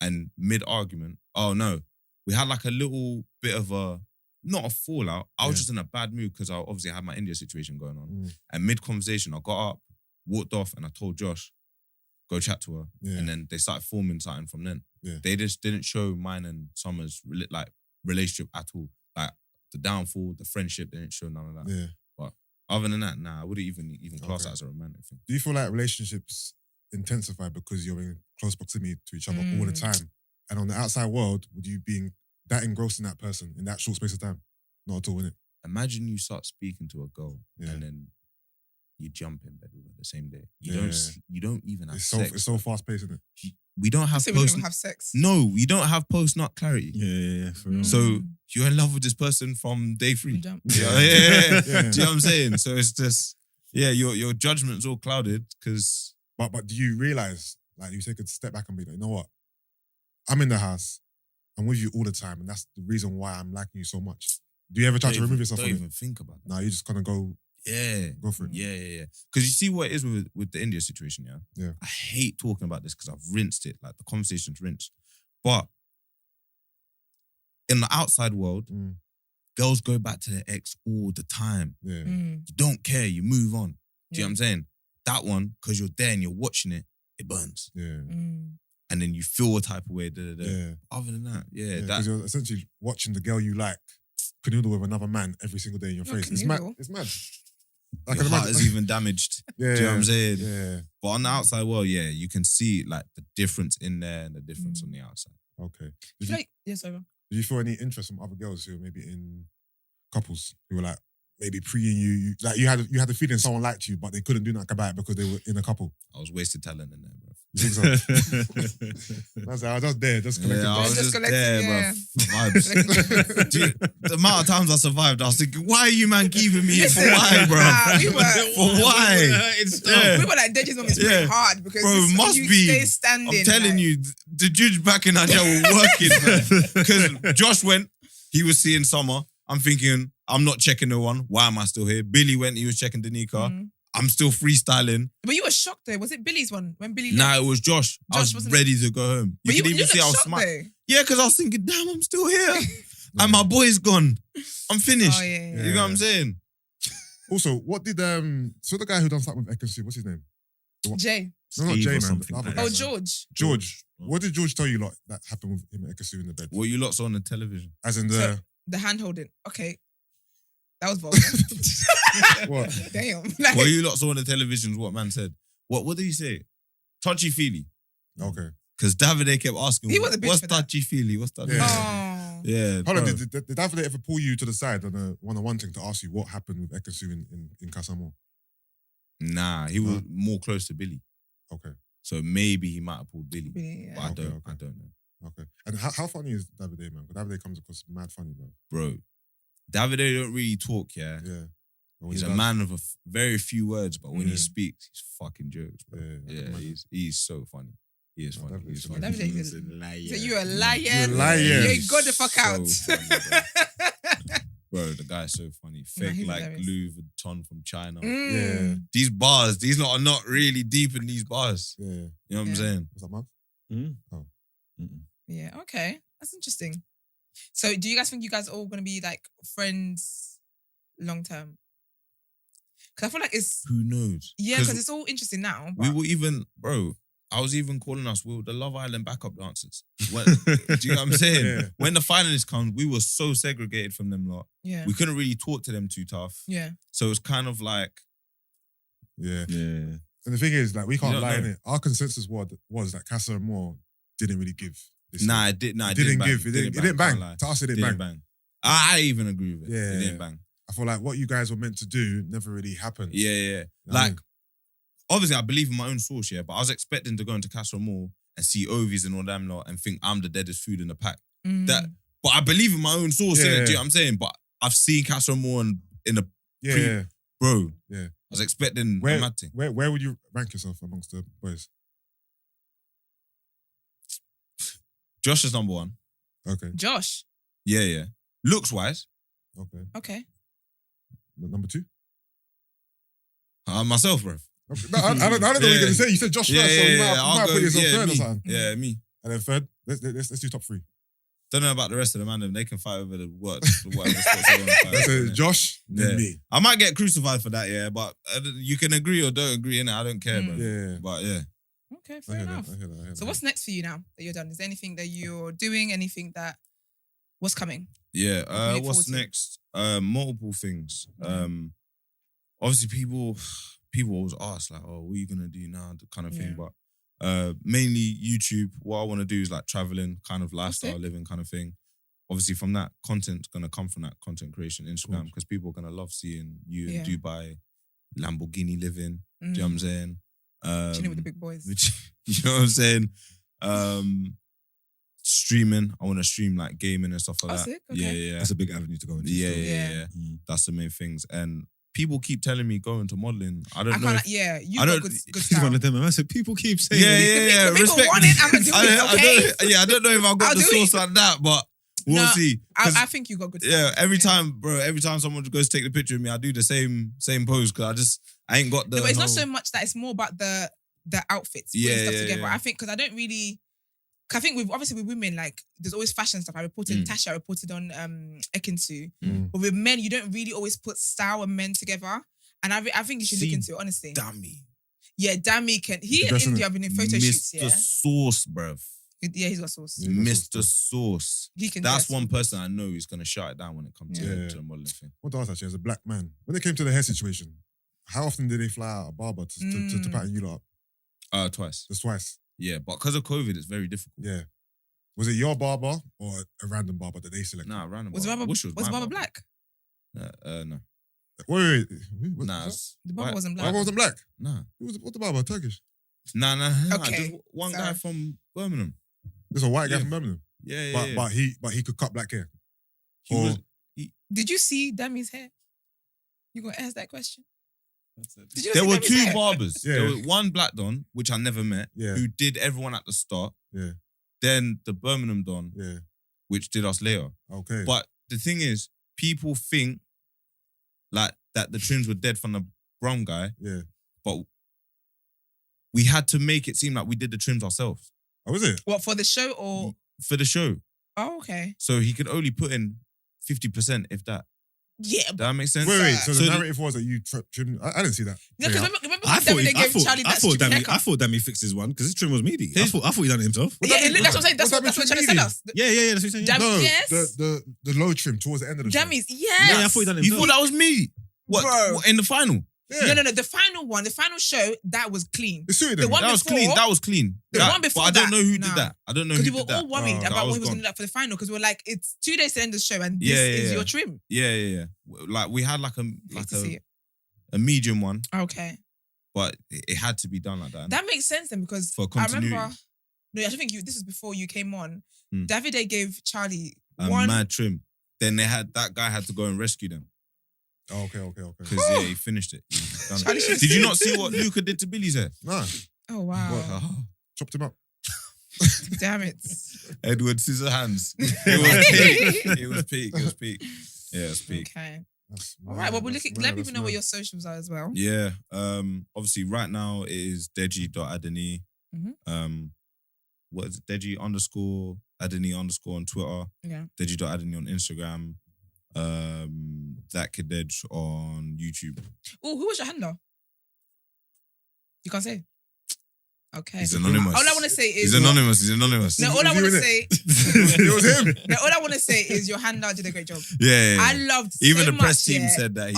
And mid-argument, oh no, we had like a little bit of not a fallout. I was Yeah. just in a bad mood because I obviously had my India situation going on. Mm. And mid-conversation, I got up, walked off, and I told Josh, go chat to her. Yeah. And then they started forming something from then. Yeah. They just didn't show mine and Summer's like relationship at all. Like the downfall, the friendship, they didn't show none of that. Yeah. Other than that, nah, I wouldn't even class Okay. that as a romantic thing. Do you feel like relationships intensify because you're in close proximity to each other all the time? And on the outside world, would you be that engrossed in that person in that short space of time? Not at all, innit? Imagine you start speaking to a girl Yeah. and then you jump in bed with her the same day. Yeah. You don't even have It's sex. so fast paced, isn't it? We don't have So we don't post. even have sex. No, we don't have post nut clarity. Yeah, for real. So you're in love with this person from day 3. Jump. Yeah. Yeah. Do you know what I'm saying? So it's just your judgment's all clouded because But do you realize, like, you take a step back and be like, you know what? I'm in the house. I'm with you all the time, and that's the reason why I'm liking you so much. Do you ever try to remove yourself Don't from even it? think about that. No, you just kind of go for it. Yeah. Because you see what it is with the India situation, yeah? Yeah. I hate talking about this because I've rinsed it. Like the conversation's rinsed. But in the outside world, Mm. girls go back to their ex all the time. Yeah. Mm. You don't care, you move on. Do you know Yeah. what I'm saying? That one, because you're there and you're watching it, it burns. Yeah. Mm. And then you feel a type of way. Yeah. Other than that, Yeah. that Because you're essentially watching the girl you like canoodle with another man every single day in your Not face. It's mad. canoodle. It's mad. your heart is even damaged. Yeah. Do you know what I'm saying? Yeah. But on the outside world, yeah, you can see like the difference in there and the difference on the outside. Okay. I feel like, yes, over. Did you feel any interest from other girls who were maybe in couples who were like maybe pre-ing you? Like you had the feeling someone liked you, but they couldn't do nothing about it because they were in a couple. I was wasted talent in there, bro. You think so? That's I was just there, just collecting. Yeah, I was Just just collecting, there, yeah. bro. Vibes. Dude, the amount of times I survived, I was thinking, why are you man keeping me here? For Listen, why, bro? we were- For why? We were like, Deji's mom is Yeah. praying hard because Bro, this- must you be. stay standing. I'm telling like- you, the judge back in Nigeria were working, man. Because Josh went, he was seeing Summer. I'm thinking, I'm not checking no one. Why am I still here? Billy went, he was checking Danica. Mm. I'm still freestyling. But you were shocked though. Was it Billy's one when Billy? Nah, left? it was Josh. I Josh was wasn't ready to go home. But You could even see I was shocked smart. though. Yeah, because I was thinking, damn, I'm still here. And my boy's gone. I'm finished. Oh yeah. You know what I'm saying? Also, what did so the guy who done something with Ekin Su, what's his name? Jay. No, not Steve Jay, or man. something the other like guy, Oh man. George. George. What did George tell you lot that happened with him and Ekin Su in the bed? What you lot saw on the television? As in the So- The hand holding. Okay. That was vulgar. what? Damn. Like, What you lot saw on the television is what man said. What did he say? Touchy feely. Okay. Because Davide kept asking, He was a bitch what's for that. touchy feely? What's that? Yeah. oh. Yeah. Hold on, bro. did Davide ever pull you to the side on a one-on-one thing to ask you what happened with Ekin Su in Casamore? Nah, he was Huh? more close to Billy. Okay. So maybe he might have pulled Billy. Yeah. But I Okay, don't okay. I don't know. Okay. And how funny is Davide, man? Because Davide comes across mad funny, bro. Bro. Davide don't really talk, yeah. Yeah. But when He's he a does- man of very few words, but when Yeah. he speaks, he's fucking jokes, bro. Yeah, I can Yeah, imagine. he's so funny. He is No, funny. Davide's He's funny. funny. Davide He's is a liar. So you're a liar. You're a liar. You go the fuck So out. funny, Bro, the guy's so funny. Fake he's like hilarious. Louis Vuitton from China. Mm. These bars, these lot are not really deep in these bars. Yeah. You know what I'm Yeah. saying? What's that, Mark? Mm. Oh. Mm-mm. Yeah. Okay. That's interesting. So, do you guys think you guys are all going to be like friends long term? Because I feel like it's Who knows? yeah, because it's all interesting now. We But were even, bro. I was even calling us. We were the Love Island backup dancers. Do you know what I'm saying? Yeah. When the finalists come, we were so segregated from them lot. yeah, We couldn't really talk to them too tough. yeah, So it was kind of like, Yeah. Yeah. And the thing is, like, we can't don't lie in know. it. Our consensus was that Casa and Moore didn't really give. This nah, year. it did. Nah, It didn't bang. give. It didn't bang. can't lie. To us, it didn't bang. I even agree with it. Yeah, It didn't yeah. bang. I feel like what you guys were meant to do never really happened. Yeah, yeah. You know what I Like, mean? obviously, I believe in my own source, yeah, but I was expecting to go into Castle Mall and see Ovies and all them lot and think I'm the deadest food in the pack. But I believe in my own source, Yeah, innit? yeah. Do you know what I'm saying? But I've seen Castle Mall in a Yeah, pre- yeah. bro. Yeah. I was expecting a Where, mad thing. where would you rank yourself amongst the boys? Josh is number one. Okay, Josh. Yeah, yeah. Looks wise, okay. Okay. Number 2? myself, bro. Okay. No, I don't know what you're Yeah. going to say. You said Josh first, so you might I'll put yourself third me. or something. Yeah, me. And then third, let's do top 3. Don't know about the rest of the man. They can fight over the whatever spots they want to fight. That's over, it. innit? Josh, then Yeah. me. I might get crucified for that, yeah, but you can agree or don't agree, innit? I don't care, bro. Yeah. But yeah. Okay, I fair hear that. enough. I hear that. So, what's next for you now that you're done? Is there anything that you're doing? Anything that what's coming? Yeah. What can we look What's forward to? next? Multiple things. Obviously people always ask like, oh, what are you gonna do now? The kind of thing. Yeah. But mainly YouTube. What I want to do is like traveling, kind of lifestyle it. living kind of thing. Obviously, from that content's gonna come from that content creation, Instagram, course. because people are gonna love seeing you Yeah. in Dubai, Lamborghini living. Do you know what I'm saying? Chilling with the big boys. You know what I'm saying? Streaming. I want to stream like gaming and stuff like Oh, that. sick. Yeah, Okay. yeah, That's a big avenue to go into. yeah, still. yeah, Yeah. yeah. Mm. That's the main things. And people keep telling me go into modeling. I don't I know. can't. If, Yeah, you I got don't- good He's style. one of them. I said, people keep saying yeah, it. yeah, yeah. The people Respect. want it, I'ma do it, okay? I don't know if I've got I'll the do it. source like that, but we'll No, see. 'Cause, I think you got good style. yeah, every time someone goes to take the picture of me, I do the same pose because I ain't got the. No, but it's not whole- so much that. It's more about the outfits, putting Yeah, stuff yeah, together. yeah. I think because I don't really. 'Cause I think with women, like there's always fashion stuff. I reported Tasha, I reported on Ekin Su. Mm. But with men, you don't really always put style and men together. And I think you should look See, into it, honestly. Dummy. Yeah, Dami can. He and That's India it. have been in photo shoots. Mr. Yeah, Sauce, bruv. yeah, he's got sauce. Yeah, that's Mr. Sauce. He can. That's dress. one person I know is gonna shut it down when it comes Yeah. to the modeling thing. What to ask actually, as a black man, when it came to the hair situation, how often did they fly out a barber to pattern you lot up? Twice. Just twice. Yeah, but because of COVID, it's very difficult. Yeah. Was it your barber or a random barber that they selected? Nah, random. Was the barber? Wish Was my the barber black? No. Wait. Who- Nah, what? it's The barber white. wasn't black. Barber wasn't black. Nah. What the barber? Turkish. Nah. Okay, Just one sorry. guy from Birmingham. There's a white guy Yeah. from Birmingham. Yeah. But he could cut black hair. He or- was. Did you see Dami's hair? You gonna ask that question? Did you There see were Dami's two hair? barbers. Yeah. There was one black don, which I never met, Yeah. who did everyone at the start. Yeah. Then the Birmingham don, Yeah. which did us later. Okay. But the thing is, people think like that the trims were dead from the brown guy, yeah. but we had to make it seem like we did the trims ourselves Oh, was it? What, for the show or? for the show. Oh, okay. So he could only put in 50%, if that. Yeah. Does that make sense? Wait. So So the the- narrative was that you trimmed. I didn't see that. No, because Yeah. remember I when thought, David gave Charlie that stupid Dami, haircut? I thought Dami fixed his one because his trim was meaty. I His- thought he done it himself. What Yeah, that mean? that's what I'm saying. That's What what that they're mean trying to to sell us. Yeah. That's what he's saying. Dami- No, Yes. the low trim towards the end of the trim. Jammies, yes. Yeah, I thought he done it You himself. thought that was me? What? Bro. What, in the final? Yeah. No. The final show, that was clean. It suited The him. one That was before- clean. That was clean. The That- one before but I don't that, know who nah. did that. I don't know Because who we were did that. all worried Oh, about I what was he was gone. going to do that for the final because we were like, it's 2 days to end the show and this Yeah, is yeah. your trim. Yeah. Like we had like Hate to see it. a medium one, Okay. but it had to be done like that. That makes sense then because For I remember. continuity. No, I think this was before you came on. Hmm. Davide gave Charlie A one. mad trim. Then that guy had to go and rescue them Oh, okay. because he finished it. He done Charlie it. should- Did you not see what Luca did to Billy's hair? Nah, Oh wow! Oh, chopped him up. Damn it! Edward Scissorhands. It was peak. It was peak. Yeah, it was peak. Okay. That's All right. Well, we'll that's look at, mad, let that's people know what mad. your socials are as well. Yeah. Obviously, right now it is Deji.Adeni. Mhm. what is it? Deji _Adeni _ on Twitter. Yeah. Deji.Adeni on Instagram. That Kid Edge on YouTube. Oh, who was your handler? You can't say. Okay. He's anonymous. All I want to say is He's anonymous. No, all I want to say. It was him. No, all I want to say is your handler did a great job. Yeah. I loved Even so the press much, team yeah. said that.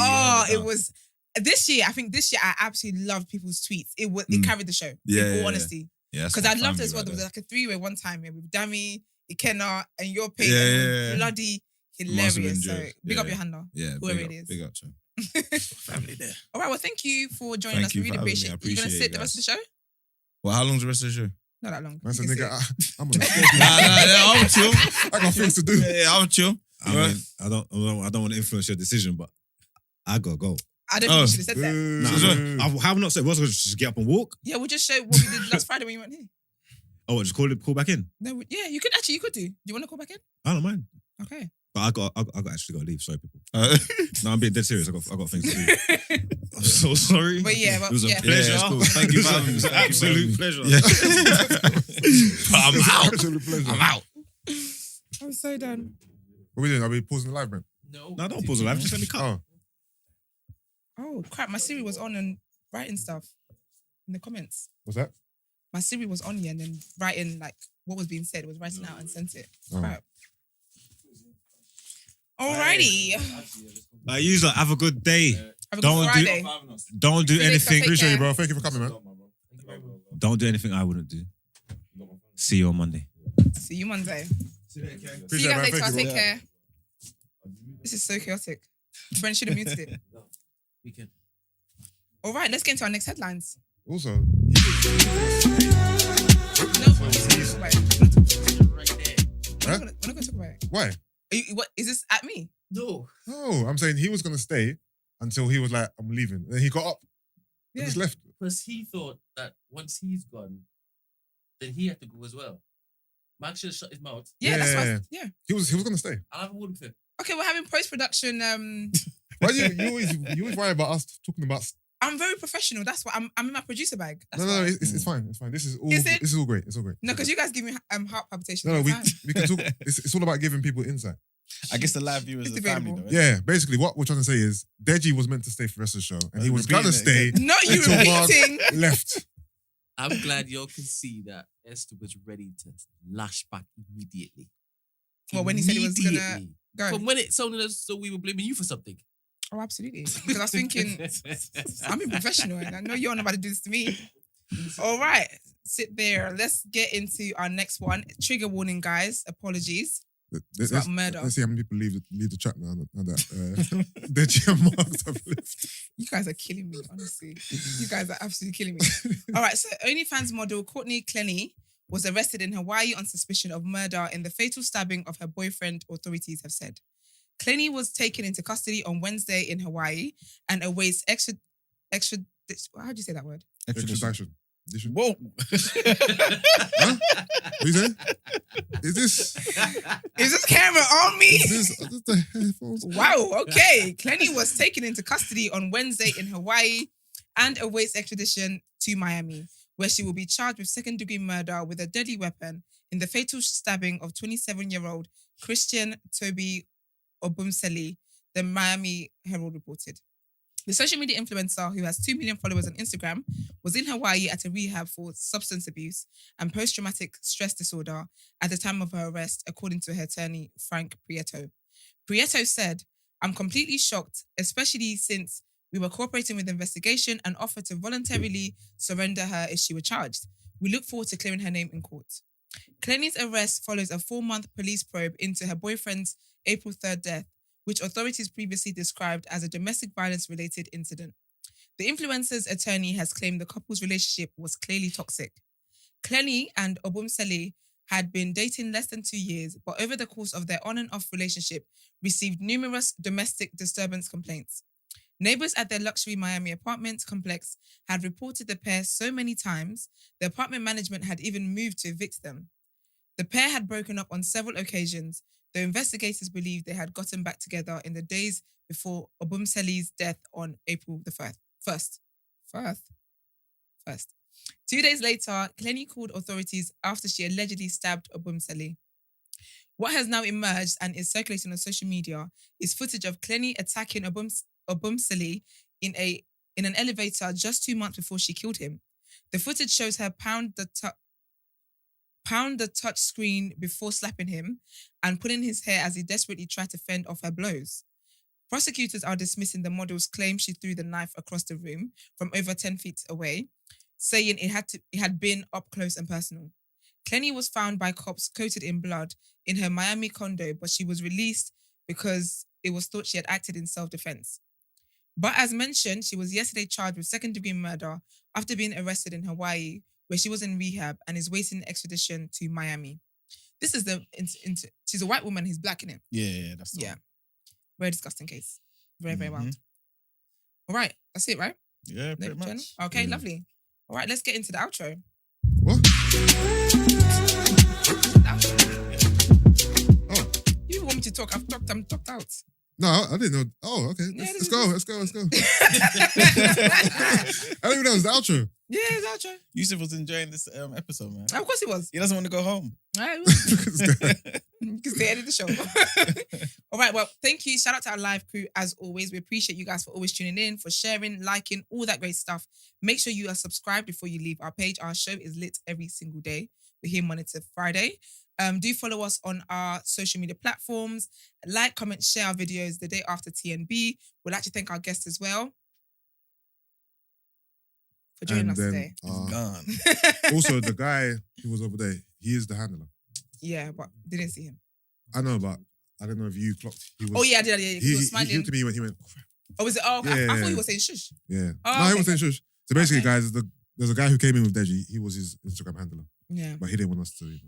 It was this year. I think this year I absolutely loved people's tweets. It carried the show. Yeah, in all yeah, honesty, Yeah, because I loved it as well. There was like a 3-way one time with Dami, Ikenna, and your page. Yeah. Bloody Must have been hilarious. So good. big up Yeah. your handler. Yeah, whoever big up, it is. Big up to him. Family there. All right. Well, thank you for joining Thank us. you We for really having me. I appreciate. You gonna appreciate sit it, the rest of the show? Well, how long's the rest of the show? Not that long. Man said, You can nigga, sit. I'm on I'll chill. I got things to do. Yeah, I'll chill. I mean, I don't want to influence your decision, but I gotta go. I don't think you should have said that. Nah, I have not said. What's just get up and walk? Yeah, we'll just show what we did last Friday when you weren't here. Oh, what, just call back in. No, yeah, you could actually. You could do. Do you want to call back in? I don't mind. Okay. But I got actually got to leave. Sorry, people. No, I'm being dead serious. I got things to do. I'm so sorry. But yeah, it was a yeah. pleasure. Yeah, it's cool. Thank you for having me. It was an absolute pleasure. Yeah. But I'm out. Absolute pleasure. I'm out. I'm so done. What are we doing? Are we pausing the live, man? No. No, don't pause the live. Just let me cut. Oh, Oh crap! My Siri was on and writing stuff in the comments. what's that? My Siri was on here and then writing like what was being said. Was writing out and sent it. Oh. Crap. Alrighty. Use that. Have a good day. Have a good Don't do- Friday. Don't do See you later. anything. Take Appreciate care. you, bro. Thank you for coming, man. Don't do anything I wouldn't do. See you on Monday. See you Monday. See you Appreciate it, guys man. later. Thank you, Take bro. care. This is so chaotic. Brent should have muted it. Weekend. All right, let's get into our next headlines. Also, No, please, talk about it. Right there. We're not going to talk about it. why? Are you, what is this at me? No. No, I'm saying he was gonna stay until he was like, I'm leaving. Then he got up and Yeah. just left. Because he thought that once he's gone, then he had to go as well. Max should have shut his mouth. Yeah, that's Yeah. what. Yeah. He was gonna stay. I'll have a word with him. Okay, we're having post production. Why you always worry about us talking about? I'm very professional. That's why I'm in my producer bag. That's No, why. it's fine. It's fine. This is all. Is it? This is all great. It's all great. No, because you guys give me heart palpitations. No, all we the time. we can talk. It's all about giving people insight. I guess the live viewers It's are family, debatable. though. innit? Yeah, basically, what we're trying to say is Deji was meant to stay for the rest of the show, and he was Repeating gonna it stay. Not you Until Mark- repeating. Left. I'm glad y'all can see that Esther was ready to lash back immediately. Well, when he said he was gonna Immediately. go. From when it sounded as though we were blaming you for something. Oh, absolutely. Because I was thinking, I'm being professional and I know you're not about to do this to me. All right, sit there. Let's get into our next one. Trigger warning, guys. Apologies. It's about murder. Let's see how many people leave the chat now that Deji and Mark have left. You guys are killing me, honestly. You guys are absolutely killing me. All right, so OnlyFans model Courtney Clenny was arrested in Hawaii on suspicion of murder in the fatal stabbing of her boyfriend, authorities have said. Clenny was taken into custody on Wednesday in Hawaii and awaits how do you say that word? Extradition. Whoa. Huh? What you saying? Is this Is this camera on me? is the headphones? Wow, okay. Clenny was taken into custody on Wednesday in Hawaii and awaits extradition to Miami, where she will be charged with second-degree murder with a deadly weapon in the fatal stabbing of 27-year-old Christian Toby Obumseli, the Miami Herald reported. The social media influencer, who has 2 million followers on Instagram, was in Hawaii at a rehab for substance abuse and post-traumatic stress disorder at the time of her arrest, according to her attorney, Frank Prieto. Prieto said, "I'm completely shocked, especially since we were cooperating with the investigation and offered to voluntarily surrender her if she were charged. We look forward to clearing her name in court." Clenny's arrest follows a 4-month police probe into her boyfriend's April 3rd death, which authorities previously described as a domestic violence-related incident. The influencer's attorney has claimed the couple's relationship was clearly toxic. Clenny and Obumseli had been dating less than 2 years, but over the course of their on and off relationship, received numerous domestic disturbance complaints. Neighbors at their luxury Miami apartment complex had reported the pair so many times, the apartment management had even moved to evict them. The pair had broken up on several occasions, though investigators believed they had gotten back together in the days before Obumseli's death on April the 1st. 2 days later, Clenny called authorities after she allegedly stabbed Obumseli. What has now emerged and is circulating on social media is footage of Clenny attacking Obumseli in an elevator just 2 months before she killed him. The footage shows her pound the touch screen before slapping him and pulling his hair as he desperately tried to fend off her blows. Prosecutors are dismissing the model's claim she threw the knife across the room from over 10 feet away, saying it had been up close and personal. Clenny was found by cops coated in blood in her Miami condo, but she was released because it was thought she had acted in self-defense. But as mentioned, she was yesterday charged with second-degree murder after being arrested in Hawaii, where she was in rehab and is waiting extradition to Miami. This is she's a white woman, he's black in it. Yeah, that's the Yeah. one. Very disgusting case. Very, very wild. Mhm. All right, that's it, right? Yeah, pretty Jen? much. Okay, lovely. All right, let's get into the outro. What? The outro. Oh. You want me to talk? I'm talked out. No, I didn't know. Oh, okay. Yeah, Let's this go. is- Let's go. Let's go. I didn't even know it was the outro. Yeah, it's the outro. Yusuf was enjoying this episode, man. Of course it was. He doesn't want to go home. All right, you can stay at the show. All right, well, thank you. Shout out to our live crew as always. We appreciate you guys for always tuning in, for sharing, liking, all that great stuff. Make sure you are subscribed before you leave our page. Our show is lit every single day. We're here Monday to Friday. Do follow us on our social media platforms. Like, comment, share our videos the day after TNB. We'd like to thank our guests as well for joining And us then, today. Gone. Also, the guy who was over there, he is the handler. Yeah, but didn't see him. I know, but I don't know if you clocked. He was, Oh, yeah, I did. Yeah, he was He smiling. looked at me when he went, Oh, was it? Oh, okay. I Yeah. thought he was saying shush. yeah. Oh, no, he okay. was saying shush. So basically, Okay. guys, there's a guy who came in with Deji. He was his Instagram handler, Yeah, but he didn't want us to. to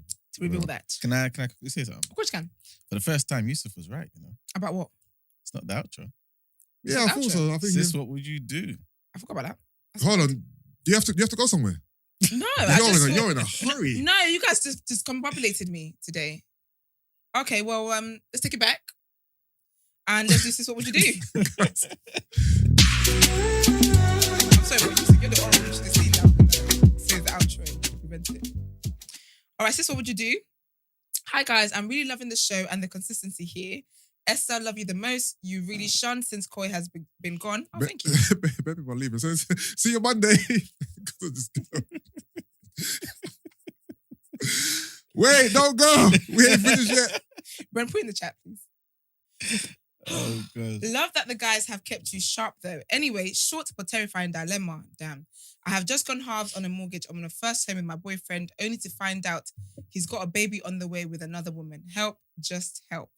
reveal Well, that. Can I quickly say something? Of course you can. For the first time, Yusuf was right, About what? It's not the outro. Yeah, I thought so. I think. Sis, what would you do? I forgot about that. Hold on. Do you have to go somewhere? No, I just thought- You're in a hurry. No, you guys just discombobulated me today. Okay, well, let's take it back. And let's do this. What would you do? I'm sorry, but you're the orange. The scene now. Say the outro and prevent it. All right, sis, what would you do? Hi, guys. I'm really loving the show and the consistency here. Esther, love you the most. You really shone since Koi has been gone. Oh, thank you. Baby, people are leaving. So see you Monday. Wait, don't go. We ain't finished yet. Brent, put in the chat, please. Oh, God. Love that the guys have kept you sharp though. Anyway, short but terrifying dilemma. Damn. I have just gone halves on a mortgage on my first home with my boyfriend, only to find out he's got a baby on the way with another woman. Help, just help.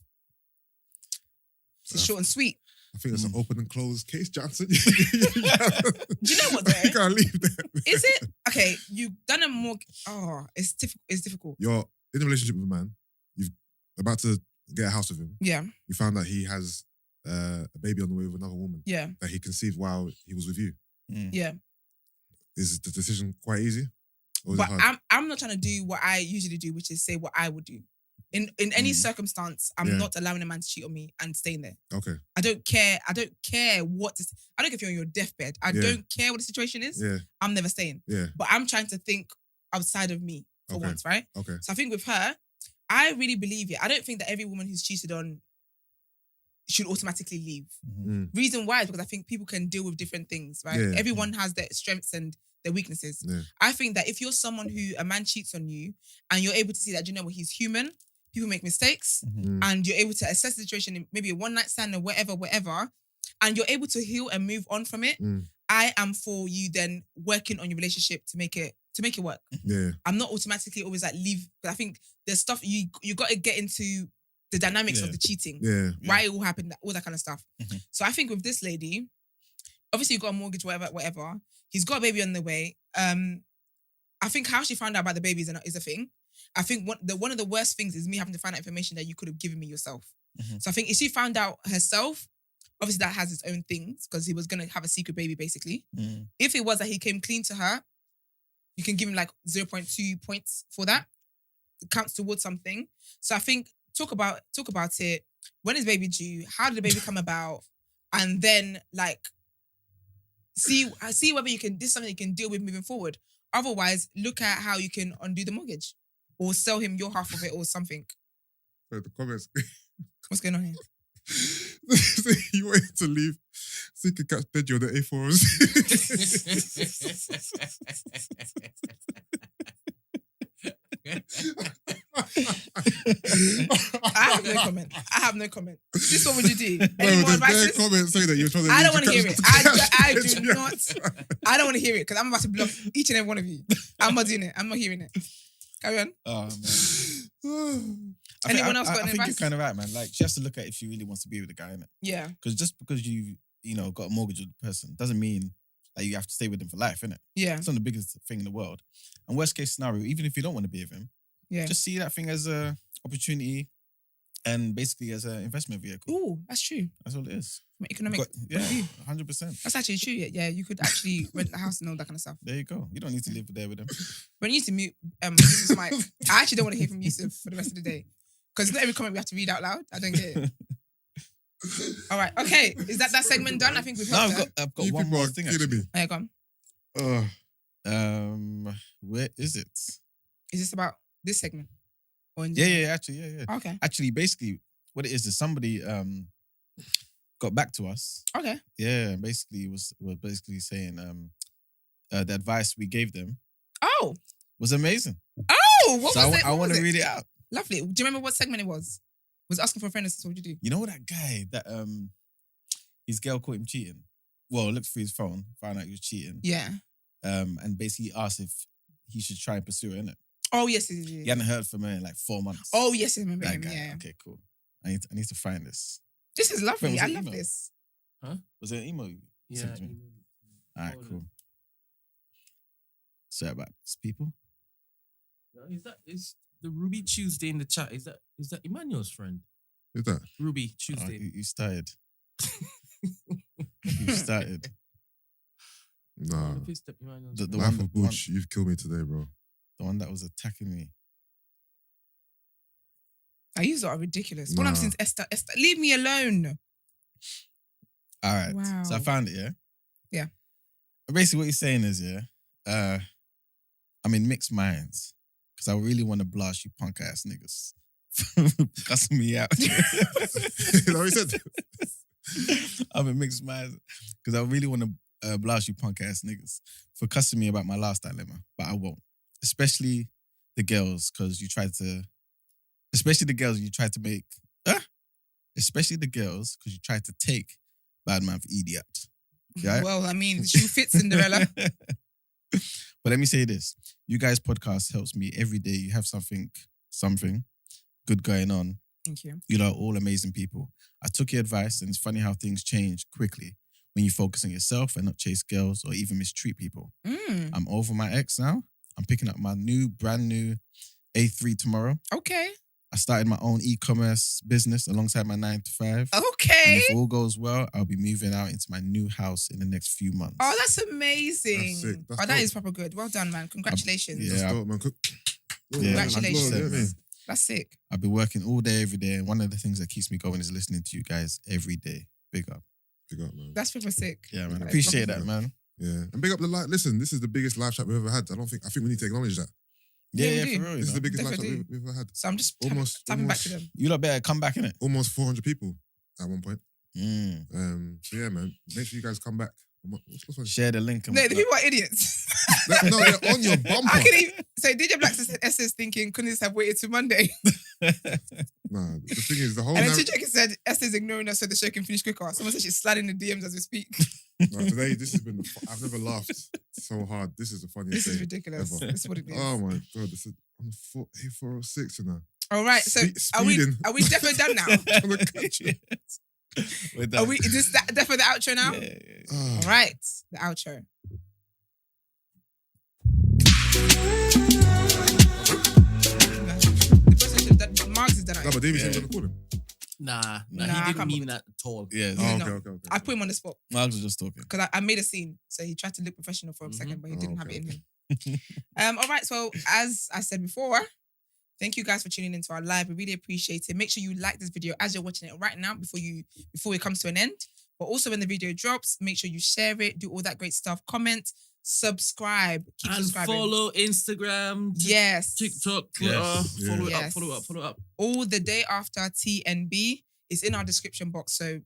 It's short and sweet. I think it's an open and closed case, Johnson. Do you know what though? You can't leave that. Is it? Okay, you've done a mortgage. Oh, it's difficult. It's difficult. You're in a relationship with a man. You're about to get a house with him. Yeah, You found out he has a baby on the way with another woman yeah, that he conceived while he was with you. yeah. Is the decision quite easy? Or is But it hard? I'm not trying to do what I usually do, which is say what I would do. In any circumstance, I'm Yeah. not allowing a man to cheat on me and staying there. Okay. I don't care. I don't care what. I don't care if you're on your deathbed. I Yeah. don't care what the situation is. Yeah. I'm never staying. Yeah. But I'm trying to think outside of me for Okay. once, right? Okay. So I think with her, I really believe it. I don't think that every woman who's cheated on should automatically leave. Mm. Reason why is because I think people can deal with different things, right? Yeah. Everyone has their strengths and their weaknesses. Yeah. I think that if you're someone who a man cheats on you and you're able to see that, you know what, he's human, people make mistakes, Mm. and you're able to assess the situation in maybe a one night stand or whatever, and you're able to heal and move on from it, Mm. I am for you then working on your relationship to make it work. Yeah. I'm not automatically always like leave, but I think there's stuff you got to get into the dynamics Yeah. of the cheating, Yeah. why it all happened, all that kind of stuff. Mhm. So I think with this lady, obviously you got a mortgage, whatever. He's got a baby on the way. I think how she found out about the baby is a thing. I think one of the worst things is me having to find out information that you could have given me yourself. Mhm. So I think if she found out herself, obviously that has its own things because he was going to have a secret baby basically. Mm. If it was that he came clean to her, you can give him like 0.2 points for that. It counts towards something. So I think talk about it. When is baby due? How did the baby come about? And then like see whether you can, this is something you can deal with moving forward. Otherwise, look at how you can undo the mortgage or sell him your half of it or something. So the comments. What's going on here? You wanted to leave so you could catch Deji on the A4s. I have no comment. This what would you do? Any No, more there's their advice? comments saying that you're trying to. I don't want to hear it. I do Deji. not. I don't want to hear it because I'm about to block each and every one of you. I'm not doing it. I'm not hearing it. Carry on. Oh man. Anyone else got I any think advice? you're kind of right, man. Like, she has to look at if she really wants to be with the guy, innit? Yeah. Because just because you got a mortgage with the person doesn't mean that you have to stay with them for life, innit? Yeah. It's not the biggest thing in the world. And worst case scenario, even if you don't want to be with him, Yeah. just see that thing as a opportunity and basically as an investment vehicle. Ooh, that's true. That's all it is. From an economic point Yeah, of view. 100%. That's actually true. Yeah, you could actually rent the house and all that kind of stuff. There you go. You don't need to live there with him. When you used to mute Yusuf's mic, I actually don't want to hear from Yusuf for the rest of the day. Because not every comment we have to read out loud. I don't get it. All right. Okay. Is that segment done? I think we've No, helped I've got You one people more are thing. killing Actually. me. There you go. Where is it? Is this about this segment? Or in Yeah, general? actually, yeah. Okay. Actually, basically, what it is somebody got back to us. Okay. Yeah, basically was basically saying the advice we gave them Oh. was amazing. Oh, what So was it? I What want was to it? read it out. Lovely. Do you remember what segment it was? Was it asking for a friend? What would you do? You know that guy that his girl caught him cheating? Well, looked through his phone, found out he was cheating. Yeah. And basically asked if he should try and pursue her, innit? Oh, yes. He hadn't heard from her in like 4 months. Oh, yes. I remember that him. guy. Yeah. Okay, cool. I need to find this. This is lovely. Was I it love email? this. Was it an email? you Yeah. sent to me? All right, cool. Sorry about this, people. Is the Ruby Tuesday in the chat? Is that Emmanuel's friend? Is that? Ruby Oh, Tuesday. you started. You started. Nah. Pissed at Emmanuel's The friend. Life one- of Butch, you've killed me today, bro. The one that was attacking me. You are ridiculous. All I'm Nah. saying is Esther, leave me alone. All right. Wow. So I found it, yeah? Yeah. Basically, what he's saying is, yeah, I'm in mixed minds because I really want to blast you punk ass niggas. Cussing me out. You know what he said? I'm in mixed minds because I really want to blast you punk ass niggas for cussing me about my last dilemma, but I won't. Especially the girls, because you tried to. Especially the girls you tried to make. Especially the girls because you tried to take bad man for idiot. Yeah. Well, I mean, the shoe fits Cinderella. But let me say this: you guys' podcast helps me every day. You have something good going on. Thank you. You are all amazing people. I took your advice, and it's funny how things change quickly when you focus on yourself and not chase girls or even mistreat people. I'm over my ex now. I'm picking up my brand new A3 tomorrow. Okay. I started my own e-commerce business alongside my 9 to 5. And Okay. if all goes well, I'll be moving out into my new house in the next few months. Oh, that's amazing. That's sick. That's that dope. is proper good. Well done, man. Congratulations. Yeah. That's dope, man. Congratulations. Blow, yeah, man. That's sick. I've been working all day, every day. And one of the things that keeps me going is listening to you guys every day. Big up. Big up, man. That's super sick. Yeah, man. That's Appreciate proper that, man. Yeah. And big up the live. Listen, this is the biggest live chat we've ever had. I think we need to acknowledge that. Yeah, we Yeah, do. for real. This is the biggest live chat Definitely. we've ever had. So I'm just Almost- tapping back almost- to them. You lot better come back, innit? Almost 400 people at one point. Mm. So yeah, man. Make sure you guys come back. What's one? Share the link. and No, the whatnot. people are idiots. No, they're on your bumper. I can even, so DJ Black said S is thinking, couldn't this have waited till Monday? Nah, the thing is, the whole And then narrative. Chichika said S is ignoring us so the show can finish quicker. Someone said she's sliding the DMs as we speak. Today, this has been. I've never laughed so hard. This is the funniest This is day ridiculous. ever. This is what it is. Oh my god, this is on the A406 and that. All right, so Speeding. are we definitely done now? Trying to catch you. We're done. Are we? Is this definitely the outro now? Yeah. Oh. All right, the outro. The person that Marks is done. No, but David said he was gonna call him. Nah, Nah, I he didn't can't mean believe- that at all. Yeah. Oh, No. okay. I put him on the spot Marks was just talking. because I made a scene, so he tried to look professional for a second, but he Oh, didn't have okay, it in him. All right, so as I said before, thank you guys for tuning into our live. We really appreciate it. Make sure you like this video as you're watching it right now before it comes to an end. But also when the video drops, make sure you share it, do all that great stuff, comment, subscribe. Keep And subscribing. follow Instagram, Yes. TikTok, Twitter. Yes. Follow it Yes. up, follow it up, follow it up. All the day after TNB is in our description box. So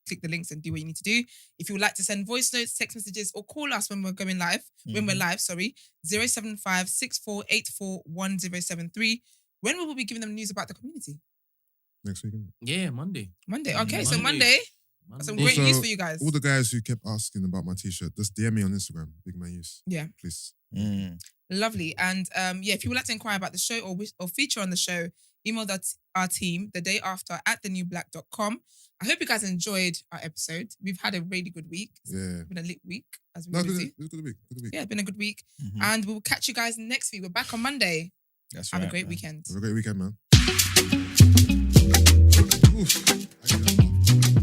click the links and do what you need to do. If you would like to send voice notes, text messages, or call us when we're going live, when we're live, 075 6484 1073. When we will be giving them news about the community? Next week. Isn't it? Yeah, Monday. Monday. Okay, so Monday. Monday. Some Monday. great Also, news for you guys. All the guys who kept asking about my t-shirt, just DM me on Instagram, Big Man Use. Yeah. Please. Lovely. And if you would like to inquire about the show or feature on the show, email our team the day after at thenewblack.com. I hope you guys enjoyed our episode. We've had a really good week. Yeah. It's been a lit week, as we No, always good, do. it was a good week. Good week. Yeah, it's been a good week. And we will catch you guys next week. We're back on Monday. That's Have right. a great man. weekend. Have a great weekend, man. Oof. I get that.